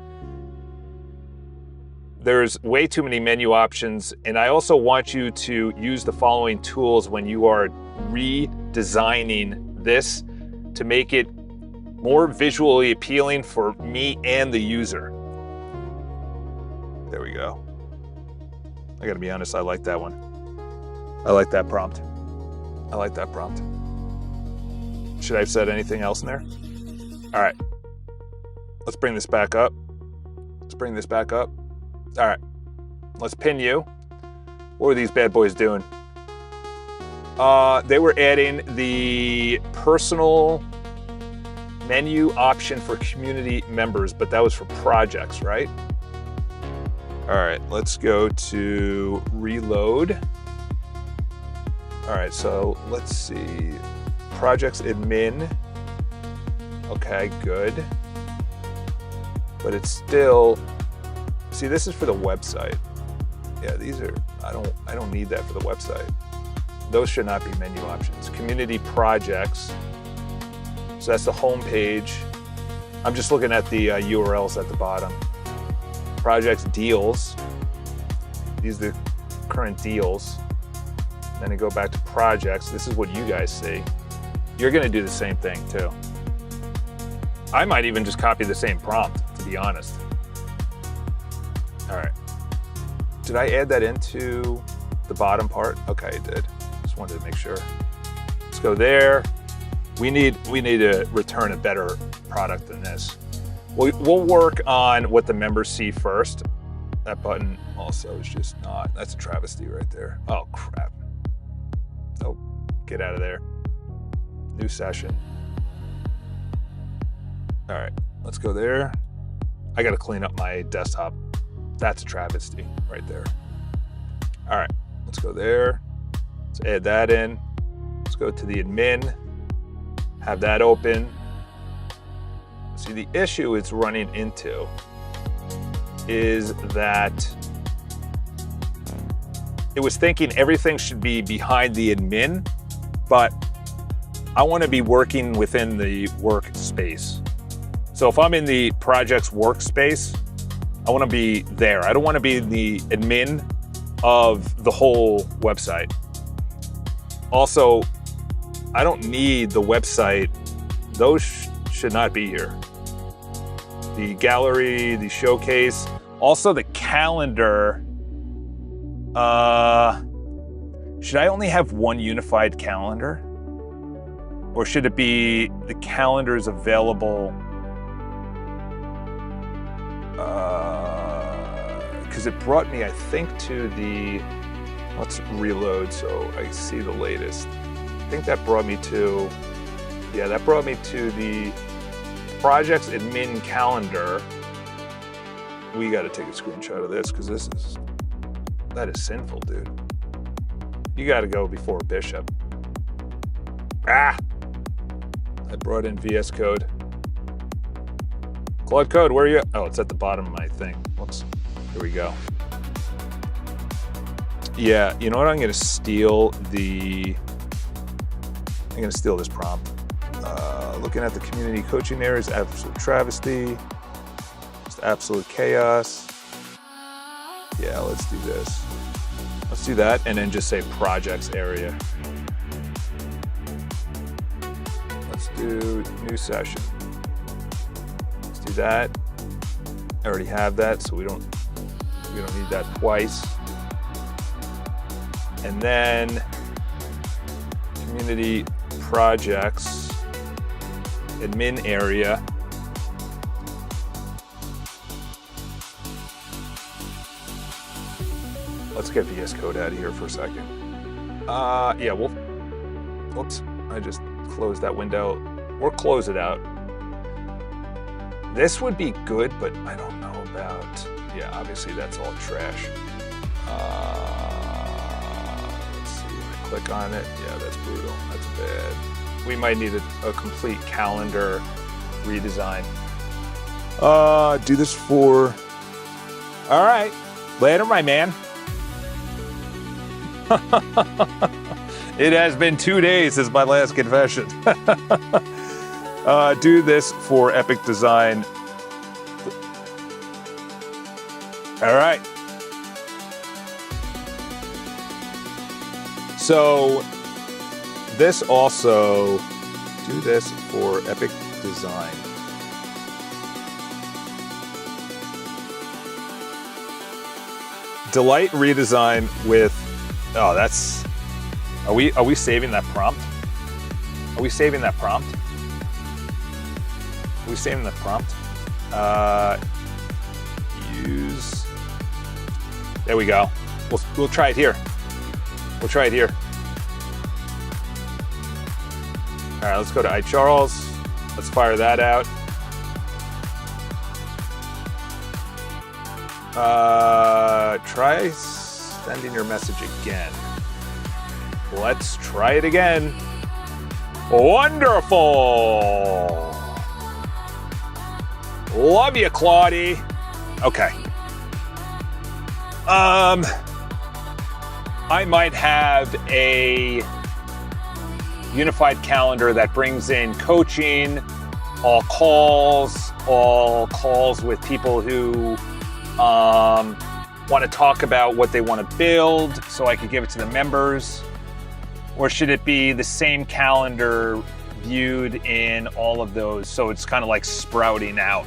There's way too many menu options, and I also want you to use the following tools when you are redesigning this to make it more visually appealing for me and the user. There we go. I gotta be honest, I like that one. I like that prompt. Should I have said anything else in there? All right, let's bring this back up. All right, let's pin you. What were these bad boys doing? They were adding the personal menu option for community members, but that was for projects, right? All right, let's go to reload. All right, so let's see. Projects admin. Okay, good. But it's still, see, this is for the website. Yeah, these are, I don't need that for the website. Those should not be menu options. Community projects. So that's the home page. I'm just looking at the URLs at the bottom. Projects deals. These are the current deals. Then I go back to projects. This is what you guys see. You're gonna do the same thing too. I might even just copy the same prompt, to be honest. All right. Did I add that into the bottom part? Okay, I did. Just wanted to make sure. Let's go there. We need to return a better product than this. We'll work on what the members see first. That button also is just not, that's a travesty right there. Oh, crap. Oh, get out of there. New session. All right, let's go there. I gotta clean up my desktop. That's a travesty right there. All right, let's go there. Let's add that in. Let's go to the admin, have that open. See, the issue it's running into is that it was thinking everything should be behind the admin, but I want to be working within the workspace. So if I'm in the project's workspace, I want to be there. I don't want to be the admin of the whole website. Also, I don't need the website. Those should not be here. The gallery, the showcase, also the calendar. Should I only have one unified calendar? Or should it be the calendars available? Because it brought me, I think, to the, let's reload so I see the latest. I think that brought me to, yeah, that brought me to the projects admin calendar. We got to take a screenshot of this because that is sinful, dude. You got to go before Bishop. Ah! I brought in VS Code. Claude Code, where are you at? Oh, it's at the bottom of my thing. Whoops. Here we go. Yeah, you know what? I'm going to steal this prompt. Looking at the community coaching area is absolute travesty. Just absolute chaos. Yeah, let's do this. Let's do that and then just say projects area. Let's do new session. Let's do that. I already have that, so we don't need that twice. And then community projects, admin area. Let's get VS Code out of here for a second. Yeah, whoops, I just closed that window. Or close it out. This would be good, but I don't know about, yeah, obviously that's all trash. Let's see, I click on it. Yeah, that's brutal, that's bad. We might need a complete calendar redesign. Do this for, all right, later, my man. It has been 2 days since my last confession. Do this for Epic Design. All right. So this also, do this for Epic Design. Delight redesign with, oh, that's, are we saving that prompt? Are we saving that prompt? Are we saving that prompt? Use, there we go. We'll try it here. We'll try it here. All right, let's go to iCharles. Let's fire that out. Try sending your message again. Let's try it again. Wonderful. Love you, Claudie. Okay. I might have a unified calendar that brings in coaching, all calls with people who want to talk about what they want to build so I could give it to the members. Or should it be the same calendar viewed in all of those so it's kind of like sprouting out?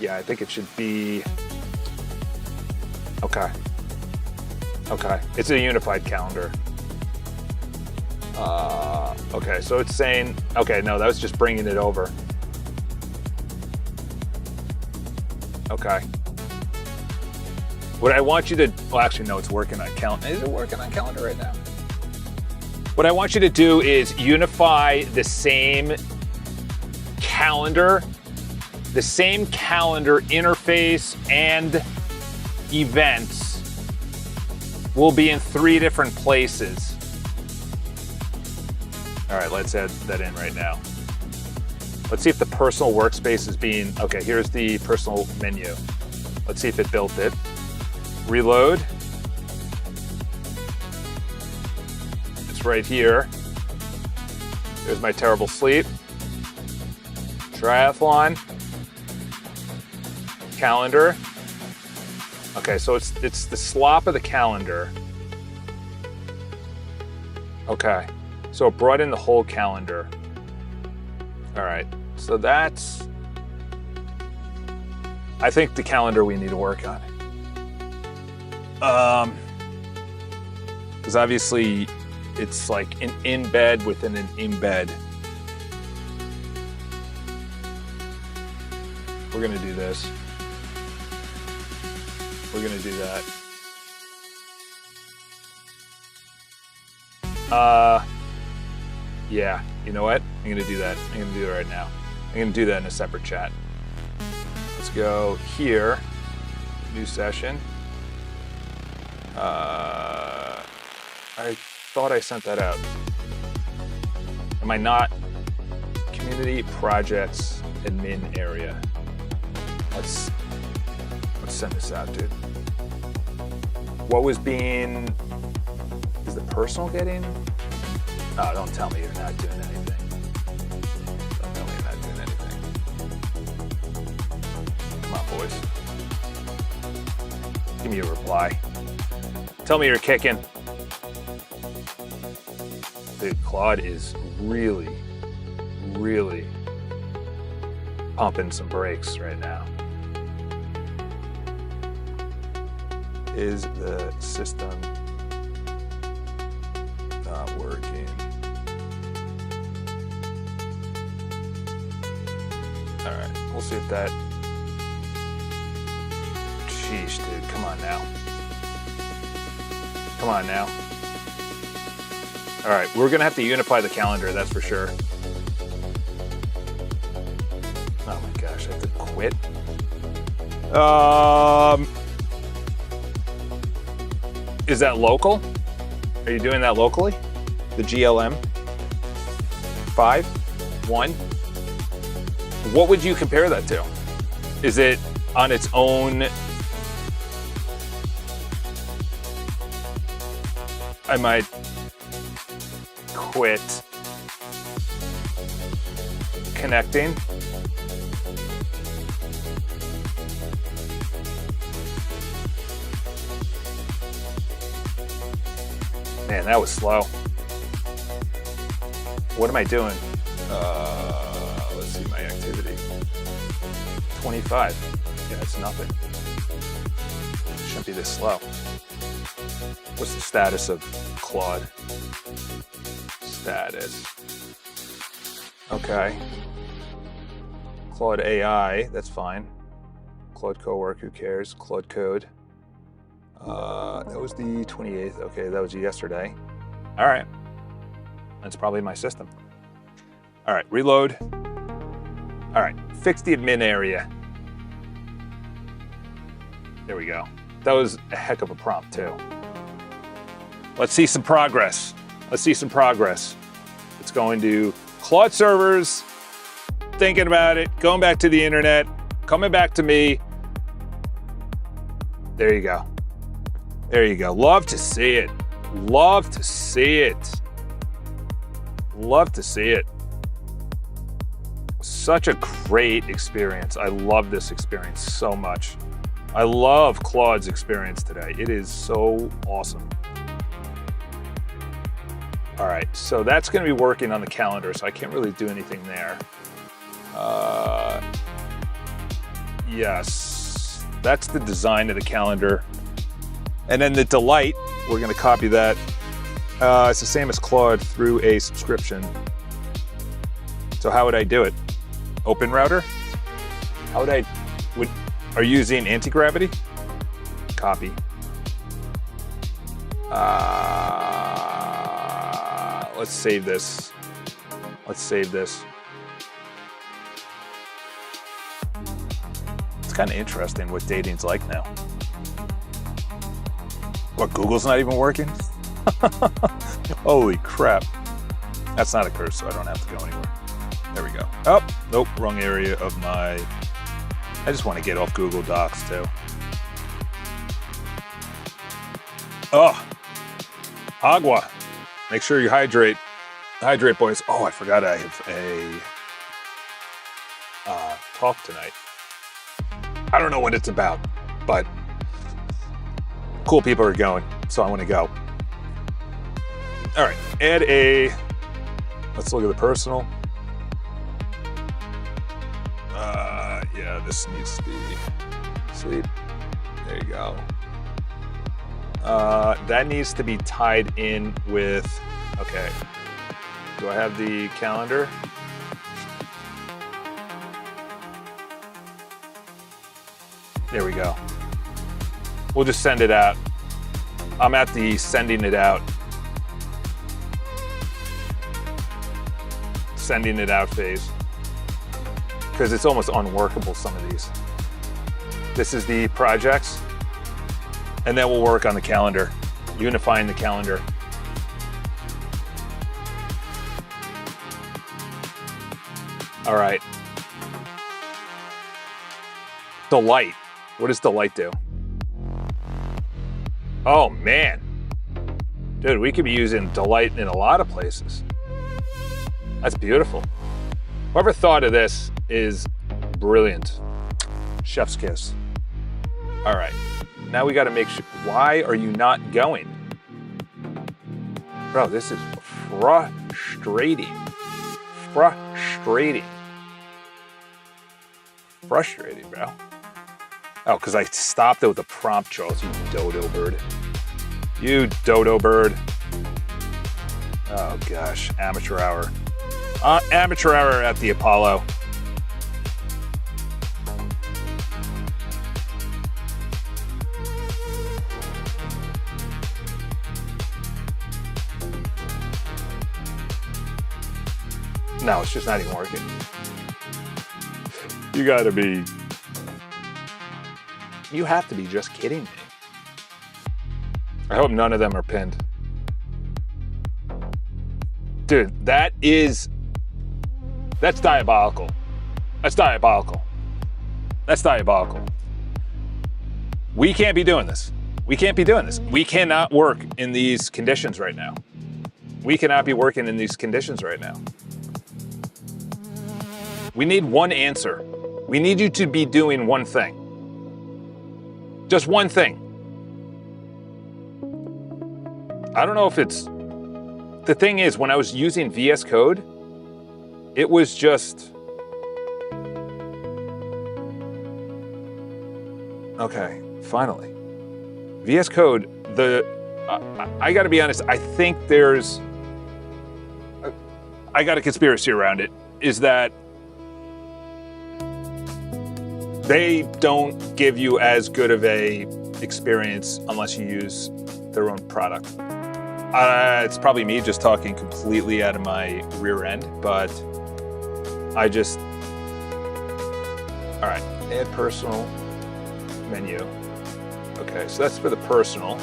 Yeah, I think it should be. Okay. It's a unified calendar. Okay, so it's saying, okay, no, that was just bringing it over. Okay. What I want you to, well, actually, no, it's working on calendar. Is it working on calendar right now? What I want you to do is unify the same calendar interface and events will be in 3 different places. All right, let's add that in right now. Let's see if the personal workspace is being, okay, here's the personal menu. Let's see if it built it. Reload. It's right here. There's my terrible sleep. Triathlon. Calendar. Okay, so it's the slop of the calendar. Okay, so it brought in the whole calendar. All right, so that's, I think, the calendar we need to work on. Because obviously it's like an embed within an embed. We're gonna do this. We're gonna do that. Yeah, you know what? I'm gonna do that. I'm gonna do it right now. I'm gonna do that in a separate chat. Let's go here, new session. I thought I sent that out. Am I not? Community projects admin area. Let's send this out, dude. What was being, is the personal getting? Oh, don't tell me you're not doing anything. Don't tell me you're not doing anything. Come on, boys. Give me a reply. Tell me you're kicking. Dude, Claude is really, really pumping some brakes right now. Is the system not working? All right, we'll see if that. Sheesh, dude, come on now. Come on now. All right, we're gonna have to unify the calendar, that's for sure. Oh my gosh, I have to quit. Is that local? Are you doing that locally? The GLM 5.1? What would you compare that to? Is it on its own? I might quit connecting. Man, that was slow. What am I doing? Let's see my activity. 25. Yeah, it's nothing. It shouldn't be this slow. What's the status of Claude? Status. Okay. Claude AI, that's fine. Claude Cowork, who cares? Claude Code. That was the 28th. Okay, that was yesterday. All right. That's probably my system. All right, reload. All right, fix the admin area. There we go. That was a heck of a prompt too. Let's see some progress. Let's see some progress. It's going to Claude servers, thinking about it, going back to the internet, coming back to me. There you go. There you go. Love to see it. Love to see it. Love to see it. Such a great experience. I love this experience so much. I love Claude's experience today. It is so awesome. All right, so that's going to be working on the calendar, so I can't really do anything there. Yes, that's the design of the calendar. And then the delight, we're going to copy that. It's the same as Claude through a subscription. So how would I do it? Open router? How would I, are you using anti-gravity? Copy. Let's save this. Let's save this. It's kind of interesting what dating's like now. What, Google's not even working? Holy crap. That's not a curse, so I don't have to go anywhere. There we go. Oh, nope, wrong area of my... I just want to get off Google Docs, too. Oh, agua. Make sure you hydrate. Hydrate, boys. Oh, I forgot I have a talk tonight. I don't know what it's about, but cool people are going, so I want to go. All right, add a... Let's look at the personal. Yeah, this needs to be sleep. There you go. That needs to be tied in with, okay. Do I have the calendar? There we go. We'll just send it out. I'm at the sending it out phase, because it's almost unworkable, some of these. This is the projects, and then we'll work on the calendar, unifying the calendar. All right. Delight. What does Delight do? Oh, man. Dude, we could be using Delight in a lot of places. That's beautiful. Whoever thought of this is brilliant. Chef's kiss. All right. Now we got to make sure. Why are you not going? Bro, this is frustrating. Frustrating. Frustrating, bro. Oh, because I stopped it with a prompt, Charles, you dodo bird. You dodo bird. Oh, gosh. Amateur hour. Amateur hour at the Apollo. No, it's just not even working. You gotta be... You have to be just kidding me. I hope none of them are pinned. Dude, that's diabolical. That's diabolical. That's diabolical. We can't be doing this. We can't be doing this. We cannot work in these conditions right now. We cannot be working in these conditions right now. We need one answer. We need you to be doing one thing. Just one thing. I don't know if it's... The thing is, when I was using VS Code, it was just... Okay, finally. VS Code, I gotta be honest, I think there's... I got a conspiracy around it, is that they don't give you as good of a experience unless you use their own product. It's probably me just talking completely out of my rear end, but I just... All right, add personal menu. Okay, so that's for the personal.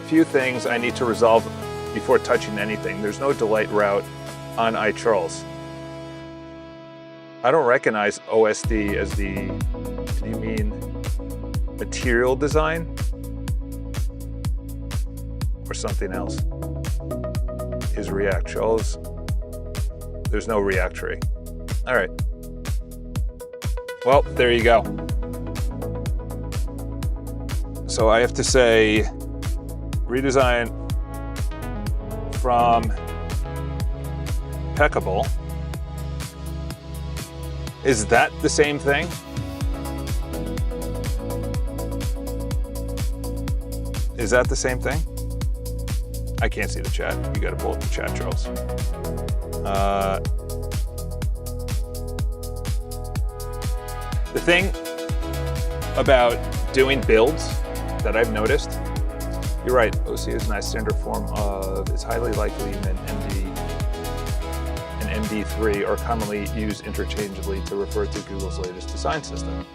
Few things I need to resolve before touching anything. There's no delight route on iCharles. I don't recognize OSD as the, do you mean material design? Or something else? Is React Charles? There's no React tree. All right. Well, there you go. So I have to say, redesign from impeccable. Is that the same thing? Is that the same thing? I can't see the chat. You gotta pull up the chat, Charles. The thing about doing builds that I've noticed, you're right, OC is a nice standard form of, it's highly likely that MD and MD3 are commonly used interchangeably to refer to Google's latest design system.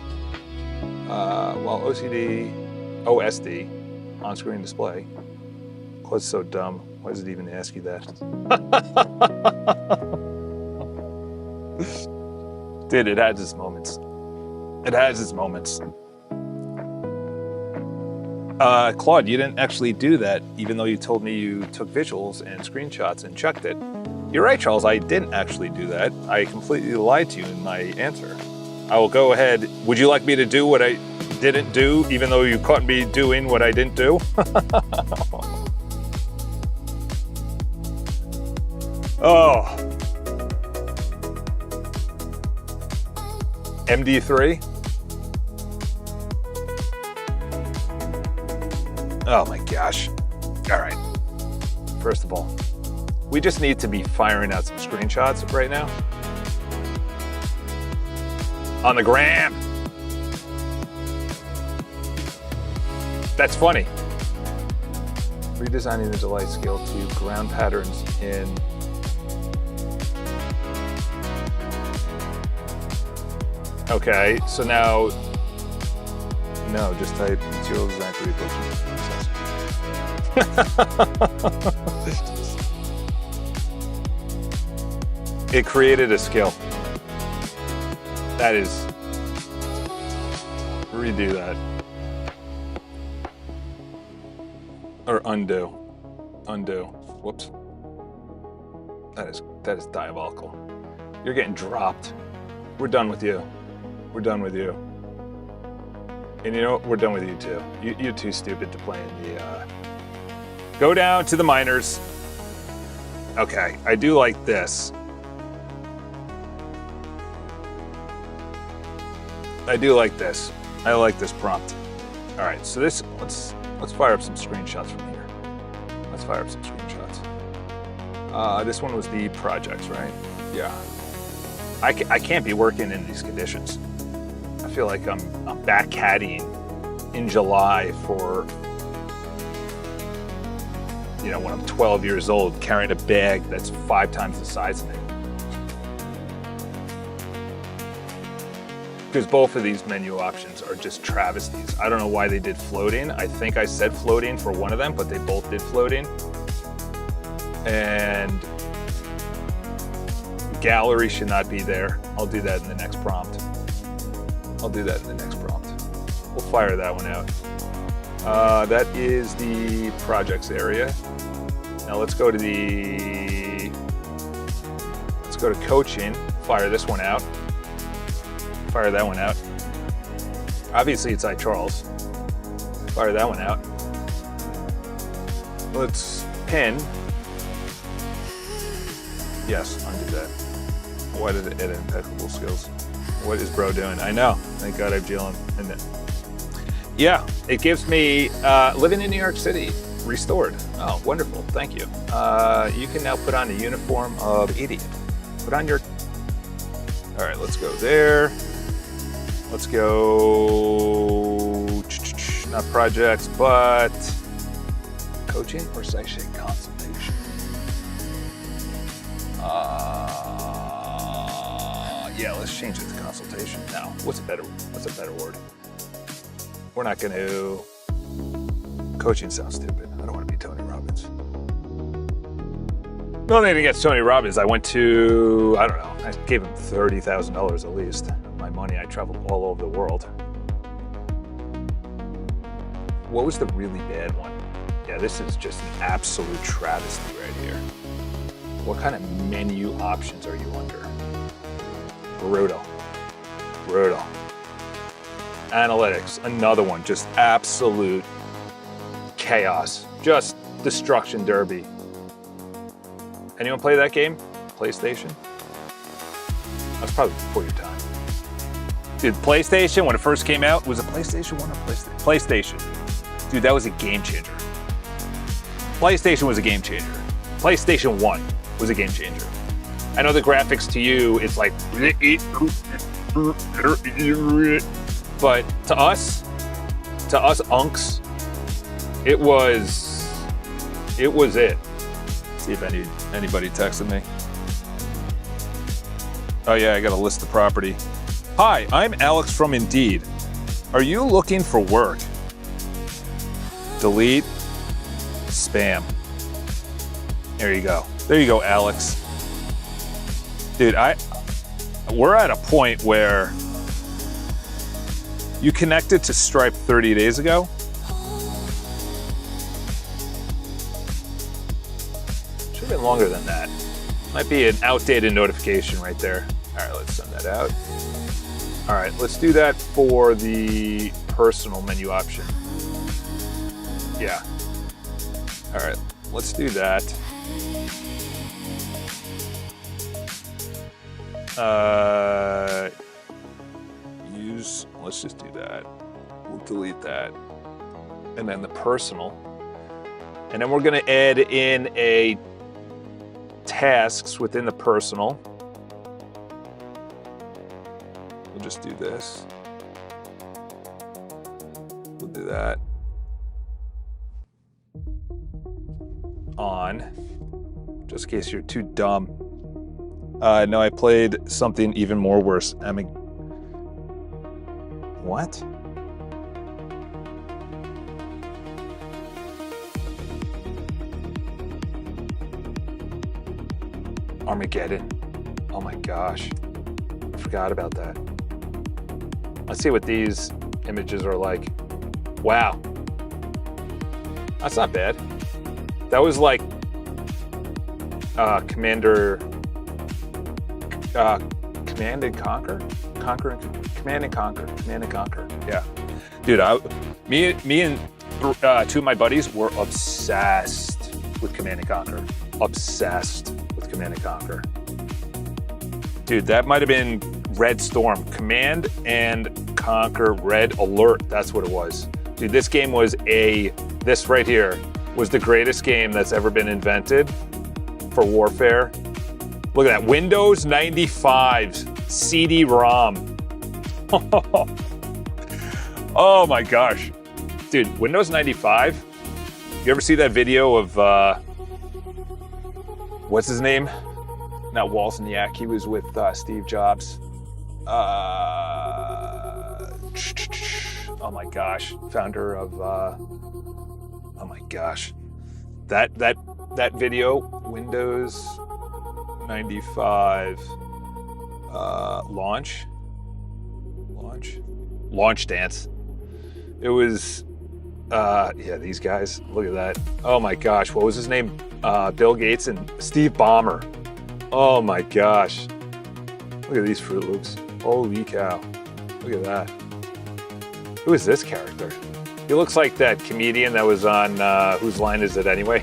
While OSD, on-screen display, Claude's so dumb, why does it even ask you that? Dude, it has its moments. It has its moments. Claude, you didn't actually do that, even though you told me you took visuals and screenshots and checked it. You're right, Charles, I didn't actually do that. I completely lied to you in my answer. I will go ahead. Would you like me to do what I didn't do, even though you caught me doing what I didn't do? Oh. MD3? Oh my gosh. All right. First of all, we just need to be firing out some screenshots right now. On the gram. That's funny. Redesigning the delight scale to ground patterns in okay, so now, no, just type material design for It created a skill. That is, redo that. Or undo. Undo. Whoops. That is diabolical. You're getting dropped. We're done with you. We're done with you. And you know what? We're done with you too. You're too stupid to play in the, go down to the minors. Okay, I do like this. I do like this. I like this prompt. All right, so this, let's fire up some screenshots from here. Let's fire up some screenshots. This one was the projects, right? Yeah. I can't be working in these conditions. I feel like I'm back caddying in July for, you know, when I'm 12 years old, carrying a bag that's 5 times the size of me. Because both of these menu options are just travesties. I don't know why they did floating. I think I said floating for one of them, but they both did floating. And gallery should not be there. I'll do that in the next prompt. We'll fire that one out. That is the projects area. Now let's go to coaching. Fire this one out. Fire that one out. Obviously it's iCharles. Fire that one out. Let's pin. Yes, undo that. Why did it edit impeccable skills? What is bro doing? I know. Thank God I'm dealing in it. Yeah, it gives me living in New York City restored. Oh, wonderful. Thank you. You can now put on the uniform of idiot. Put on your. All right, let's go there. Let's go. Not projects, but coaching or session consultation. Yeah, let's change it to consultation now. What's a better word? We're not going to. Coaching sounds stupid. I don't want to be Tony Robbins. Nothing against Tony Robbins. I went to, I don't know, I gave him $30,000 at least. My money, I traveled all over the world. What was the really bad one? Yeah, this is just an absolute travesty right here. What kind of menu options are you under? Brutal. Brutal. Analytics, another one, just absolute chaos. Just destruction derby. Anyone play that game? PlayStation? That's probably before your time. Dude, PlayStation, when it first came out, was it PlayStation 1 or PlayStation? PlayStation. Dude, that was a game changer. PlayStation was a game changer. PlayStation 1 was a game changer. I know the graphics to you, it's like, but to us unks, it was it. See if anybody texted me. Oh yeah, I got a list of property. Hi, I'm Alex from Indeed. Are you looking for work? Delete. Spam. There you go. There you go, Alex. Dude, we're at a point where you connected to Stripe 30 days ago. Should have been longer than that. Might be an outdated notification right there. All right, let's send that out. All right, let's do that for the personal menu option. Yeah. All right, let's do that. Let's just do that. We'll delete that. And then the personal. And then we're gonna add in a tasks within the personal. We'll just do this. We'll do that. On, just in case you're too dumb. No, I played something even more worse. What? Armageddon. Oh my gosh. I forgot about that. Let's see what these images are like. Wow. That's not bad. That was like Command and Conquer? Command and Conquer. Yeah. Dude, me and two of my buddies were obsessed with Command and Conquer. Obsessed with Command and Conquer. Dude, that might have been Red Storm. Command and Conquer Red Alert. That's what it was. Dude, this game was this right here was the greatest game that's ever been invented for warfare. Look at that, Windows 95 CD-ROM. Oh my gosh. Dude, Windows 95, you ever see that video of, what's his name? Not Wozniak, he was with Steve Jobs. Oh my gosh, founder of, oh my gosh. That video, Windows 95 launch dance. It was yeah, these guys, look at that. Oh my gosh, what was his name? Bill Gates and Steve Ballmer. Oh my gosh, look at these Fruit Loops. Holy cow, look at that. Who is this character? He looks like that comedian that was on Whose Line Is It Anyway?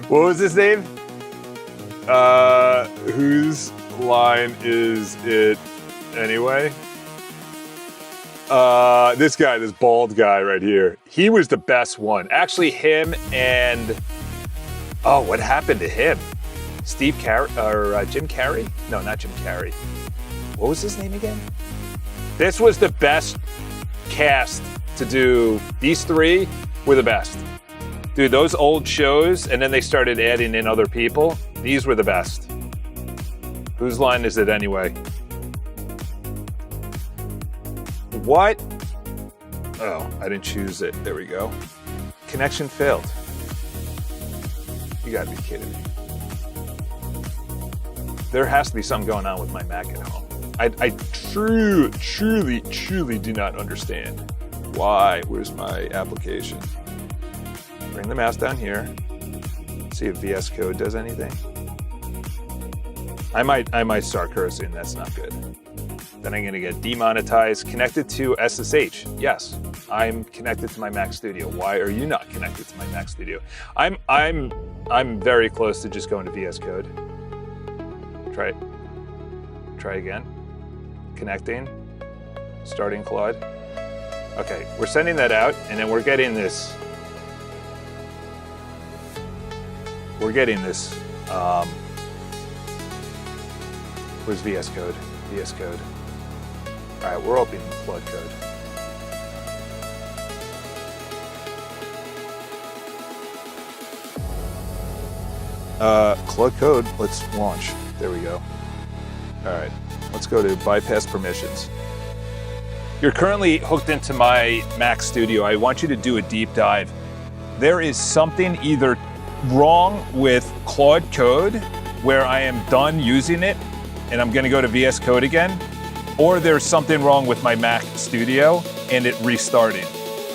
What was his name? Whose Line Is It Anyway? This guy, this bald guy right here. He was the best one. Actually, him and... Oh, what happened to him? Jim Carrey? No, not Jim Carrey. What was his name again? This was the best cast to do. These three were the best. Dude, those old shows, and then they started adding in other people. These were the best. Whose line is it anyway? What? Oh, I didn't choose it. There we go. Connection failed. You gotta be kidding me. There has to be something going on with my Mac at home. I truly do not understand why. Where's my application? Bring the mouse down here. See if VS Code does anything. I might start cursing. That's not good. Then I'm gonna get demonetized. Connected to SSH. Yes, I'm connected to my Mac Studio. Why are you not connected to my Mac Studio? I'm very close to just going to VS Code. Try again. Connecting. Starting Claude. Okay, we're sending that out, and then we're getting this. Where's VS Code? VS Code. All right, we're opening Claude Code. Claude Code, let's launch. There we go. All right, let's go to bypass permissions. You're currently hooked into my Mac Studio. I want you to do a deep dive. There is something either wrong with Claude Code where I am done using it and I'm gonna go to VS Code again, or there's something wrong with my Mac Studio and it restarting.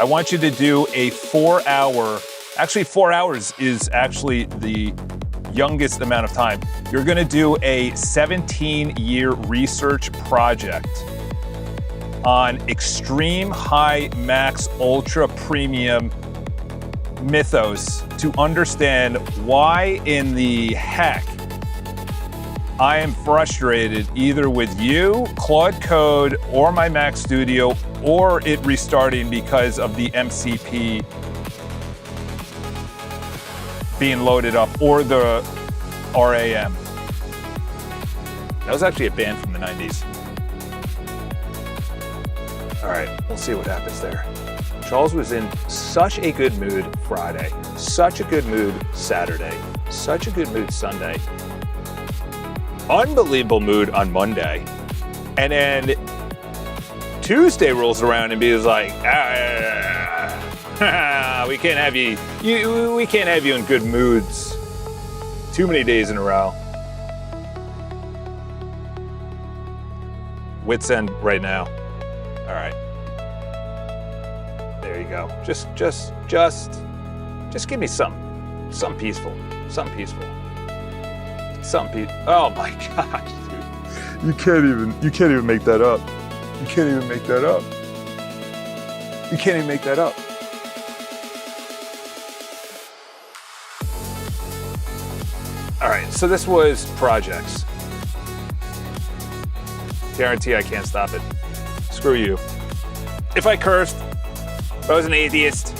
I want you to do a 4-hour, actually 4 hours is actually the youngest amount of time. You're gonna do a 17-year research project on extreme high max ultra premium mythos to understand why in the heck I am frustrated either with you, Claude Code, or my Mac Studio, or it restarting because of the MCP being loaded up, or the RAM. That was actually a band from the 90s. All right, we'll see what happens there. Charles was in such a good mood Friday, such a good mood Saturday, such a good mood Sunday, unbelievable mood on Monday, and then Tuesday rolls around and he's like, we can't have you in good moods too many days in a row. Wits end right now. All right. There you go. Just give me something peaceful. Oh my gosh, dude. You can't even make that up. You can't even make that up. All right, so this was projects. Guarantee I can't stop it. Screw you. If I cursed, if I was an atheist,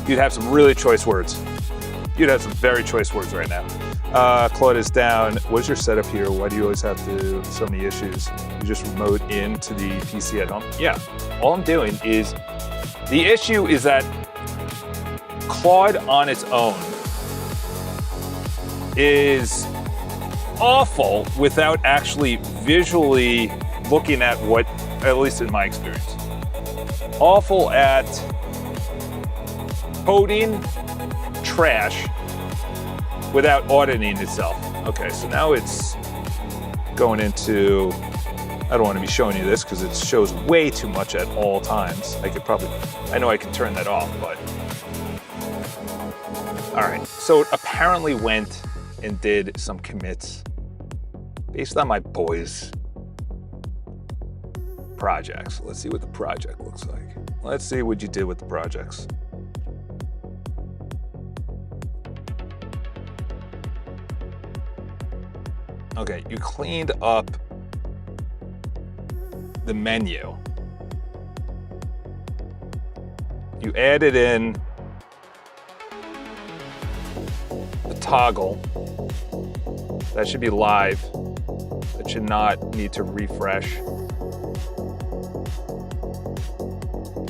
you'd have some really choice words. You'd have some very choice words right now. Claude is down. What's your setup here? Why do you always have so many issues? You just remote into the PC at home? Yeah, all I'm doing is, the issue is that Claude on its own is awful without actually visually looking at what, at least in my experience, awful at coding trash without auditing itself. Okay, so now it's going into, I don't want to be showing you this because it shows way too much at all times. I know I can turn that off, but. All right, so it apparently went and did some commits based on my boys' projects. Let's see what the project looks like. Let's see what you did with the projects. Okay, you cleaned up the menu. You added in the toggle. That should be live. That should not need to refresh.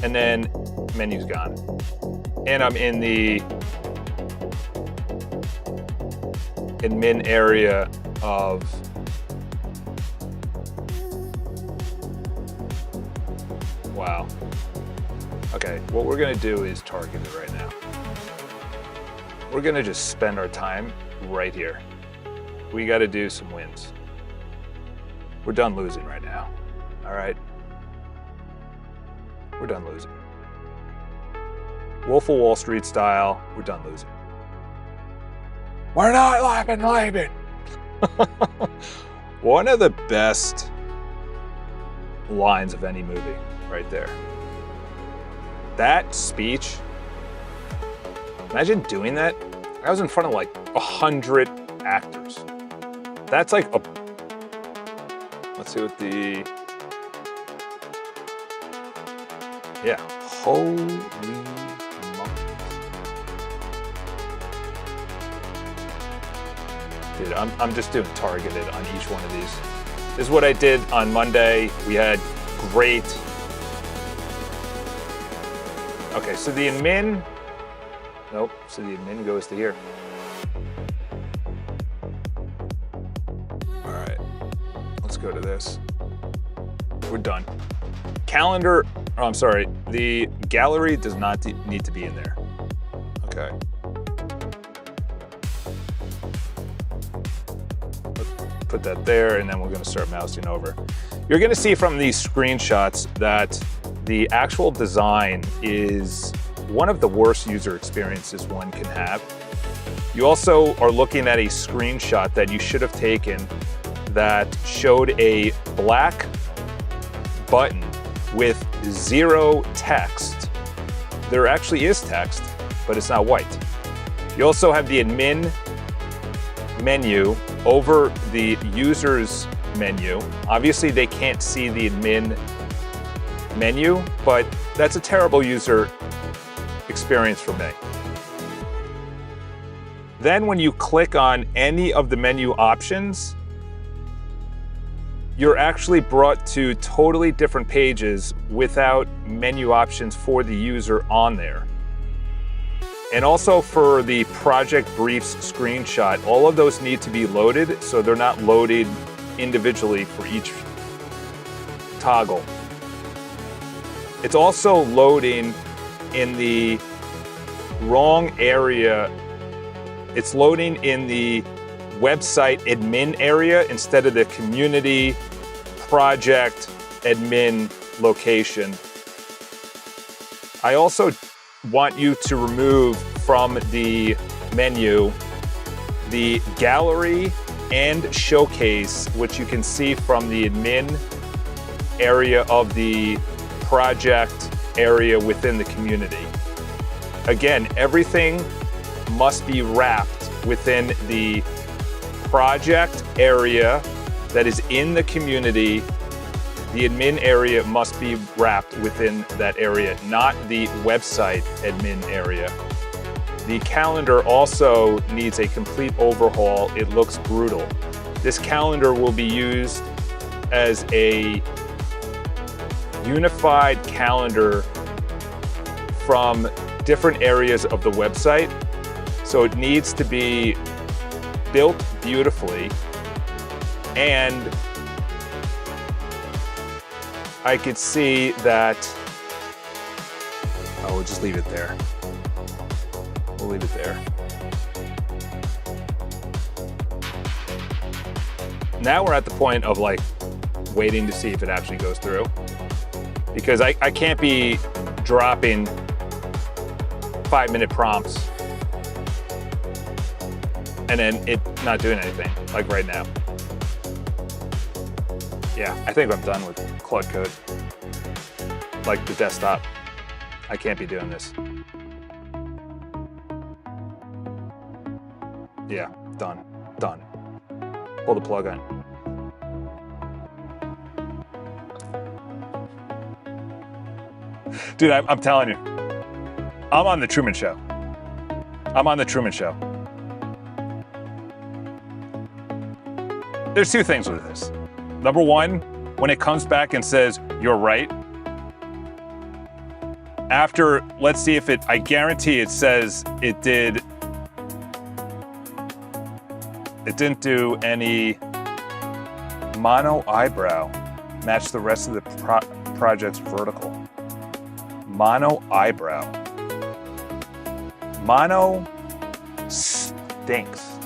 And then menu's gone. And I'm in the admin area of Okay, what we're gonna do is target it right now. We're gonna just spend our time right here. We gotta do some wins. We're done losing right now, all right? We're done losing. Wolf of Wall Street style, we're done losing. We're not laughing, leaving. One of the best lines of any movie right there. That speech, imagine doing that. I was in front of like 100 actors. That's like a, let's see what the, yeah, holy moly. Dude, I'm just doing targeted on each one of these. This is what I did on Monday. We had great. Okay, so the admin, nope, so the admin goes to here. All right, let's go to this. We're done. Calendar, oh, I'm sorry, the gallery does not need to be in there. Okay. Put that there, and then we're gonna start mousing over. You're gonna see from these screenshots that the actual design is one of the worst user experiences one can have. You also are looking at a screenshot that you should have taken that showed a black button with 0 text. There actually is text, but it's not white. You also have the admin menu over the user's menu. Obviously, they can't see the admin menu, but that's a terrible user experience for me. Then when you click on any of the menu options, you're actually brought to totally different pages without menu options for the user on there. And also for the project briefs screenshot, all of those need to be loaded, so they're not loaded individually for each toggle. It's also loading in the wrong area. It's loading in the website admin area instead of the community project admin location. I also want you to remove from the menu the gallery and showcase, which you can see from the admin area of the project area within the community. Again, everything must be wrapped within the project area that is in the community. The admin area must be wrapped within that area, not the website admin area. The calendar also needs a complete overhaul. It looks brutal. This calendar will be used as a unified calendar from different areas of the website. So it needs to be built beautifully, and I could see that, oh, we'll just leave it there. We'll leave it there. Now we're at the point of like waiting to see if it actually goes through, because I can't be dropping 5-minute prompts and then it not doing anything, like right now. Yeah, I think I'm done with Claude Code. Like the desktop. I can't be doing this. Yeah, done. Done. Pull the plug on. Dude, I'm telling you, I'm on the Truman Show. I'm on the Truman Show. There's two things with this. Number one, when it comes back and says, you're right, after, let's see if I guarantee it says it didn't do any mono eyebrow, match the rest of the project's vertical. Mono eyebrow. Mono stinks.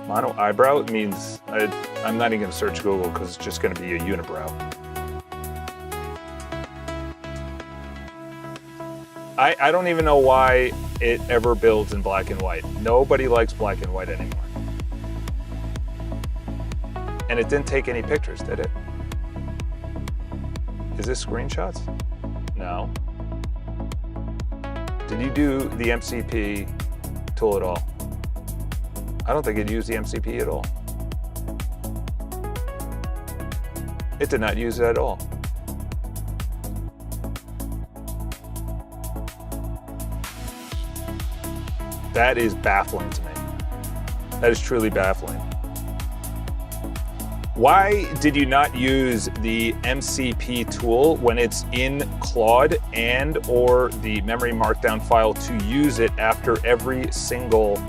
Mono eyebrow means I'm not even going to search Google because it's just going to be a unibrow. I don't even know why it ever builds in black and white. Nobody likes black and white anymore. And it didn't take any pictures, did it? Is this screenshots? No. Did you do the MCP tool at all? I don't think it used the MCP at all. It did not use it at all. That is baffling to me. That is truly baffling. Why did you not use the MCP tool when it's in Claude and or the memory markdown file to use it after every single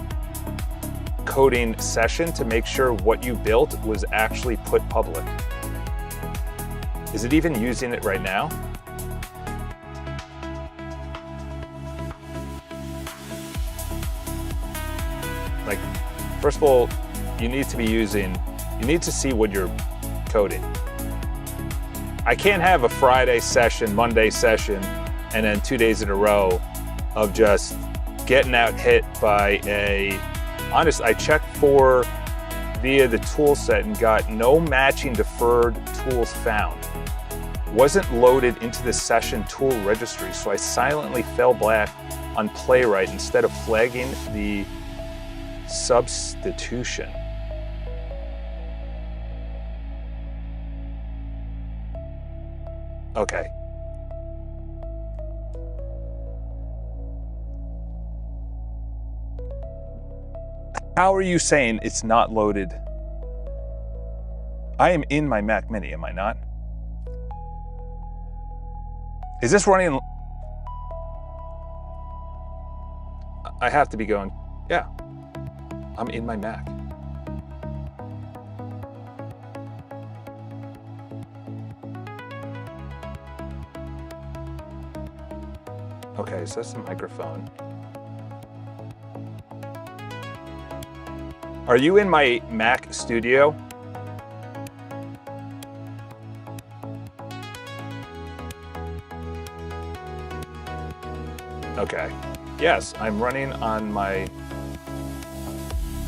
coding session to make sure what you built was actually put public? Is it even using it right now? Like, first of all, you need to see what you're coding. I can't have a Friday session, Monday session, and then 2 days in a row of just getting out hit by I checked for via the tool set and got no matching deferred tools found. Wasn't loaded into the session tool registry, so I silently fell back on Playwright instead of flagging the substitution. Okay. How are you saying it's not loaded? I am in my Mac Mini, am I not? Is this running? I have to be going, yeah. I'm in my Mac. Okay, so that's the microphone. Are you in my Mac Studio? Okay. Yes, I'm running on my...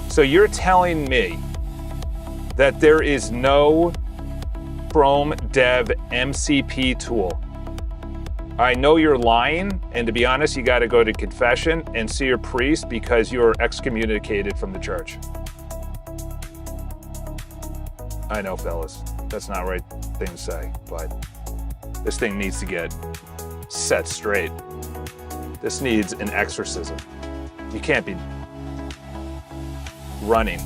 So you're telling me that there is no Chrome Dev MCP tool. I know you're lying, and to be honest, you got to go to confession and see your priest because you're excommunicated from the church. I know, fellas, that's not the right thing to say, but this thing needs to get set straight. This needs an exorcism. You can't be running.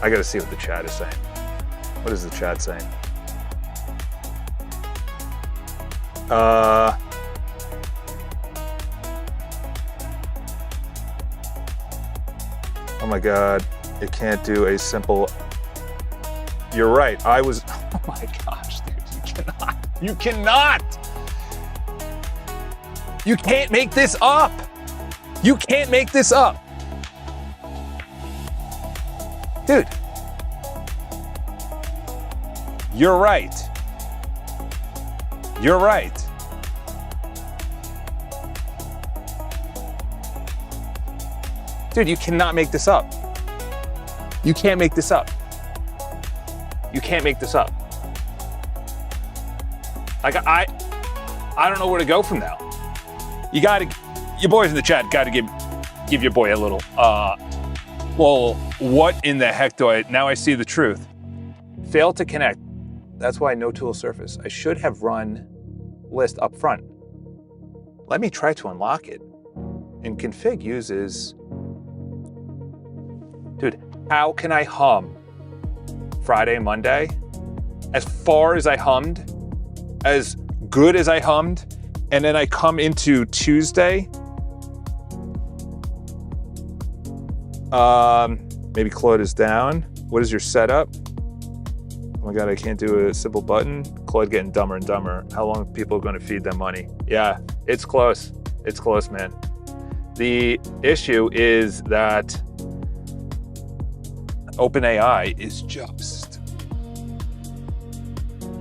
I gotta see what the chat is saying. What is the chat saying? Oh my God, it can't do a simple... You're right, oh my gosh, dude, you cannot! You can't make this up! You can't make this up! Dude, you're right. You're right. Dude, you cannot make this up. You can't make this up. You can't make this up. Like, I don't know where to go from now. Your boys in the chat gotta give your boy a little, well, what in the heck now I see the truth. Failed to connect. That's why no tool surface. I should have run list up front. Let me try to unlock it. And config uses, dude, how can I hum Friday, Monday? As far as I hummed, as good as I hummed, and then I come into Tuesday, maybe Claude is down. What is your setup? Oh my God, I can't do a simple button. Claude getting dumber and dumber. How long are people going to feed them money? Yeah, it's close. It's close, man. The issue is that OpenAI is just,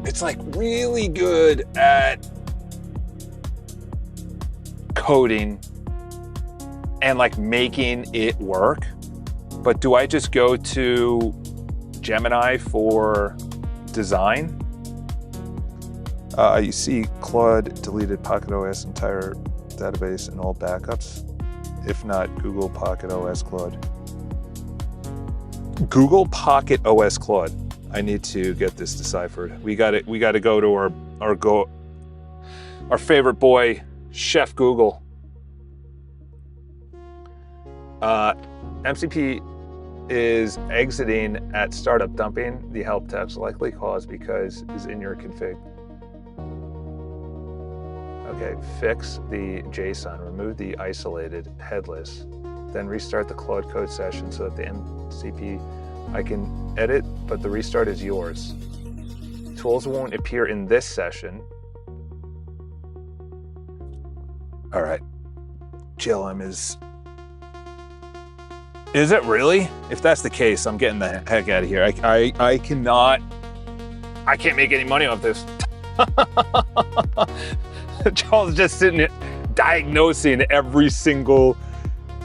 it's like really good at coding and like making it work. But do I just go to Gemini for design? You see Claude deleted Pocket OS entire database and all backups. If not, Google Pocket OS Claude. Google Pocket OS Claude. I need to get this deciphered. We got to go to our favorite boy, Chef Google. MCP is exiting at startup dumping. The help text likely cause because is in your config. Okay, fix the JSON, remove the isolated headless, then restart the Claude code session so that the MCP I can edit, but the restart is yours. Tools won't appear in this session. All right, GLM is it really? If that's the case, I'm getting the heck out of here. I can't make any money off this. Charles is just sitting here diagnosing every single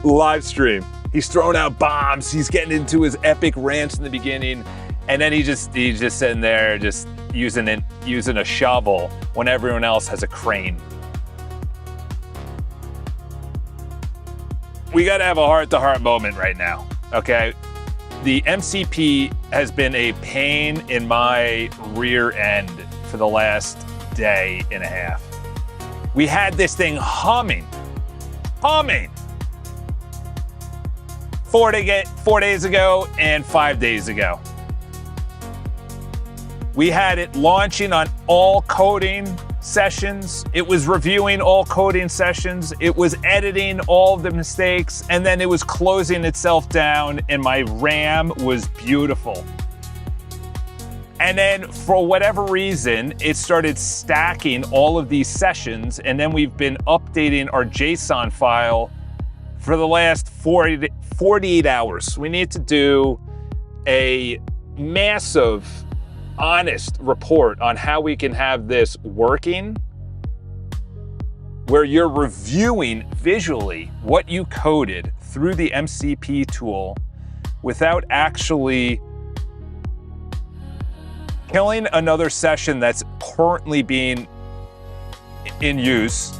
live stream. He's throwing out bombs. He's getting into his epic rants in the beginning, and then he's just sitting there, just using a shovel when everyone else has a crane. We got to have a heart-to-heart moment right now, okay? The MCP has been a pain in my rear end for the last day and a half. We had this thing humming. 4 days ago and 5 days ago. We had it launching on all coding sessions. It was reviewing all coding sessions. It was editing all of the mistakes, and then it was closing itself down, and my RAM was beautiful. And then for whatever reason, it started stacking all of these sessions, and then we've been updating our JSON file for the last 48 hours. We need to do a massive, honest report on how we can have this working, where you're reviewing visually what you coded through the MCP tool without actually killing another session that's currently being in use,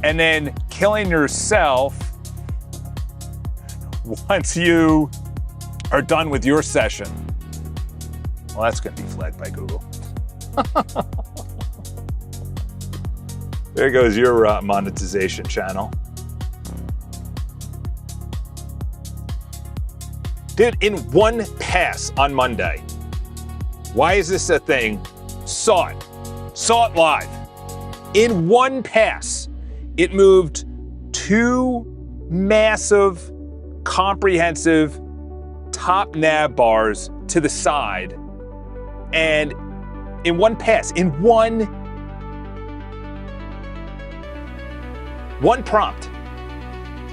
and then killing yourself once you are done with your session. Well, that's going to be flagged by Google. There goes your monetization channel. Dude, in one pass on Monday, why is this a thing? Saw it live. In one pass, it moved 2 massive, comprehensive top nav bars to the side. And in one pass, in one prompt.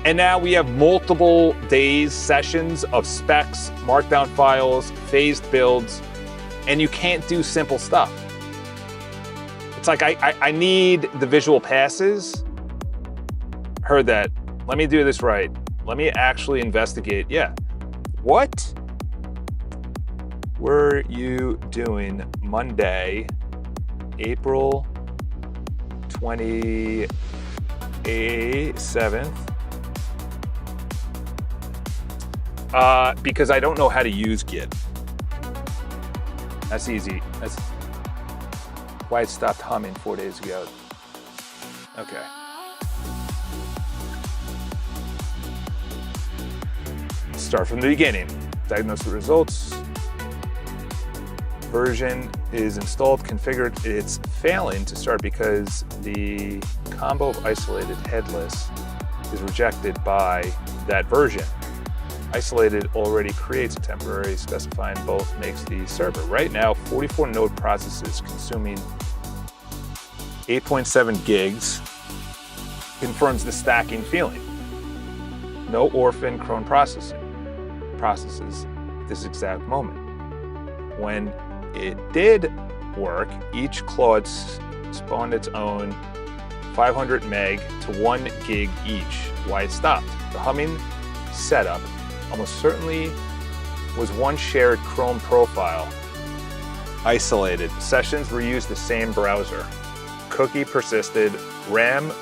And now we have multiple days, sessions of specs, markdown files, phased builds, and you can't do simple stuff. It's like, I need the visual passes. Heard that. Let me do this right. Let me actually investigate. Yeah. What were you doing Monday, April 27th? Because I don't know how to use Git. That's easy. That's why it stopped humming 4 days ago. Okay. Start from the beginning. Diagnose the results. Version is installed, configured. It's failing to start because the combo of isolated headless is rejected by that version. Isolated already creates a temporary specifying both makes the server. Right now, 44 node processes consuming 8.7 gigs confirms the stacking feeling. No orphan cron processes at this exact moment. When it did work, each Claude spawned its own 500 meg to 1 gig each. Why it stopped? The humming setup almost certainly was one shared Chrome profile. Isolated. Sessions reused the same browser. Cookie persisted. RAM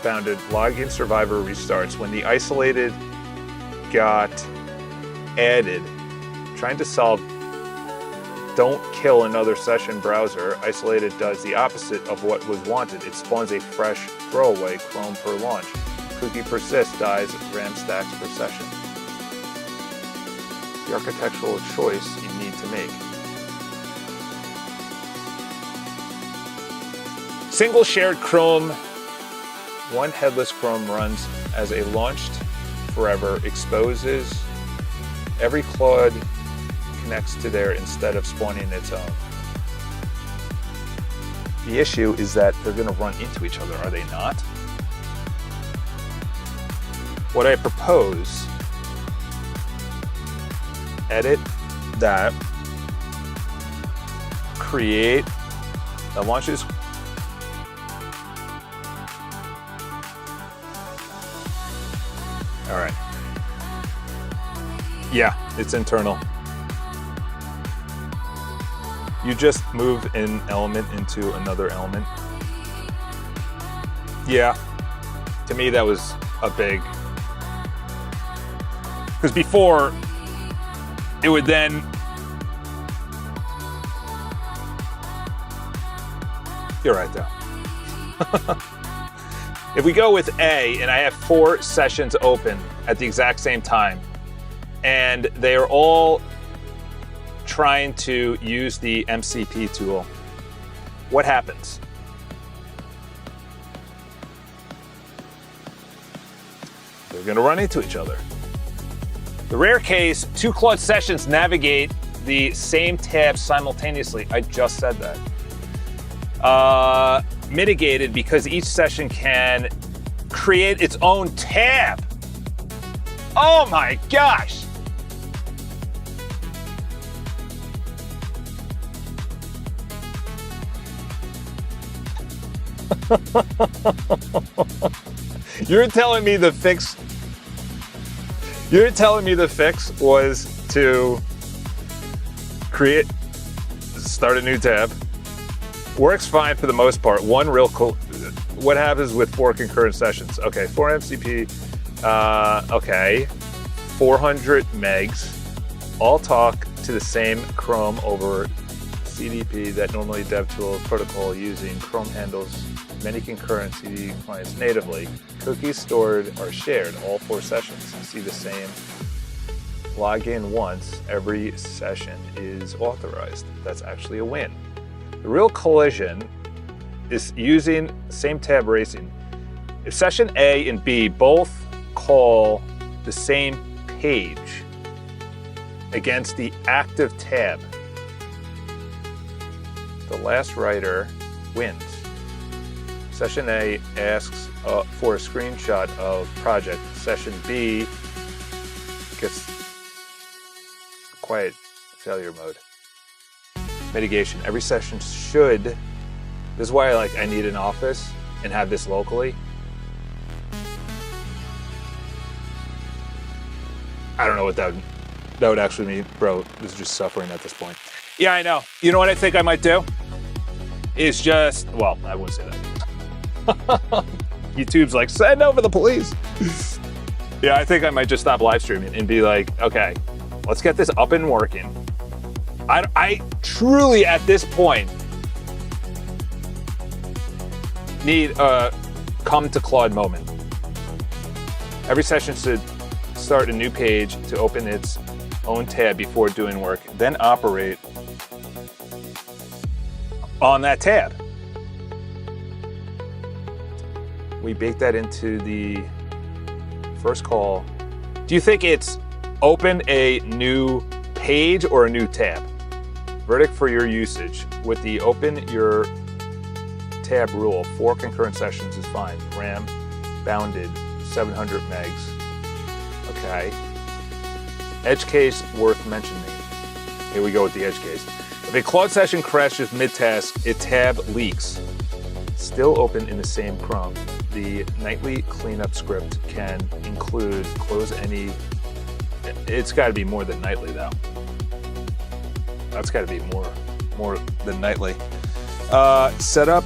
bounded. Login survivor restarts. When the isolated got added, trying to solve don't kill another session browser, Isolated does the opposite of what was wanted. It spawns a fresh throwaway Chrome per launch. Cookie persists, dies, RAM stacks per session. The architectural choice you need to make. Single shared Chrome, one headless Chrome runs as a launched forever, exposes every Claude connects to there instead of spawning its own. The issue is that they're going to run into each other, are they not? What I propose, edit that, create, that launches. All right. Yeah, it's internal. You just move an element into another element. Yeah, to me that was a big, because before it would then, you're right though. If we go with A and I have 4 sessions open at the exact same time, and they are all trying to use the MCP tool, what happens? They're going to run into each other. The rare case, 2 Claude sessions navigate the same tab simultaneously. I just said that. Mitigated because each session can create its own tab. Oh my gosh! You're telling me the fix was to start a new tab. Works fine for the most part. One real cool, what happens with 4 concurrent sessions? Okay, 4 MCP, okay, 400 megs, all talk to the same Chrome over CDP that normally DevTools protocol using Chrome handles many concurrent CD clients natively. Cookies stored are shared, all 4 sessions see the same. Log in once, every session is authorized. That's actually a win. The real collision is using same tab racing. If session A and B both call the same page against the active tab, the last writer wins. Session A asks for a screenshot of project. Session B gets quiet failure mode. Mitigation. Every session should, this is why I need an office and have this locally. I don't know what that would actually mean. Bro, this is just suffering at this point. Yeah, I know. You know what I think I might do? Is just, well, I wouldn't say that. YouTube's like, send over the police. Yeah, I think I might just stop live streaming and be like, okay, let's get this up and working. I truly, at this point, need a come to Claude moment. Every session should start a new page to open its own tab before doing work, then operate on that tab. We bake that into the first call Do you think it's open a new page or a new tab? Verdict for your usage. With the open your tab rule, 4 concurrent sessions is fine. RAM bounded 700 megs. Okay. Edge case worth mentioning. Here we go with the edge case. If a Claude session crashes mid-task, a tab leaks. Still open in the same Chrome. The nightly cleanup script can include close any. It's got to be more than nightly though. That's got to be more than nightly. Set up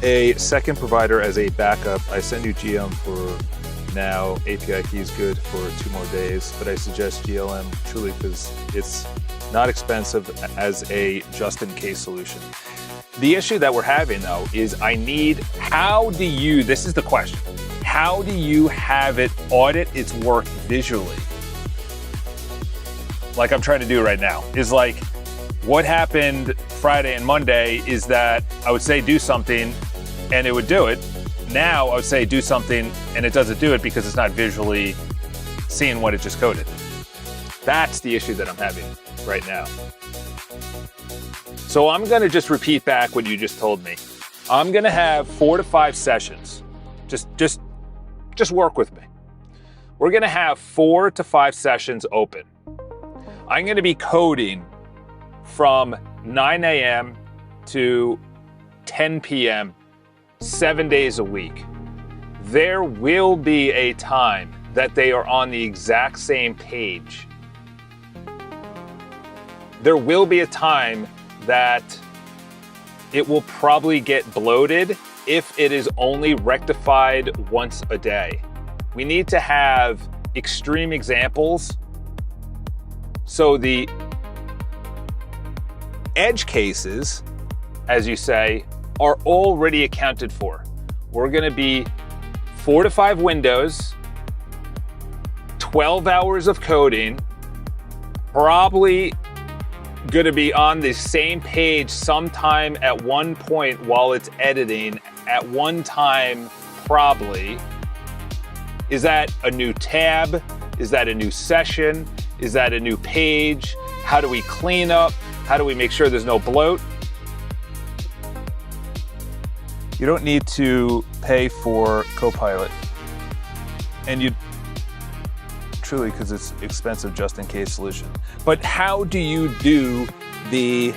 a second provider as a backup. I send you GM for now. API key is good for 2 more days, but I suggest GLM truly because it's not expensive as a just-in-case solution. The issue that we're having though is this is the question, how do you have it audit its work visually? Like I'm trying to do right now, is like what happened Friday and Monday is that I would say do something and it would do it. Now I would say do something and it doesn't do it because it's not visually seeing what it just coded. That's the issue that I'm having right now. So I'm gonna just repeat back what you just told me. I'm gonna have 4 to 5 sessions. Just work with me. We're gonna have 4 to 5 sessions open. I'm gonna be coding from 9 a.m. to 10 p.m. 7 days a week. There will be a time that they are on the exact same page. There will be a time that it will probably get bloated if it is only rectified once a day. We need to have extreme examples so the edge cases, as you say, are already accounted for. We're gonna be 4 to 5 windows, 12 hours of coding, probably gonna be on the same page sometime at one point while it's editing, at one time probably. Is that a new tab? Is that a new session? Is that a new page? How do we clean up? How do we make sure there's no bloat? You don't need to pay for Copilot. And you truly, because it's expensive just in case solution. But how do you do you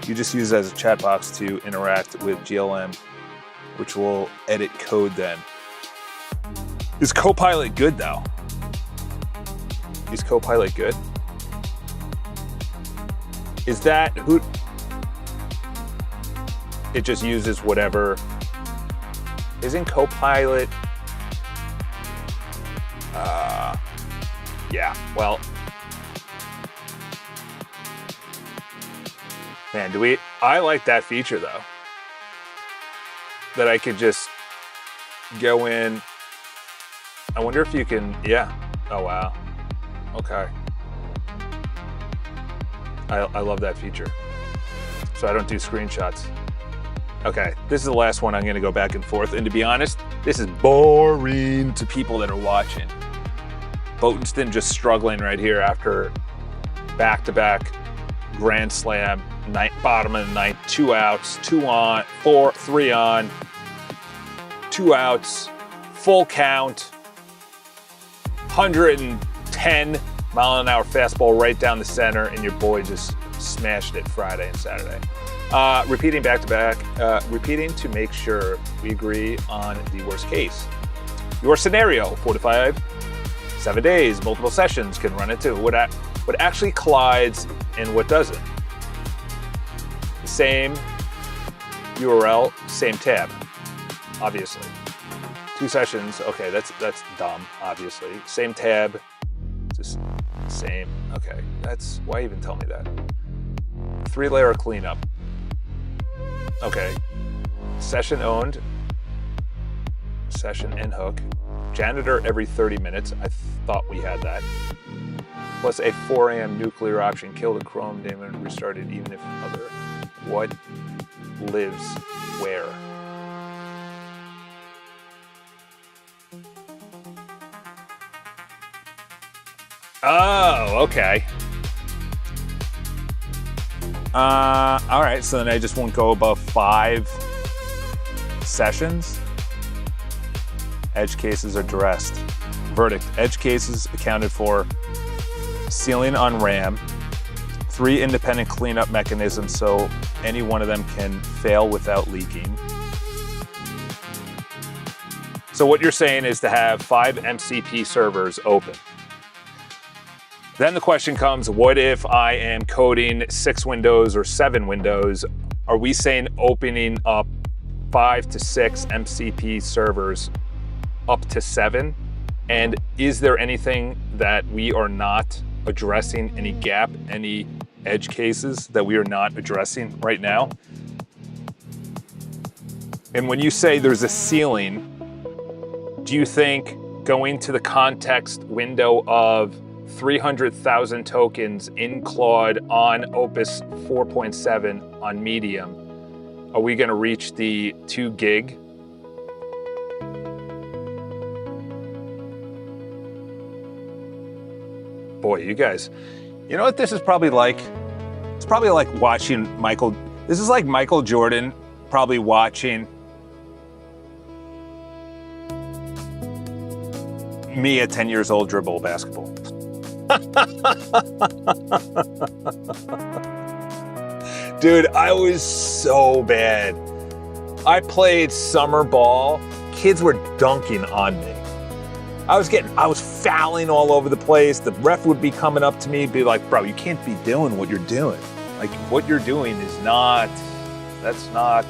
just use it as a chat box to interact with GLM, which will edit code then. Is Copilot good though? Is Copilot good? Is that who? It just uses whatever. Isn't Copilot? Yeah, well. Man, I like that feature though. That I could just go in. I wonder if you can, yeah. Oh, wow. Okay. I love that feature. So I don't do screenshots. Okay, this is the last one I'm gonna go back and forth. And to be honest, this is boring to people that are watching. Boatenston just struggling right here after back-to-back Grand Slam, bottom of the ninth, 2 outs, 2 on, 3 on, 2 outs, full count, 110 mile an hour fastball right down the center, and your boy just smashed it Friday and Saturday. Repeating back-to-back, repeating to make sure we agree on the worst case. Your scenario, 4 to 5, 7 days, multiple sessions can run into what actually collides and what doesn't. The same URL, same tab, obviously. 2 sessions, okay, that's dumb, obviously. Same tab, just same, okay. Why even tell me that? 3-layer cleanup. Okay, session owned, session and hook. Janitor every 30 minutes, I thought we had that. Plus a 4 a.m. nuclear option, kill the Chrome daemon and restart it even if other. What lives where? Oh, okay. All right, so then I just won't go above 5 sessions. Edge cases addressed. Verdict, edge cases accounted for, sealing on RAM, 3 independent cleanup mechanisms so any one of them can fail without leaking. So what you're saying is to have 5 MCP servers open. Then the question comes, what if I am coding 6 windows or 7 windows? Are we saying opening up 5 to 6 MCP servers up to 7? And is there anything that we are not addressing, any gap, any edge cases that we are not addressing right now? And when you say there's a ceiling, do you think going to the context window of 300,000 tokens in Claude on Opus 4.7 on Medium, are we going to reach the 2 gig? Boy, you guys, you know what this is probably like? It's probably like watching this is like Michael Jordan probably watching me at 10 years old dribble basketball. Dude, I was so bad. I played summer ball. Kids were dunking on me. I was fouling all over the place. The ref would be coming up to me, be like, bro, you can't be doing what you're doing. Like, what you're doing is not, that's not,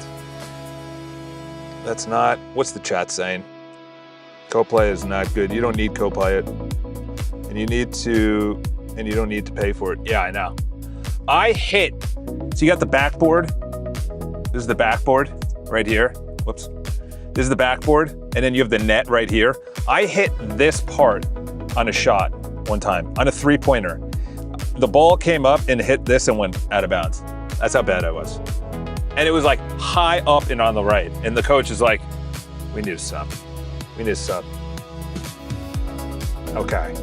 what's the chat saying? Co-play is not good. You don't need co-play it. And you don't need to pay for it. Yeah, I know. So you got the backboard. This is the backboard right here. Whoops. This is the backboard, and then you have the net right here. I hit this part on a shot one time, on a 3-pointer. The ball came up and hit this and went out of bounds. That's how bad I was. And it was like high up and on the right. And the coach is like, we need a sub. We need a sub. Okay.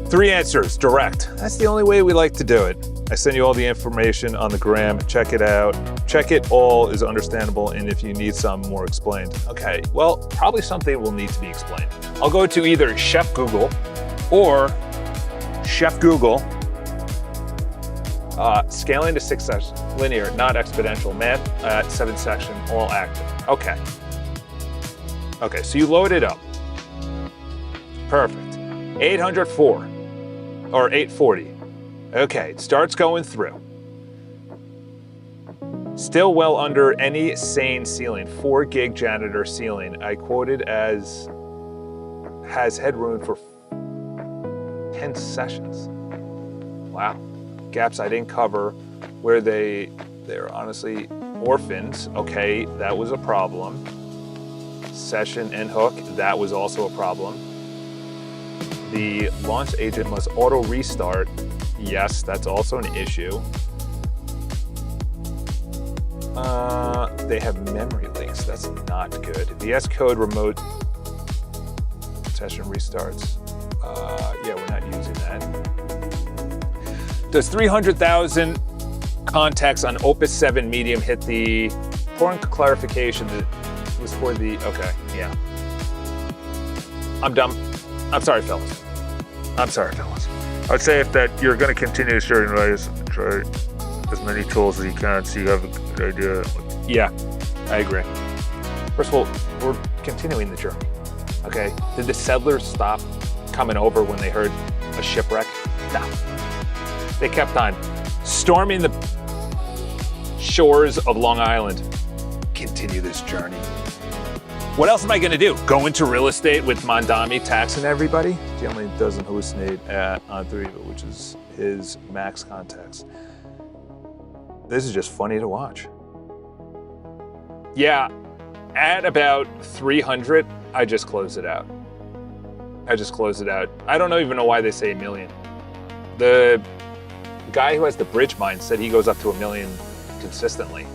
3 answers, direct. That's the only way we like to do it. I send you all the information on the gram. Check it out. Check it all is understandable, and if you need some more explained. Okay, well, probably something will need to be explained. I'll go to either Chef Google or Chef Google. Scaling to 6 sections, linear, not exponential. Math at 7 section, all active. Okay. Okay, so you load it up. Perfect. 804 or 840. Okay, it starts going through. Still well under any sane ceiling. 4 gig janitor ceiling. I quoted as has headroom for 10 sessions. Wow. Gaps I didn't cover where they're honestly orphans. Okay, that was a problem. Session and hook, that was also a problem. The launch agent must auto restart. Yes, that's also an issue. They have memory leaks. That's not good. VS Code remote session restarts. Yeah, we're not using that. Does 300,000 contacts on Opus 7 Medium hit the important clarification that was for the, okay, yeah. I'm dumb. I'm sorry, fellas. I would say if that you're going to continue starting rise, try as many tools as you can so you have a good idea. Yeah, I agree. First of all, we're continuing the journey, okay? Did the settlers stop coming over when they heard a shipwreck? No. They kept on storming the shores of Long Island. Continue this journey. What else am I gonna do? Go into real estate with Mondami taxing everybody? Generally doesn't hallucinate on 3, which is his max contacts. This is just funny to watch. Yeah, at about 300, I just close it out. I don't even know why they say 1 million. The guy who has the bridge mine said he goes up to 1 million consistently.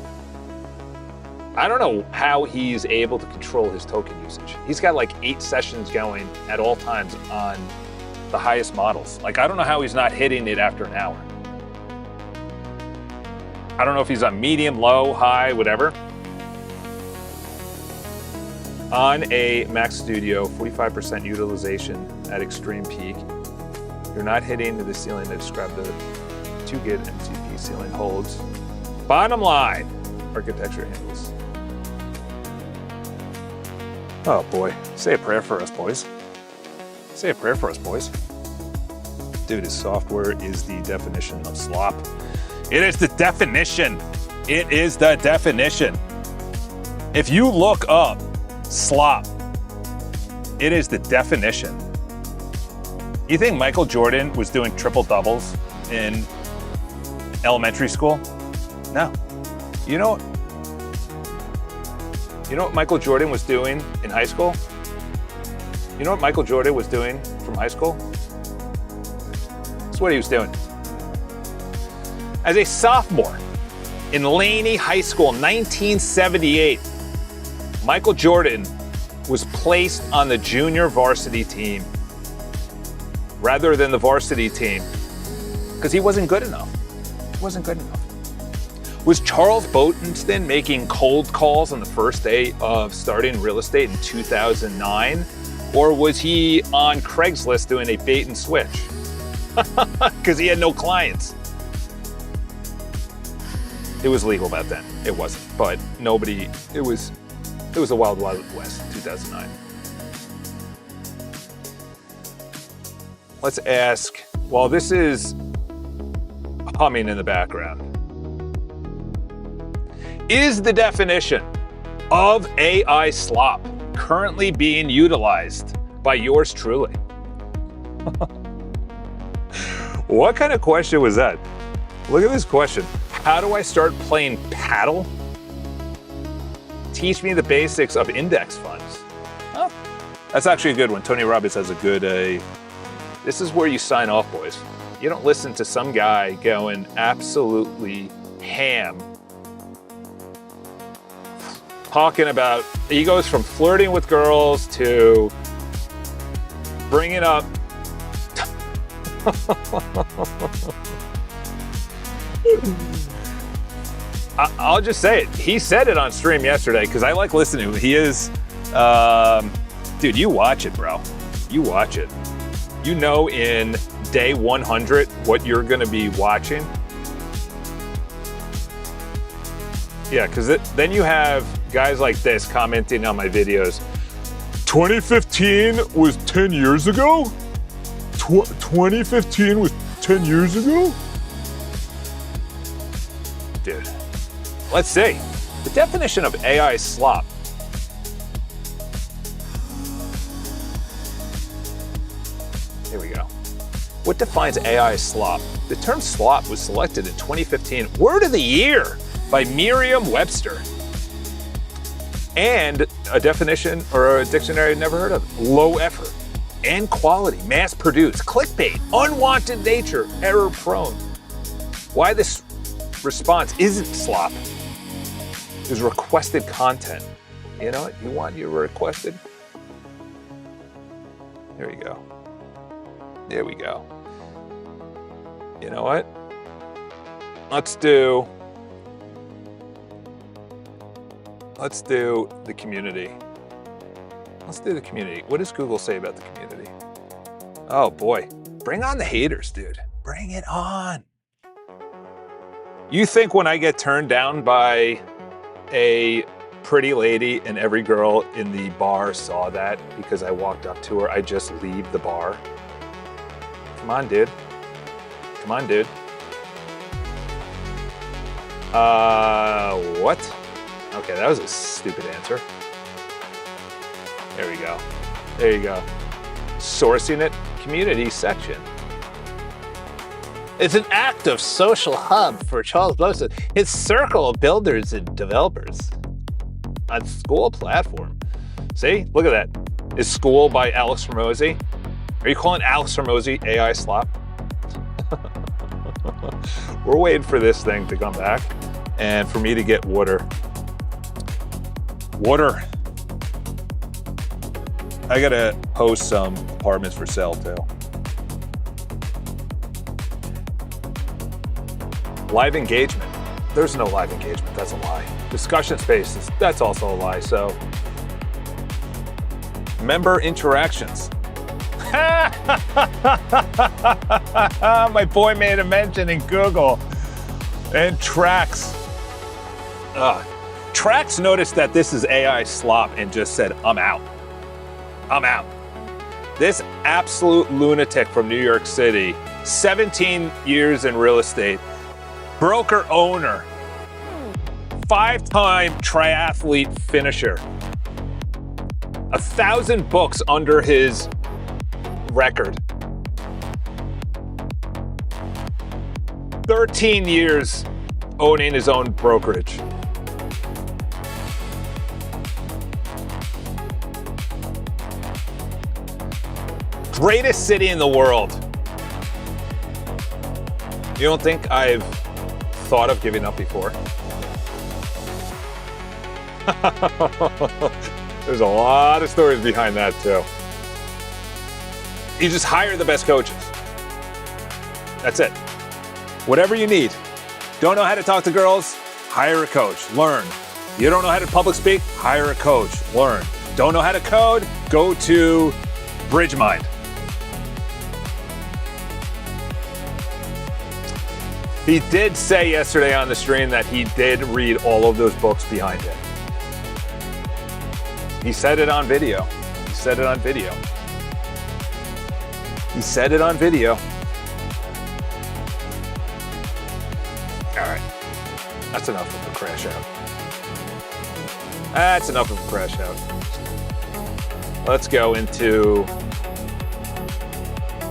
I don't know how he's able to control his token usage. He's got like 8 sessions going at all times on the highest models. Like, I don't know how he's not hitting it after an hour. I don't know if he's on medium, low, high, whatever. On a Mac Studio, 45% utilization at extreme peak. You're not hitting the ceiling that described the 2 gig MCP ceiling holds. Bottom line, architecture handles. Oh boy, say a prayer for us, boys. Say a prayer for us, boys. Dude, his software is the definition of slop. It is the definition. It is the definition. If you look up slop, it is the definition. You think Michael Jordan was doing triple doubles in elementary school? No. You know what Michael Jordan was doing in high school? You know what Michael Jordan was doing from high school? That's what he was doing. As a sophomore in Laney High School, 1978, Michael Jordan was placed on the junior varsity team rather than the varsity team because he wasn't good enough. He wasn't good enough. Was Charles Botenston making cold calls on the first day of starting real estate in 2009? Or was he on Craigslist doing a bait and switch? Because he had no clients. It was legal back then. It wasn't, but nobody, it was a wild, wild west, 2009. Let's ask, while this is humming in the background, is the definition of AI slop currently being utilized by yours truly? What kind of question was that? Look at this question. How do I start playing paddle? Teach me the basics of index funds. Oh, that's actually a good one. Tony Robbins has a good, this is where you sign off, boys. You don't listen to some guy going absolutely ham talking about, he goes from flirting with girls to bringing up I'll just say it. He said it on stream yesterday because I like listening to him. He is, dude, you watch it, bro. You watch it. You know in day 100 what you're going to be watching. Yeah, because then you have guys like this commenting on my videos. 2015 was 10 years ago? 2015 was 10 years ago? Dude, let's see. The definition of AI slop. Here we go. What defines AI slop? The term slop was selected in 2015 Word of the Year by Merriam-Webster. And a definition or a dictionary I'd never heard of. Low effort and quality, mass produced, clickbait, unwanted nature, error prone. Why this response isn't slop is requested content. You know what? You want your requested? There you go. There we go. You know what? Let's do the community. Let's do the community. What does Google say about the community? Oh boy, bring on the haters, dude. Bring it on. You think when I get turned down by a pretty lady and every girl in the bar saw that because I walked up to her, I just leave the bar? Come on, dude. Come on, dude. What? Okay, that was a stupid answer. There we go. There you go. Sourcing it, community section. It's an active social hub for Charles Blossom, his circle of builders and developers on School platform. See, look at that. Is School by Alex Hormozy? Are you calling Alex Hormozy AI slop? We're waiting for this thing to come back and for me to get water. Water. I gotta post some apartments for sale too. Live engagement. There's no live engagement. That's a lie. Discussion spaces. That's also a lie. So, member interactions. My boy made a mention in Google. And Trax. Trax noticed that this is AI slop and just said, I'm out. I'm out. This absolute lunatic from New York City, 17 years in real estate, broker owner, 5-time triathlete finisher, 1,000 books under his record, 13 years owning his own brokerage. Greatest city in the world. You don't think I've thought of giving up before? There's a lot of stories behind that too. You just hire the best coaches. That's it. Whatever you need. Don't know how to talk to girls? Hire a coach. Learn. You don't know how to public speak? Hire a coach. Learn. Don't know how to code? Go to BridgeMind. He did say yesterday on the stream that he did read all of those books behind it. He said it on video. He said it on video. He said it on video. All right. That's enough of a crash out. That's enough of a crash out. Let's go into...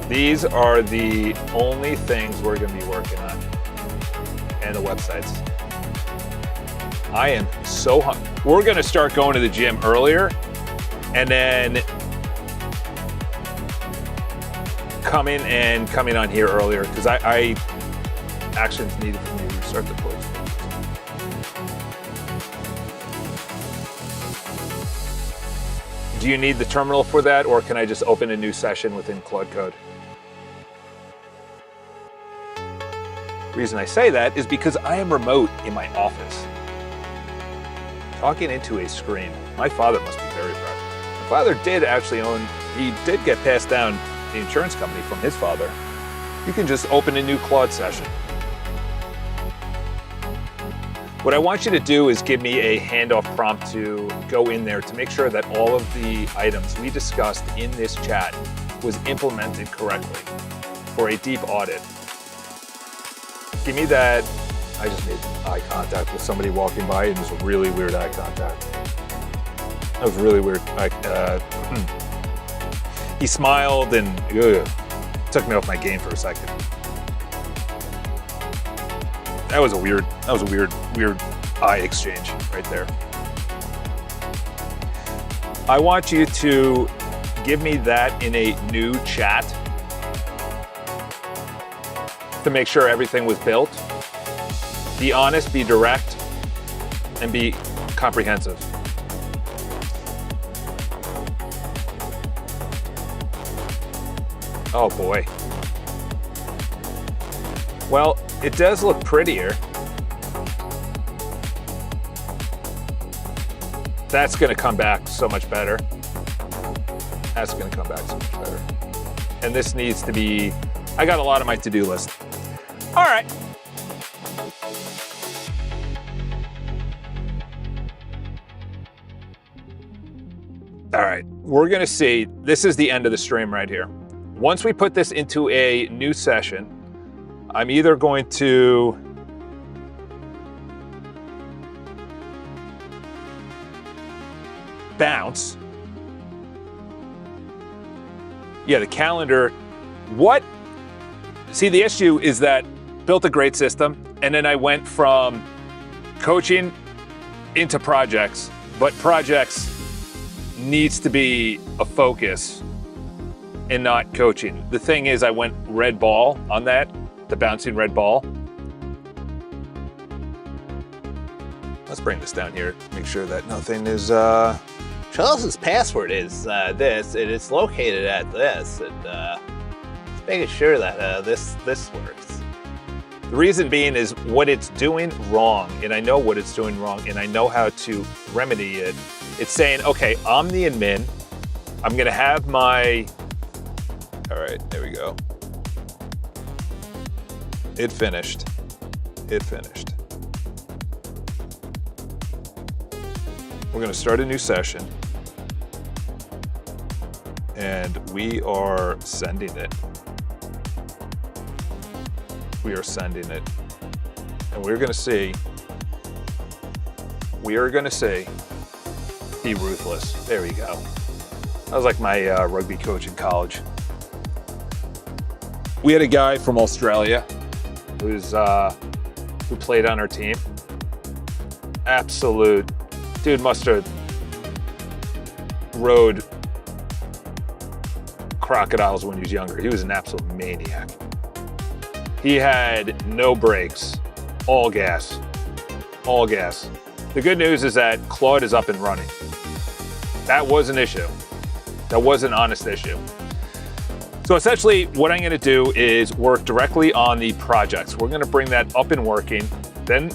These are the only things we're going to be working on. And the websites. I am so hungry. We're going to start going to the gym earlier and then coming on here earlier because I actions needed for me to restart the course. Do you need the terminal for that, or can I just open a new session within Claude Code? The reason I say that is because I am remote in my office, talking into a screen. My father must be very proud. My father did actually he did get passed down the insurance company from his father. You can just open a new Claude session. What I want you to do is give me a handoff prompt to go in there to make sure that all of the items we discussed in this chat was implemented correctly for a deep audit. Give me that. I just made eye contact with somebody walking by, and it was a really weird eye contact. That was really weird. He smiled and took me off my game for a second. That was a weird eye exchange right there. I want you to give me that in a new chat to make sure everything was built. Be honest, be direct, and be comprehensive. Oh boy. Well, it does look prettier. That's gonna come back so much better. That's gonna come back so much better. And this needs to be, I got a lot on my to-do list. All right. All right, we're gonna see, this is the end of the stream right here. Once we put this into a new session, I'm either going to bounce. Yeah, the calendar. See, the issue is that built a great system, and then I went from coaching into projects, but projects needs to be a focus and not coaching. The thing is, I went red ball on that, the bouncing red ball. Let's bring this down here, make sure that nothing is... Charles's password is this, and it's located at this, and just making sure that this works. The reason being is what it's doing wrong, and I know what it's doing wrong, and I know how to remedy it. It's saying, okay, I'm the admin. I'm gonna have my, all right, there we go. It finished. It finished. We're gonna start a new session, and we are sending it. We are sending it, and we're gonna see. We are gonna see. Be ruthless. There we go. That was like my rugby coach in college. We had a guy from Australia who played on our team. Absolute dude, must have rode crocodiles when he was younger. He was an absolute maniac. He had no brakes, all gas, all gas. The good news is that Claude is up and running. That was an issue. That was an honest issue. So essentially what I'm gonna do is work directly on the projects. We're gonna bring that up and working. Then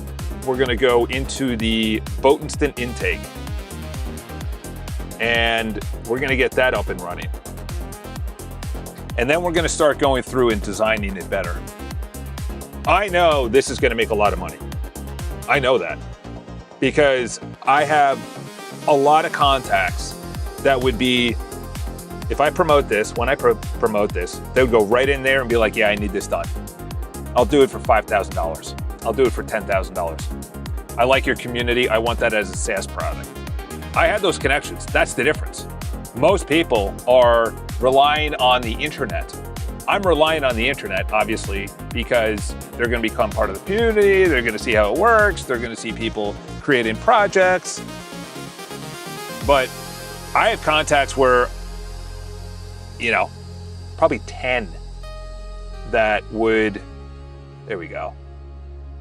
we're gonna go into the Boat Instant intake. And we're gonna get that up and running. And then we're gonna start going through and designing it better. I know this is gonna make a lot of money. I know that. Because I have a lot of contacts that would be, if I promote this, when I promote this, they would go right in there and be like, yeah, I need this done. I'll do it for $5,000. I'll do it for $10,000. I like your community. I want that as a SaaS product. I have those connections. That's the difference. Most people are relying on the internet. I'm relying on the internet, obviously, because they're going to become part of the community. They're going to see how it works. They're going to see people creating projects. But I have contacts where, you know, probably 10 that would, there we go.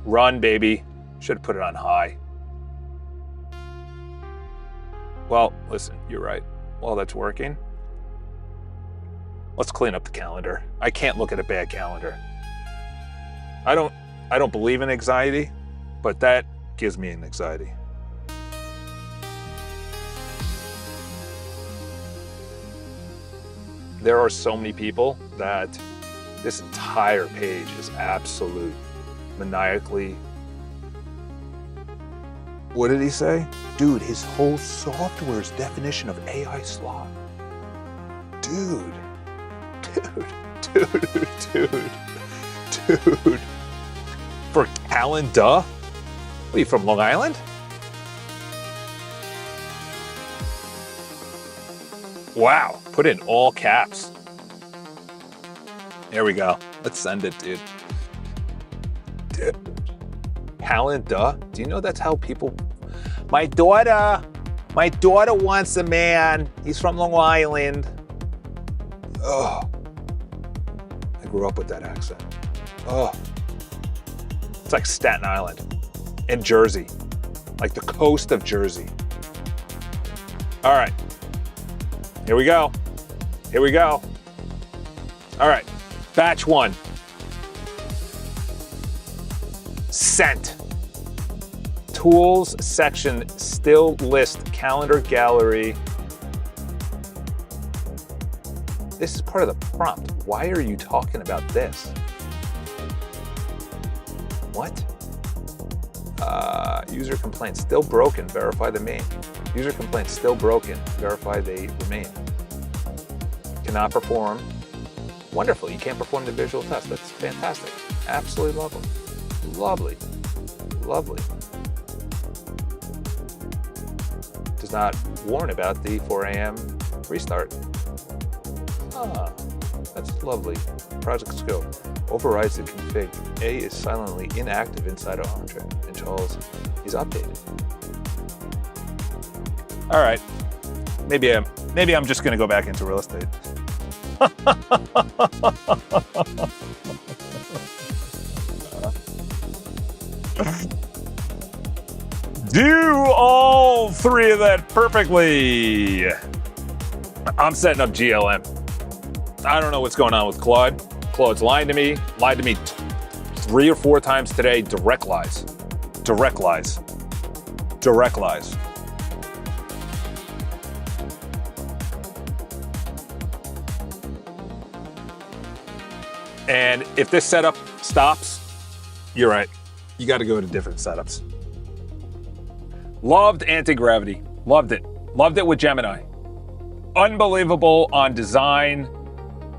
Run, baby. Should have put it on high. Well, listen, you're right. While that's working, let's clean up the calendar. I can't look at a bad calendar. I don't believe in anxiety, but that gives me an anxiety. There are so many people that this entire page is absolute maniacally. What did he say? Dude, his whole software's definition of AI slop. Dude. For calendar? What are you, from Long Island? Wow, put in all caps. There we go. Let's send it, dude. Calendar? Do you know that's how people... My daughter wants a man. He's from Long Island. Oh. I grew up with that accent. Oh. It's like Staten Island and Jersey. Like the coast of Jersey. All right. Here we go. Here we go. All right. Batch 1. Sent. Tools section, still list, calendar gallery. This is part of the prompt. Why are you talking about this? What? User complaints still broken, verify the main. User complaints still broken, verify they remain. Cannot perform. Wonderful, you can't perform the visual test. That's fantastic. Absolutely lovely. Lovely. Lovely. Does not warn about the 4 a.m. restart. Ah, that's lovely. Project scope. Overrides the config. A is silently inactive inside 100, and Charles is updated. All right. Maybe I'm just gonna go back into real estate. Do all 3 of that perfectly. I'm setting up GLM. I don't know what's going on with Claude. Claude's lying to me 3 or 4 times today, direct lies. Direct lies. Direct lies. And if this setup stops, you're right. You got to go to different setups. Loved anti-gravity. Loved it. Loved it with Gemini. Unbelievable on design.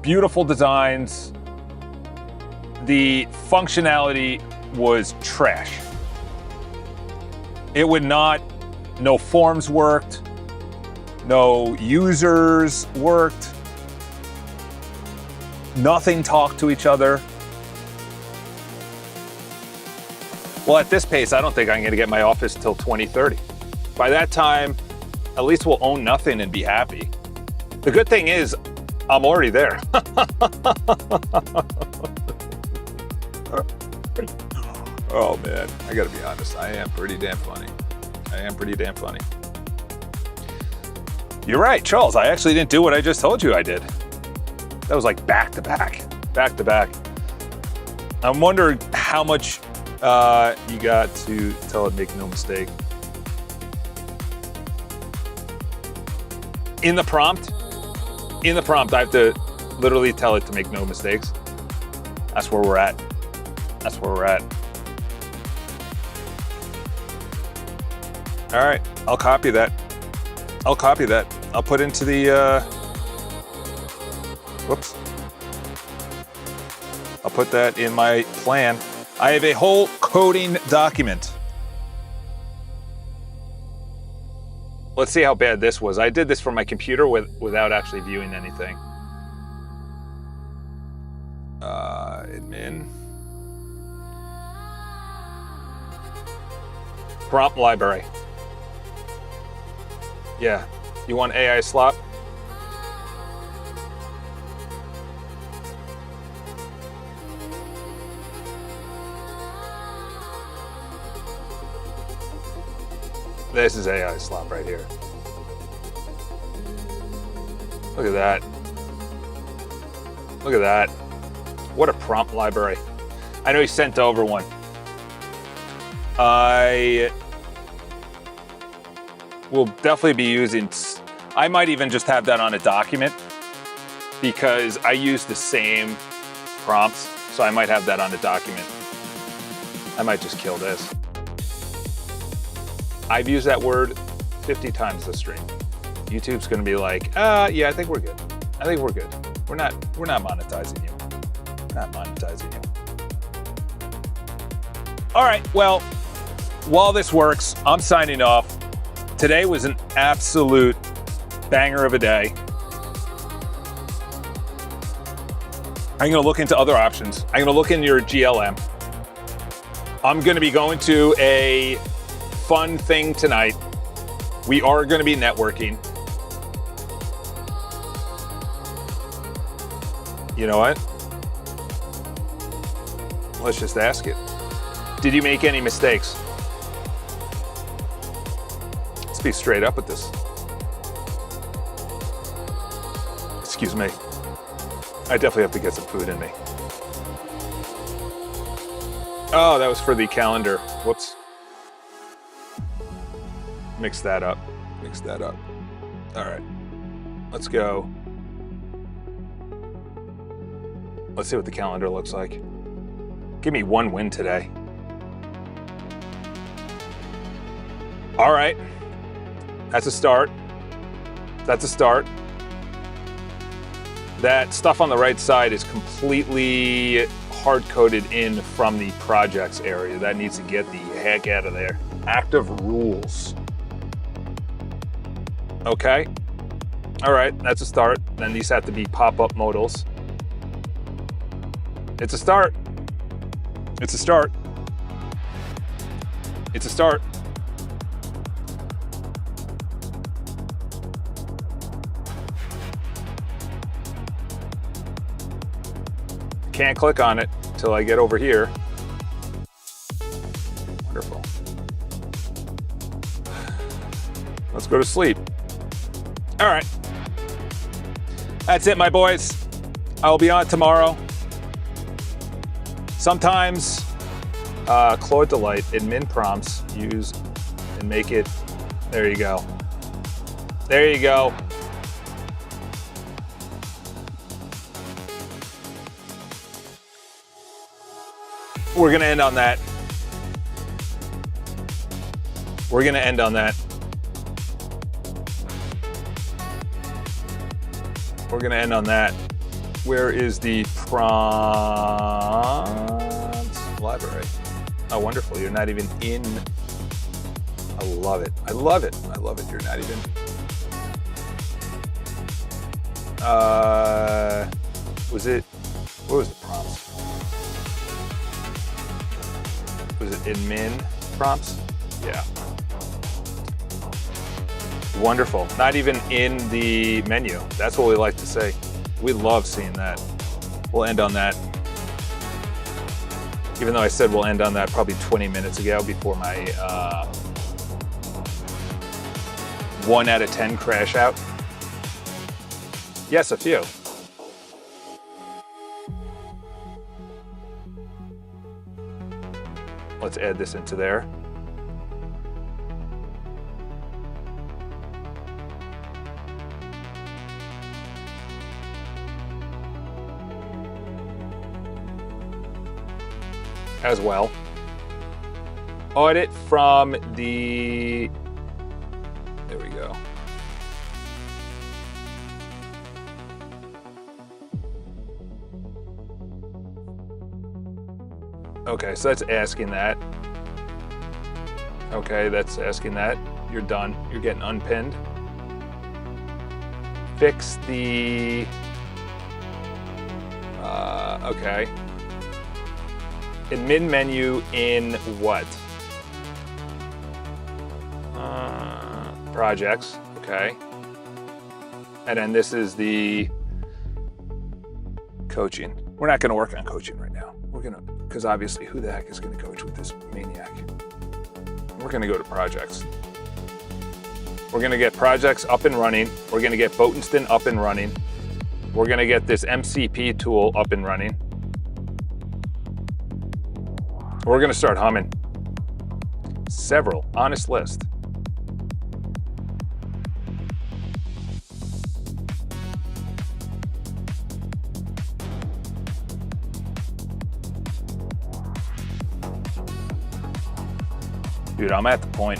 Beautiful designs. The functionality was trash. It would not, no forms worked. No users worked. Nothing talked to each other. Well, at this pace, I don't think I'm going to get my Office till 2030. By that time, at least we'll own nothing and be happy. The good thing is, I'm already there. Oh man, I gotta be honest. I am pretty damn funny. You're right, Charles. I actually didn't do what I just told you I did. That was like back to back. I'm wondering how much you got to tell it make no mistake. In the prompt, I have to literally tell it to make no mistakes. That's where we're at. All right, I'll copy that. I'll put into the, whoops. I'll put that in my plan. I have a whole coding document. Let's see how bad this was. I did this from my computer without actually viewing anything. Admin. Prompt library. Yeah, you want AI slop? This is AI slop right here. Look at that. Look at that. What a prompt library. I know he sent over one. I will definitely be using, I might even just have that on a document because I use the same prompts, so I might have that on a document. I might just kill this. I've used that word 50 times this stream. YouTube's gonna be like, yeah, I think we're good. We're not monetizing you. All right, well, while this works, I'm signing off. Today was an absolute banger of a day. I'm gonna look into other options. I'm gonna look into your GLM. I'm gonna be going to a fun thing tonight. We are gonna be networking. You know what? Let's just ask it. Did you make any mistakes? Let's be straight up with this. Excuse me. I definitely have to get some food in me. Oh, that was for the calendar. Whoops. Mix that up. All right. Let's go. Let's see what the calendar looks like. Give me one win today. All right. That's a start. That stuff on the right side is completely hard-coded in from the projects area. That needs to get the heck out of there. Active rules. Okay. All right, that's a start. Then these have to be pop-up modals. It's a start. Can't click on it till I get over here. Wonderful. Let's go to sleep. All right. That's it, my boys. I'll be on tomorrow. Sometimes Claude Delight admin prompts use and make it. There you go. There you go. We're gonna end on that. We're gonna end on that. We're gonna end on that. Where is the prompt library? Oh, wonderful. You're not even in. I love it. I love it. I love it. You're not even. Was it, what was the prompts? Was it admin prompts? Yeah. Wonderful. Not even in the menu. That's what we like to say. We love seeing that. We'll end on that. Even though I said we'll end on that probably 20 minutes ago before my 1 out of 10 crash out. Yes, a few. Let's add this into there. As well. Audit from the, there we go. Okay, so that's asking that. Okay, that's asking that. You're done. You're getting unpinned. Fix the, okay. Admin menu in what? Projects, okay. And then this is the coaching. We're not gonna work on coaching right now. We're gonna, because obviously who the heck is gonna coach with this maniac? We're gonna go to projects. We're gonna get projects up and running. We're gonna get Botenston up and running. We're gonna get this MCP tool up and running. We're gonna start humming. Several, honest list. Dude, I'm at the point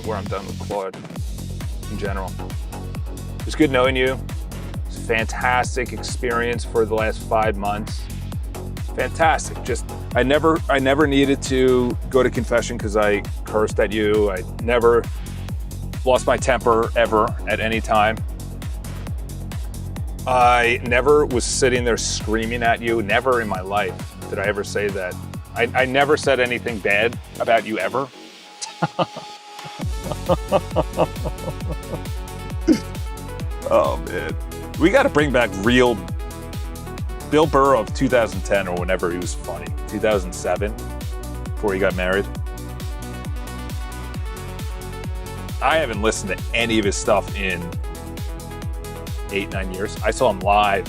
where I'm done with Claude in general. It's good knowing you. It's a fantastic experience for the last 5 months. Fantastic. Just, I never needed to go to confession because I cursed at you. I never lost my temper ever at any time. I never was sitting there screaming at you. Never in my life did I ever say that. I never said anything bad about you ever. Oh man. We got to bring back real Bill Burr of 2010 or whenever he was funny. 2007, before he got married. I haven't listened to any of his stuff in 8-9 years. I saw him live.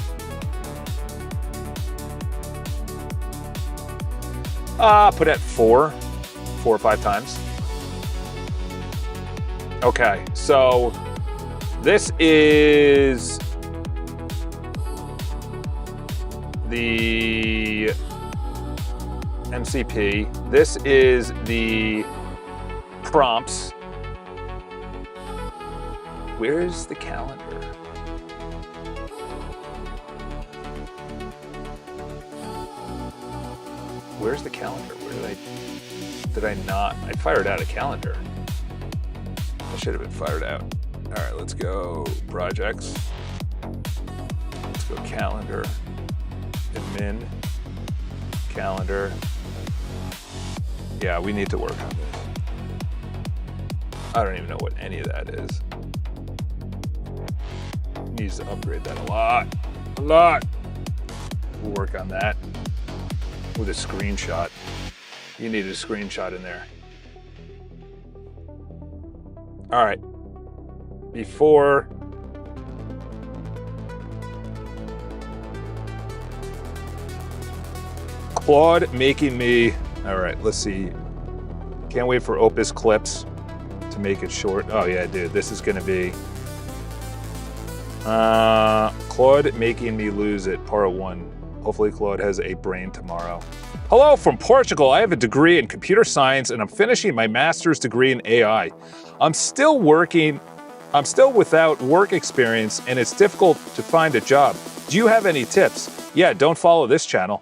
Put at 4 or 5 times. Okay, so this is the MCP. This is the prompts. Where's the calendar? Where's the calendar? Did I not? I fired out a calendar. I should have been fired out. All right, let's go projects. Let's go calendar, admin, calendar. Yeah, we need to work on this. I don't even know what any of that is. Needs to upgrade that a lot. We'll work on that with a screenshot. You need a screenshot in there. All right. Before Claude making me, all right, let's see. Can't wait for Opus clips to make it short. Oh yeah, dude, this is gonna be Claude making me lose it, part 1. Hopefully Claude has a brain tomorrow. Hello from Portugal. I have a degree in computer science and I'm finishing my master's degree in AI. I'm still without work experience and it's difficult to find a job. Do you have any tips? Yeah, don't follow this channel.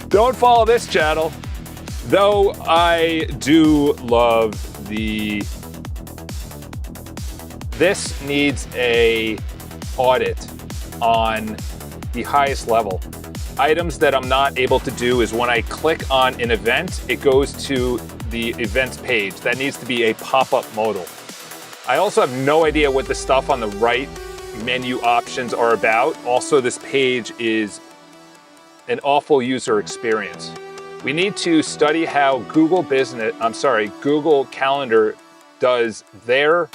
Don't follow this channel. Though I do love this needs a audit on the highest level. Items that I'm not able to do is when I click on an event, it goes to the events page. That needs to be a pop-up modal. I also have no idea what the stuff on the right menu options are about. Also, this page is an awful user experience. We need to study how Google Calendar does their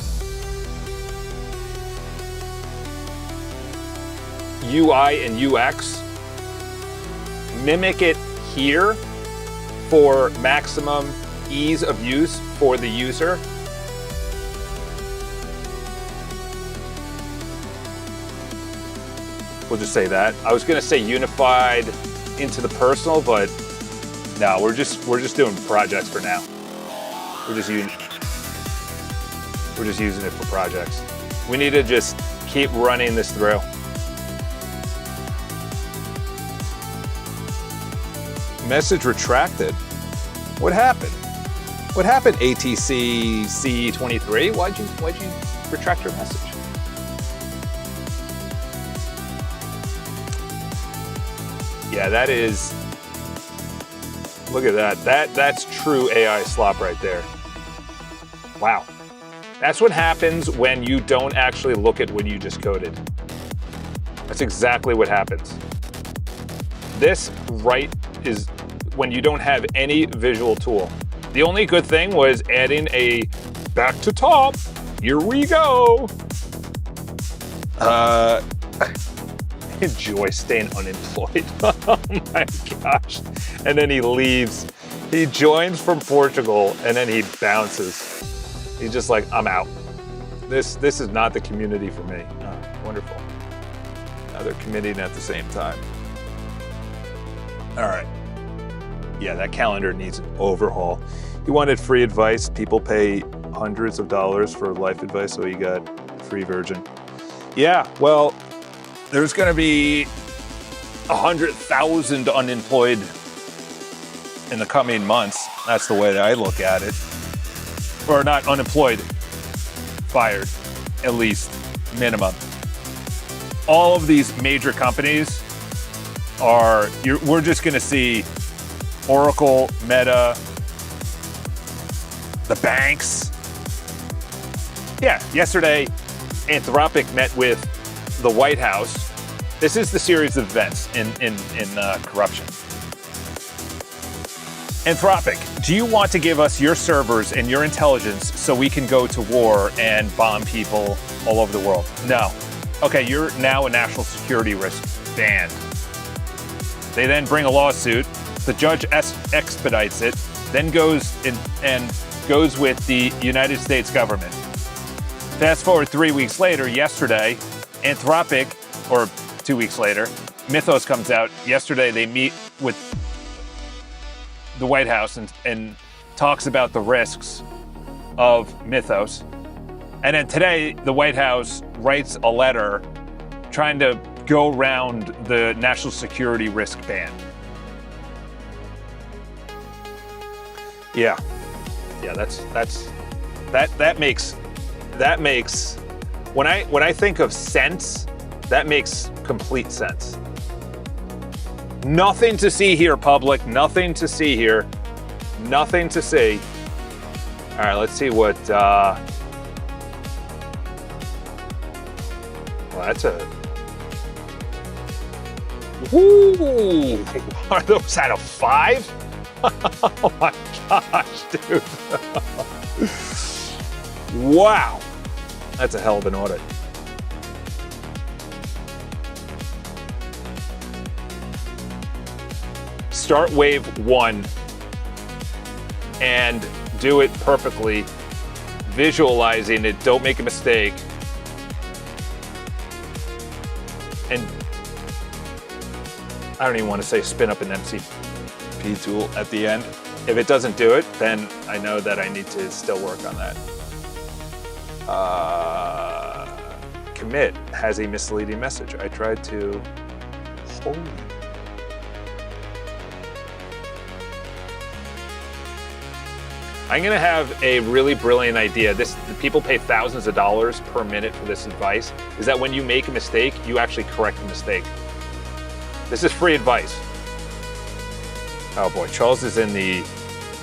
UI and UX, mimic it here for maximum ease of use for the user. We'll just say that. I was gonna say unified into the personal, but no, we're just doing projects for now. We're just using it for projects. We need to just keep running this through. Message retracted. What happened? What happened, ATC C23? Why'd you retract your message? Yeah, that is. Look at that. That's true AI slop right there. Wow. That's what happens when you don't actually look at what you just coded. That's exactly what happens. This right is when you don't have any visual tool. The only good thing was adding a back to top. Here we go. Enjoy staying unemployed. Oh my gosh. And then he leaves. He joins from Portugal and then he bounces. He's just like, I'm out. This is not the community for me. Oh, wonderful. Now they're committing at the same time. All right. Yeah, that calendar needs an overhaul. He wanted free advice. People pay hundreds of dollars for life advice, so he got free version. Yeah, well, there's going to be 100,000 unemployed in the coming months. That's the way that I look at it. Or not unemployed, fired, at least, minimum. All of these major companies we're just going to see Oracle, Meta, the banks. Yeah, yesterday, Anthropic met with the White House. This is the series of events in corruption. Anthropic, do you want to give us your servers and your intelligence so we can go to war and bomb people all over the world? No. Okay, you're now a national security risk. Banned. They then bring a lawsuit. The judge expedites it, then goes with the United States government. Fast forward 3 weeks later, yesterday, Anthropic, or 2 weeks later, Mythos comes out. Yesterday, they meet with the White House and talks about the risks of Mythos. And then today, the White House writes a letter trying to go around the national security risk ban. Yeah, that makes when I think of sense, that makes complete sense. Nothing to see here, public. Nothing to see here. Nothing to see. All right, let's see what. Well, that's a. Ooh, are those out of 5? Oh my gosh, dude. Wow. That's a hell of an audit. start wave 1 and do it perfectly, visualizing it, don't make a mistake. And I don't even want to say spin up an MCP tool at the end. If it doesn't do it, then I know that I need to still work on that. Commit has a misleading message. I tried to, holy. I'm gonna have a really brilliant idea. People pay thousands of dollars per minute for this advice, is that when you make a mistake, you actually correct the mistake. This is free advice. Oh boy, Charles is in the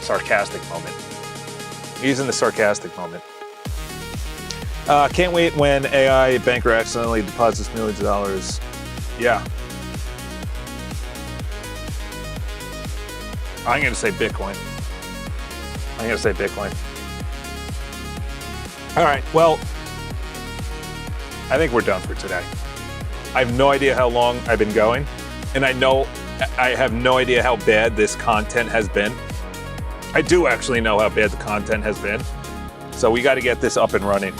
sarcastic moment. He's in the sarcastic moment. Can't wait when AI banker accidentally deposits millions of dollars. Yeah. I'm gonna say Bitcoin. All right, well, I think we're done for today. I have no idea how long I've been going, and I have no idea how bad this content has been. I do actually know how bad the content has been. So we got to get this up and running.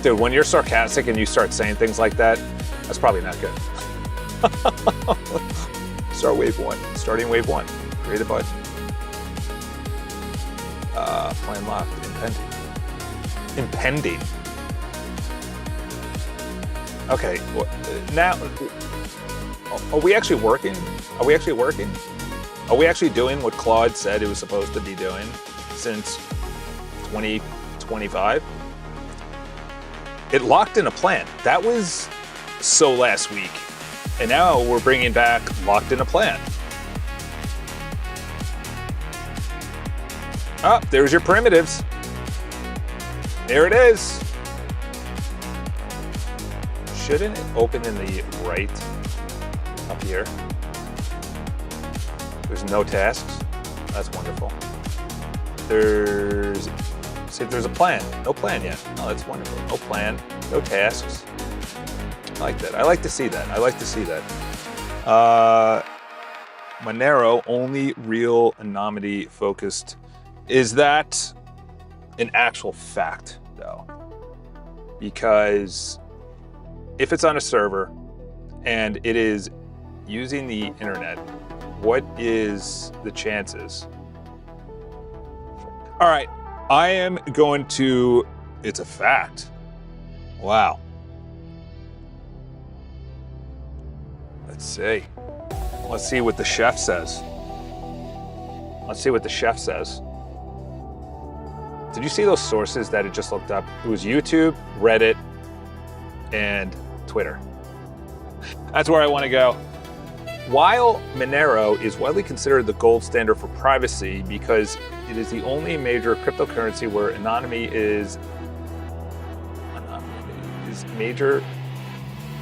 Dude, when you're sarcastic and you start saying things like that, that's probably not good. Start wave 1. Starting wave 1. Create a button. Plan locked. Impending. Okay. Now, are we actually working? Are we actually doing what Claude said it was supposed to be doing since 2025? It locked in a plan. That was so last week. And now we're bringing back locked in a plan. Oh, there's your primitives. There it is. Shouldn't it open in the right up here? There's no tasks. That's wonderful. There's a plan. No plan yet. Oh, that's wonderful. No plan, no tasks. I like that. I like to see that. Monero, only real anonymity focused. Is that an actual fact, though? Because if it's on a server and it is using the internet, what is the chances? All right, I am going to, it's a fact. Wow. Let's see. Let's see what the chef says. Did you see those sources that it just looked up? It was YouTube, Reddit, and Twitter. That's where I want to go. While Monero is widely considered the gold standard for privacy because it is the only major cryptocurrency where anonymity is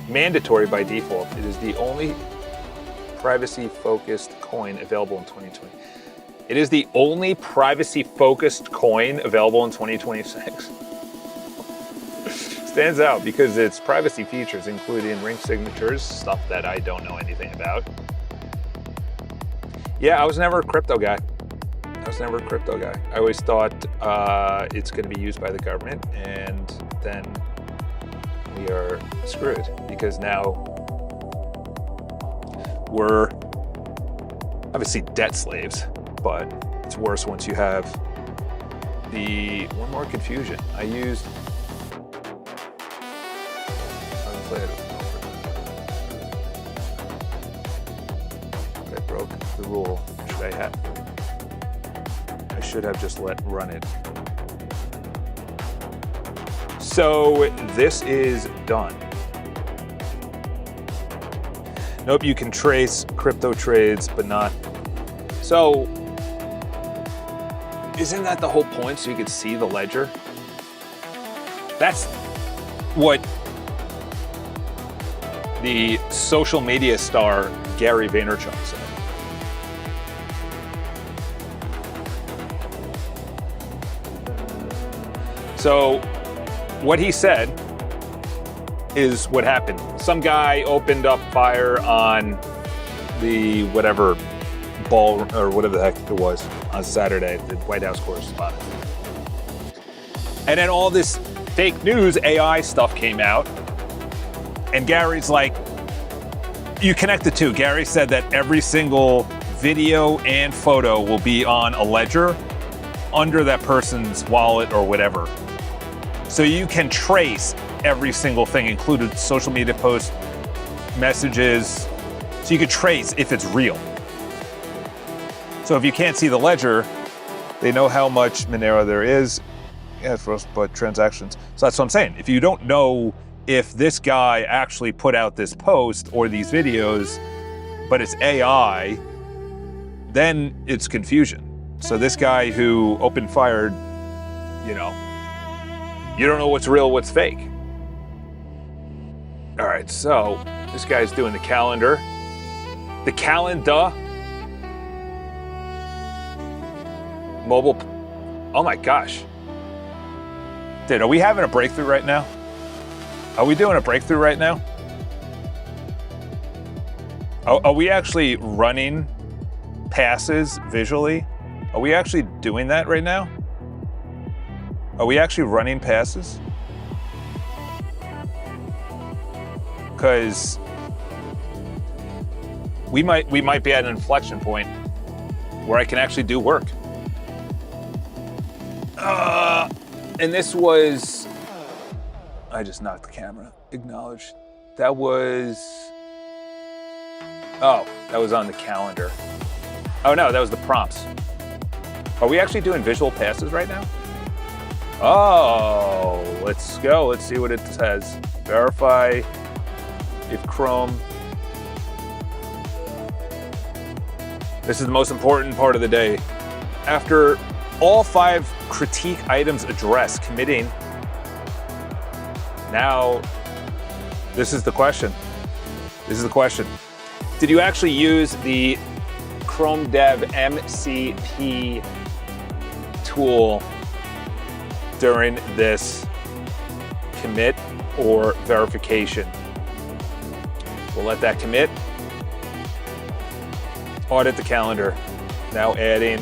mandatory by default. It is the only privacy-focused coin available in 2020. It is the only privacy-focused coin available in 2026. Stands out because its privacy features, including ring signatures, stuff that I don't know anything about. Yeah, I was never a crypto guy. I always thought it's going to be used by the government, and then we are screwed because now we're obviously debt slaves, but it's worse once you have the one more confusion. I broke the rule. I should have just let run it. So this is done. Nope, you can trace crypto trades, but not. So isn't that the whole point? So you could see the ledger? That's what the social media star Gary Vaynerchuk said. So what he said is what happened. Some guy opened up fire on the whatever ball or whatever the heck it was on Saturday, the White House correspondent. And then all this fake news AI stuff came out. And Gary's like, you connect the two. Gary said that every single video and photo will be on a ledger under that person's wallet or whatever. So you can trace every single thing, included social media posts, messages. So you could trace if it's real. So if you can't see the ledger, they know how much Monero there is. Yeah, for us, but transactions. So that's what I'm saying. If you don't know if this guy actually put out this post or these videos, but it's AI, then it's confusion. So this guy who opened fire, you don't know what's real, what's fake. All right, so this guy's doing the calendar. The calendar. Mobile. Oh my gosh. Dude, are we having a breakthrough right now? Are we doing a breakthrough right now? Are we actually running passes visually? Are we actually doing that right now? Are we actually running passes? Because we might be at an inflection point where I can actually do work. And this was, I just knocked the camera. Acknowledge. That was, that was on the calendar. Oh no, that was the prompts. Are we actually doing visual passes right now? Oh, let's go. Let's see what it says. Verify if Chrome. This is the most important part of the day. After all 5 critique items addressed, committing. Now, this is the question. This is the question. Did you actually use the Chrome Dev MCP tool during this commit or verification? We'll let that commit. Audit the calendar. Now adding.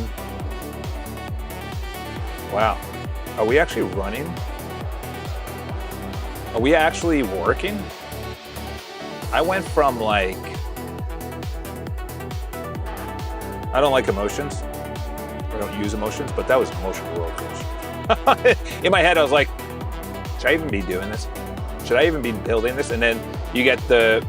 Wow. Are we actually running? Are we actually working? I went from I don't like emotions. I don't use emotions, but that was an emotional roller coaster. In my head, I was like, should I even be doing this? Should I even be building this? And then you get the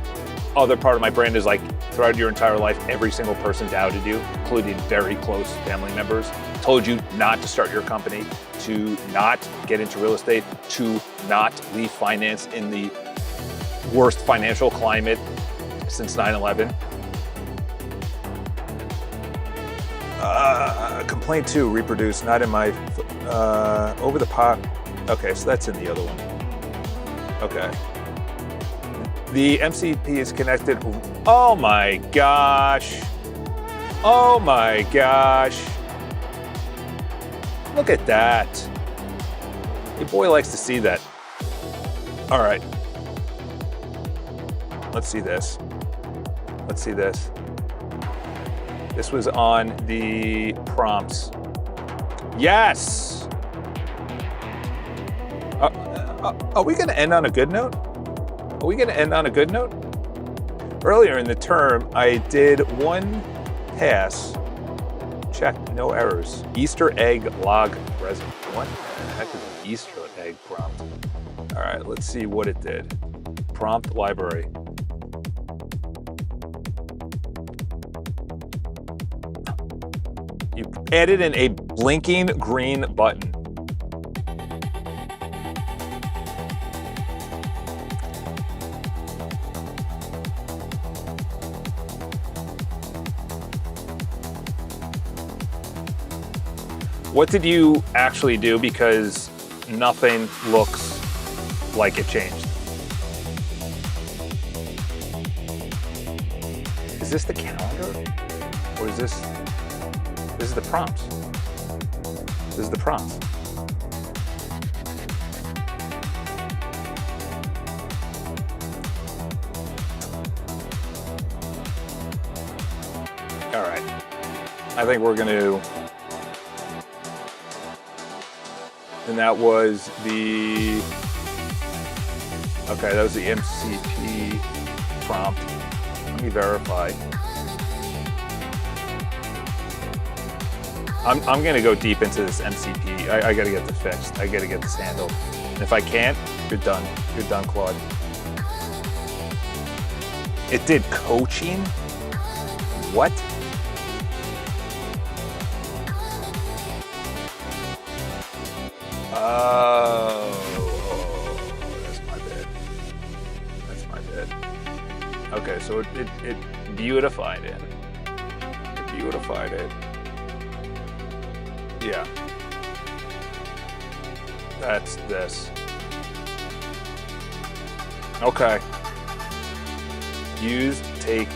other part of my brain is like, throughout your entire life, every single person doubted you, including very close family members, told you not to start your company, to not get into real estate, to not leave finance in the worst financial climate since 9/11. Complaint 2, reproduce, not in my, over the pop. Okay, so that's in the other one. Okay. The MCP is connected. Oh my gosh. Oh my gosh. Look at that. Your boy likes to see that. All right. Let's see this. Let's see this. This was on the prompts. Yes! Are we going to end on a good note? Are we going to end on a good note? Earlier in the term, I did one pass. Check, no errors. Easter egg log present. What the heck is an Easter egg prompt? All right, let's see what it did. Prompt library. You added in a blinking green button. What did you actually do? Because nothing looks like it changed. Is this the calendar? Or is this is the prompts? This is the prompts. All right. I think we're going to... And that was the... Okay, that was the MCP prompt. Let me verify. I'm going to go deep into this MCP. I got to get this fixed. I got to get this handled. And if I can't, you're done. You're done, Claude. It did coaching? What? Oh, that's my bad. That's my bad. Okay, so it beautified it. It beautified it. Yeah. That's this. Okay. Use, take.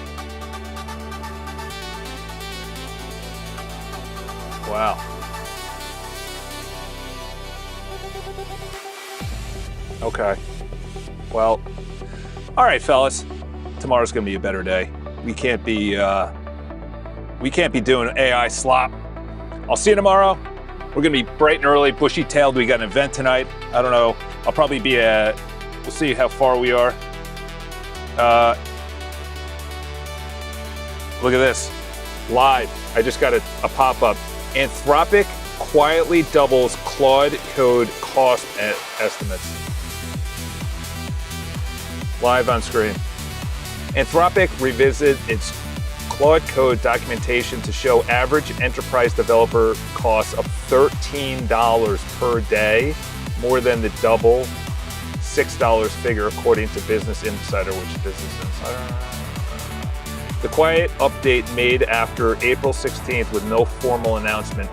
Wow. Okay. Well, all right, fellas. Tomorrow's gonna be a better day. We can't be doing AI slop. I'll see you tomorrow. We're gonna be bright and early, bushy-tailed. We got an event tonight. I don't know. I'll probably be we'll see how far we are. Look at this. Live. I just got a pop-up. Anthropic quietly doubles Claude Code cost estimates. Live on screen. Anthropic revisit its Claude Code documentation to show average enterprise developer costs of $13 per day, more than the double $6 figure according to Business Insider, which is Business Insider. The quiet update made after April 16th with no formal announcement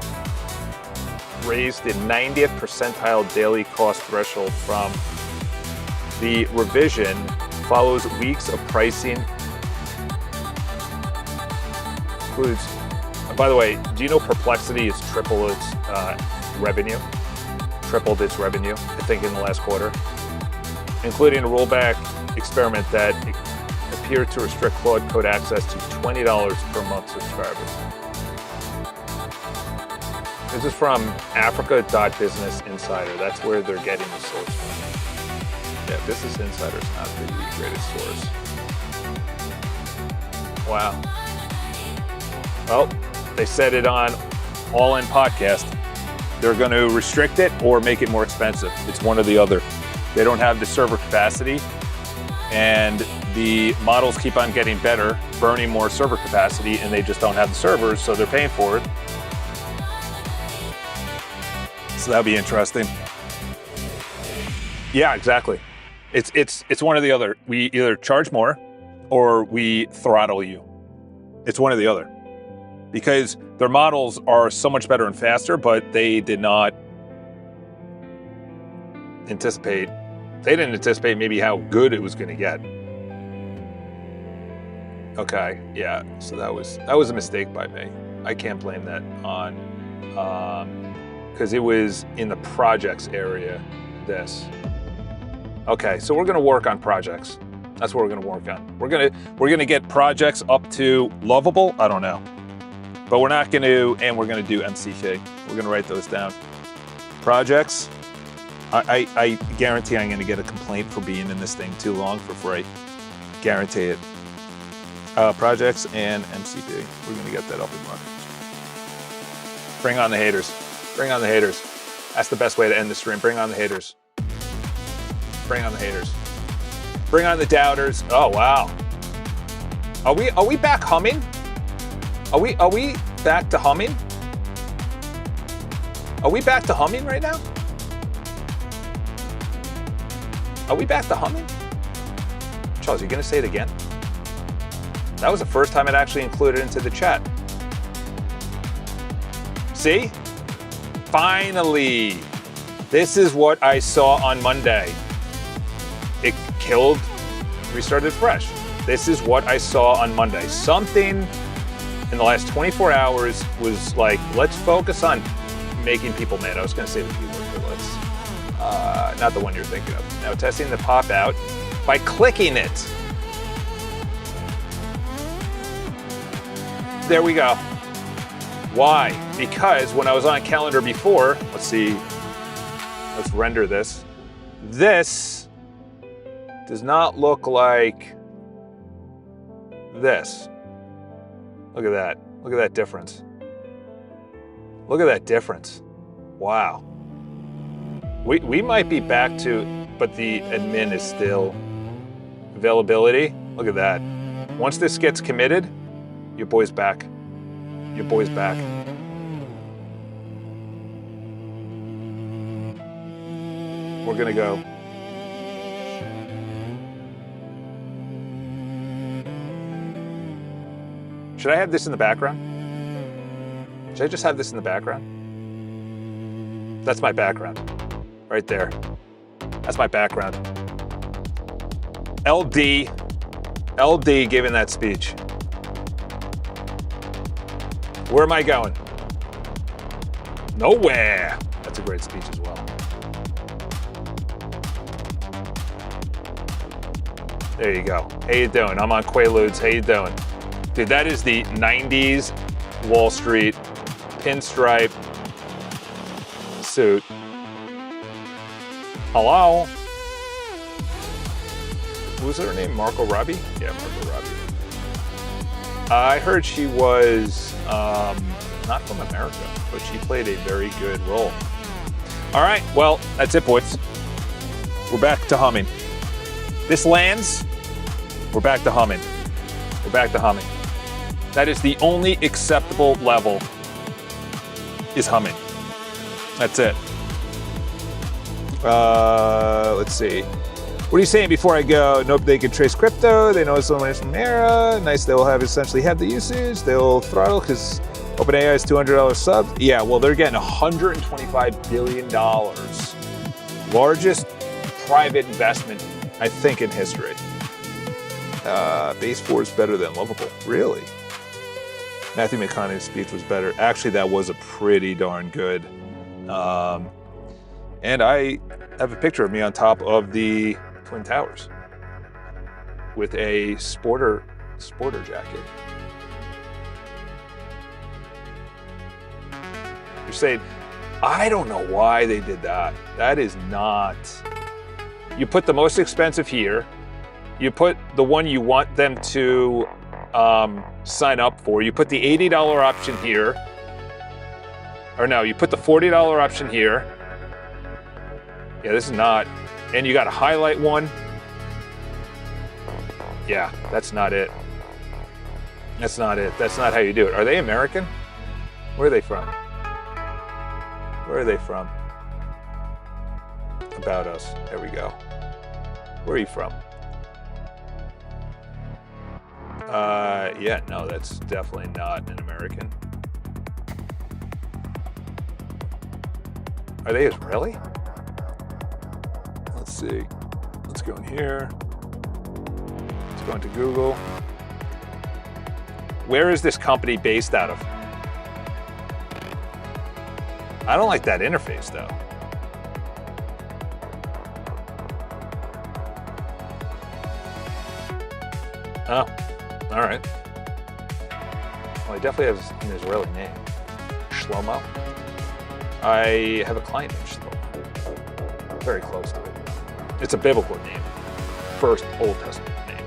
raised the 90th percentile daily cost threshold from the revision follows weeks of pricing. Includes, by the way, do you know Perplexity is tripled its revenue? Tripled its revenue, I think, in the last quarter, including a rollback experiment that appeared to restrict Claude Code access to $20 per month subscribers. This is from Africa.Business Insider. That's where they're getting the source from. Yeah, Business Insider is not the greatest source. Wow. Well, they said it on All In Podcast. They're going to restrict it or make it more expensive. It's one or the other. They don't have the server capacity, and the models keep on getting better, burning more server capacity, and they just don't have the servers, so they're paying for it. So that'll be interesting. Yeah, exactly. It's one or the other. We either charge more or we throttle you. It's one or the other. Because their models are so much better and faster, but they did not anticipate. They didn't anticipate maybe how good it was going to get. Okay, yeah. So that was a mistake by me. I can't blame that on because it was in the projects area. This. Okay, so we're going to work on projects. That's what we're going to work on. We're going to get projects up to lovable. I don't know. But we're not going to, and we're going to do MCK. We're going to write those down. Projects. I guarantee I'm going to get a complaint for being in this thing too long for free. Guarantee it. Projects and MCP. We're going to get that up and running. Bring on the haters. Bring on the haters. That's the best way to end the stream. Bring on the haters. Bring on the haters. Bring on the doubters. Oh, wow. Are we back humming? Are we back to humming? Are we back to humming right now? Are we back to humming? Charles, you gonna say it again? That was the first time it actually included into the chat. See? Finally. This is what I saw on Monday. It killed, restarted fresh. This is what I saw on Monday. Something in the last 24 hours was like, let's focus on making people mad. I was going to say the P word, but let's, not the one you're thinking of. Now, testing the pop out by clicking it. there we go. Why? Because when I was on calendar before, let's see, let's render this. This does not look like this. Look at that. Look at that difference. Look at that difference. Wow. We might be back to, but the admin is still availability. Look at that. Once this gets committed, your boy's back. Your boy's back. We're gonna go. Should I have this in the background? Should I just have this in the background? That's my background. Right there. That's my background. LD giving that speech. Where am I going? Nowhere. That's a great speech as well. There you go. How you doing? I'm on Quaaludes. How you doing? Dude, that is the 90s Wall Street pinstripe suit. Hello? What was her name? Margot Robbie? Yeah, Margot Robbie. I heard she was not from America, but she played a very good role. All right, well, that's it, boys. We're back to humming. This lands, we're back to humming. We're back to humming. That is the only acceptable level, is humming. That's it. Let's see. What are you saying before I go? Nope, they can trace crypto. They know it's only from era. Nice, they will have essentially have the usage. They'll throttle because OpenAI is $200 subs. Yeah, well, they're getting $125 billion. Largest private investment, I think, in history. Base 4 is better than Lovable. Really? Matthew McConaughey's speech was better. Actually, that was a pretty darn good. And I have a picture of me on top of the Twin Towers with a sporter jacket. You're saying, I don't know why they did that. That is not. You put the most expensive here. You put the one you want them to sign up for. You put the $80 option here. Or no, you put the $40 option here. Yeah, this is not. And you got a highlight one. Yeah, that's not it. That's not it. That's not how you do it. Are they American? Where are they from? Where are they from? About Us. There we go. Where are you from? Yeah, no, that's definitely not an American. Are they Israeli? Let's see. Let's go in here. Let's go into Google. Where is this company based out of? I don't like that interface, though. Oh, all right. Well, he definitely has an Israeli name. Shlomo. I have a client named Shlomo. Very close to it. It's a biblical name. First Old Testament name.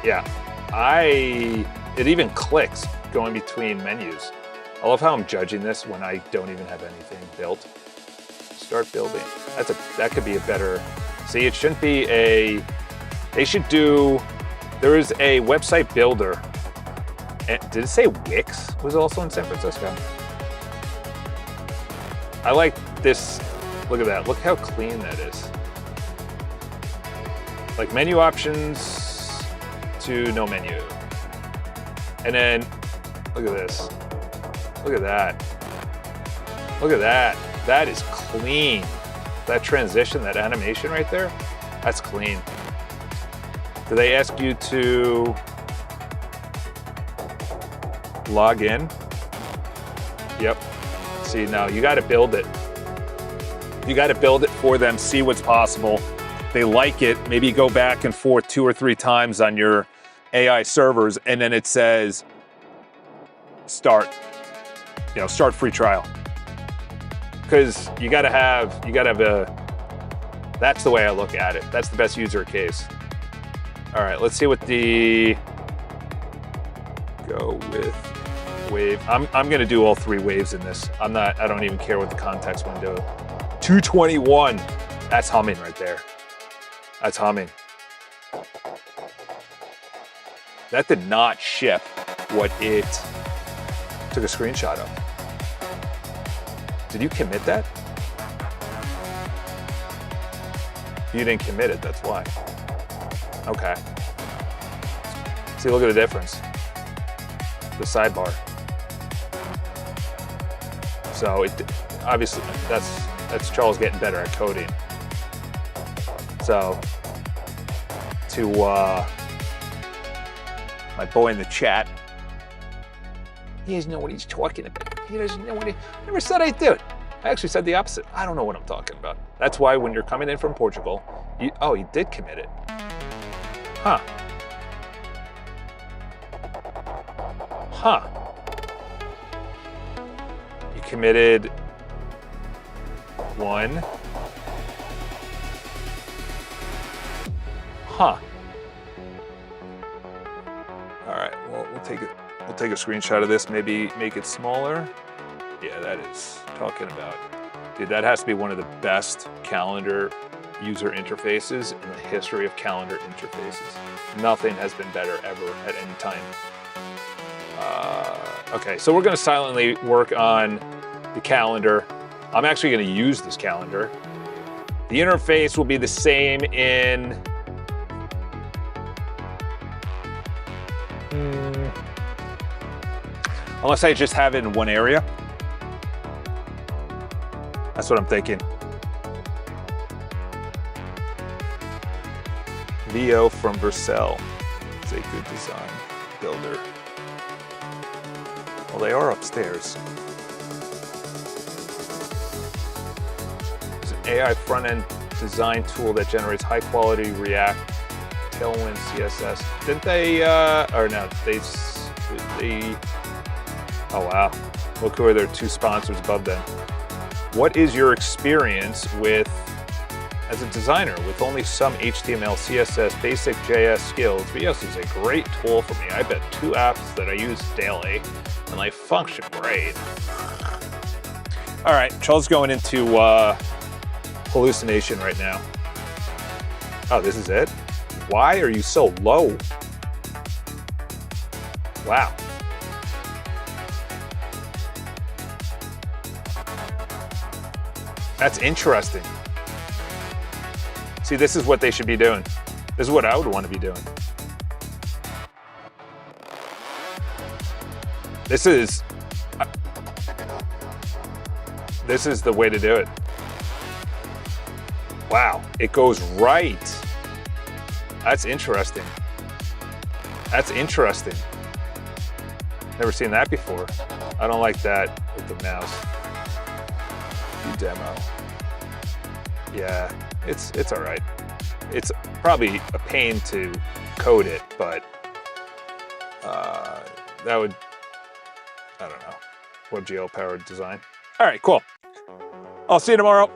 Yeah. It even clicks going between menus. I love how I'm judging this when I don't even have anything built. Start building. That could be a better. See, it shouldn't be a. They should do. There is a website builder. Did it say Wix was also in San Francisco? I like this. Look at that. Look how clean that is. Like menu options to no menu. And then look at this. Look at that. Look at that. That is clean. That transition, that animation right there, that's clean. Do they ask you to log in? Yep. See, now you got to build it. You got to build it for them, see what's possible. They like it, maybe go back and forth 2 or 3 times on your AI servers, and then it says start free trial. Because you gotta have that's the way I look at it. That's the best user case. All right, let's see what go with wave. I'm gonna do all 3 waves in this. I don't even care what the context window. 221, that's humming right there. That's humming. That did not ship what it took a screenshot of. Did you commit that? You didn't commit it, that's why. Okay. See, look at the difference. The sidebar. So it obviously that's Charles getting better at coding. So to my boy in the chat, he doesn't know what he's talking about. He doesn't know what I never said I did. I actually said the opposite. I don't know what I'm talking about. That's why when you're coming in from Portugal, he did commit it. Huh. You committed 1. Huh. All right, well, we'll take a screenshot of this, maybe make it smaller. Yeah, that is talking about. Dude, that has to be one of the best calendar user interfaces in the history of calendar interfaces. Nothing has been better ever at any time. Okay, so we're gonna silently work on the calendar. I'm actually gonna use this calendar. The interface will be the same in unless I just have it in one area. That's what I'm thinking. VO from Vercel is a good design builder. Well, they are upstairs. It's an AI front-end design tool that generates high-quality React, Tailwind, CSS. Didn't they, or no, they, oh wow. Look who are their 2 sponsors above them. What is your experience with, as a designer, with only some HTML, CSS, basic JS skills? VS is a great tool for me. I bet 2 apps that I use daily, and they function great. All right, Charles going into hallucination right now. Oh, this is it? Why are you so low? Wow. That's interesting. See, this is what they should be doing. This is what I would want to be doing. This is the way to do it. Wow, it goes right. That's interesting. That's interesting. Never seen that before. I don't like that with the mouse. Demo. Yeah, it's all right. It's probably a pain to code it, but that would, I don't know, WebGL powered design. All right, cool. I'll see you tomorrow.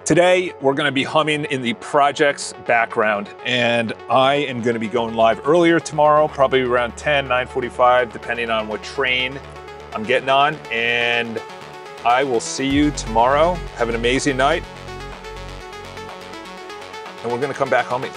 Today, we're gonna be humming in the project's background, and I am gonna be going live earlier tomorrow, probably around 10, 9:45, depending on what train I'm getting on, and I will see you tomorrow. Have an amazing night. And we're gonna come back humming.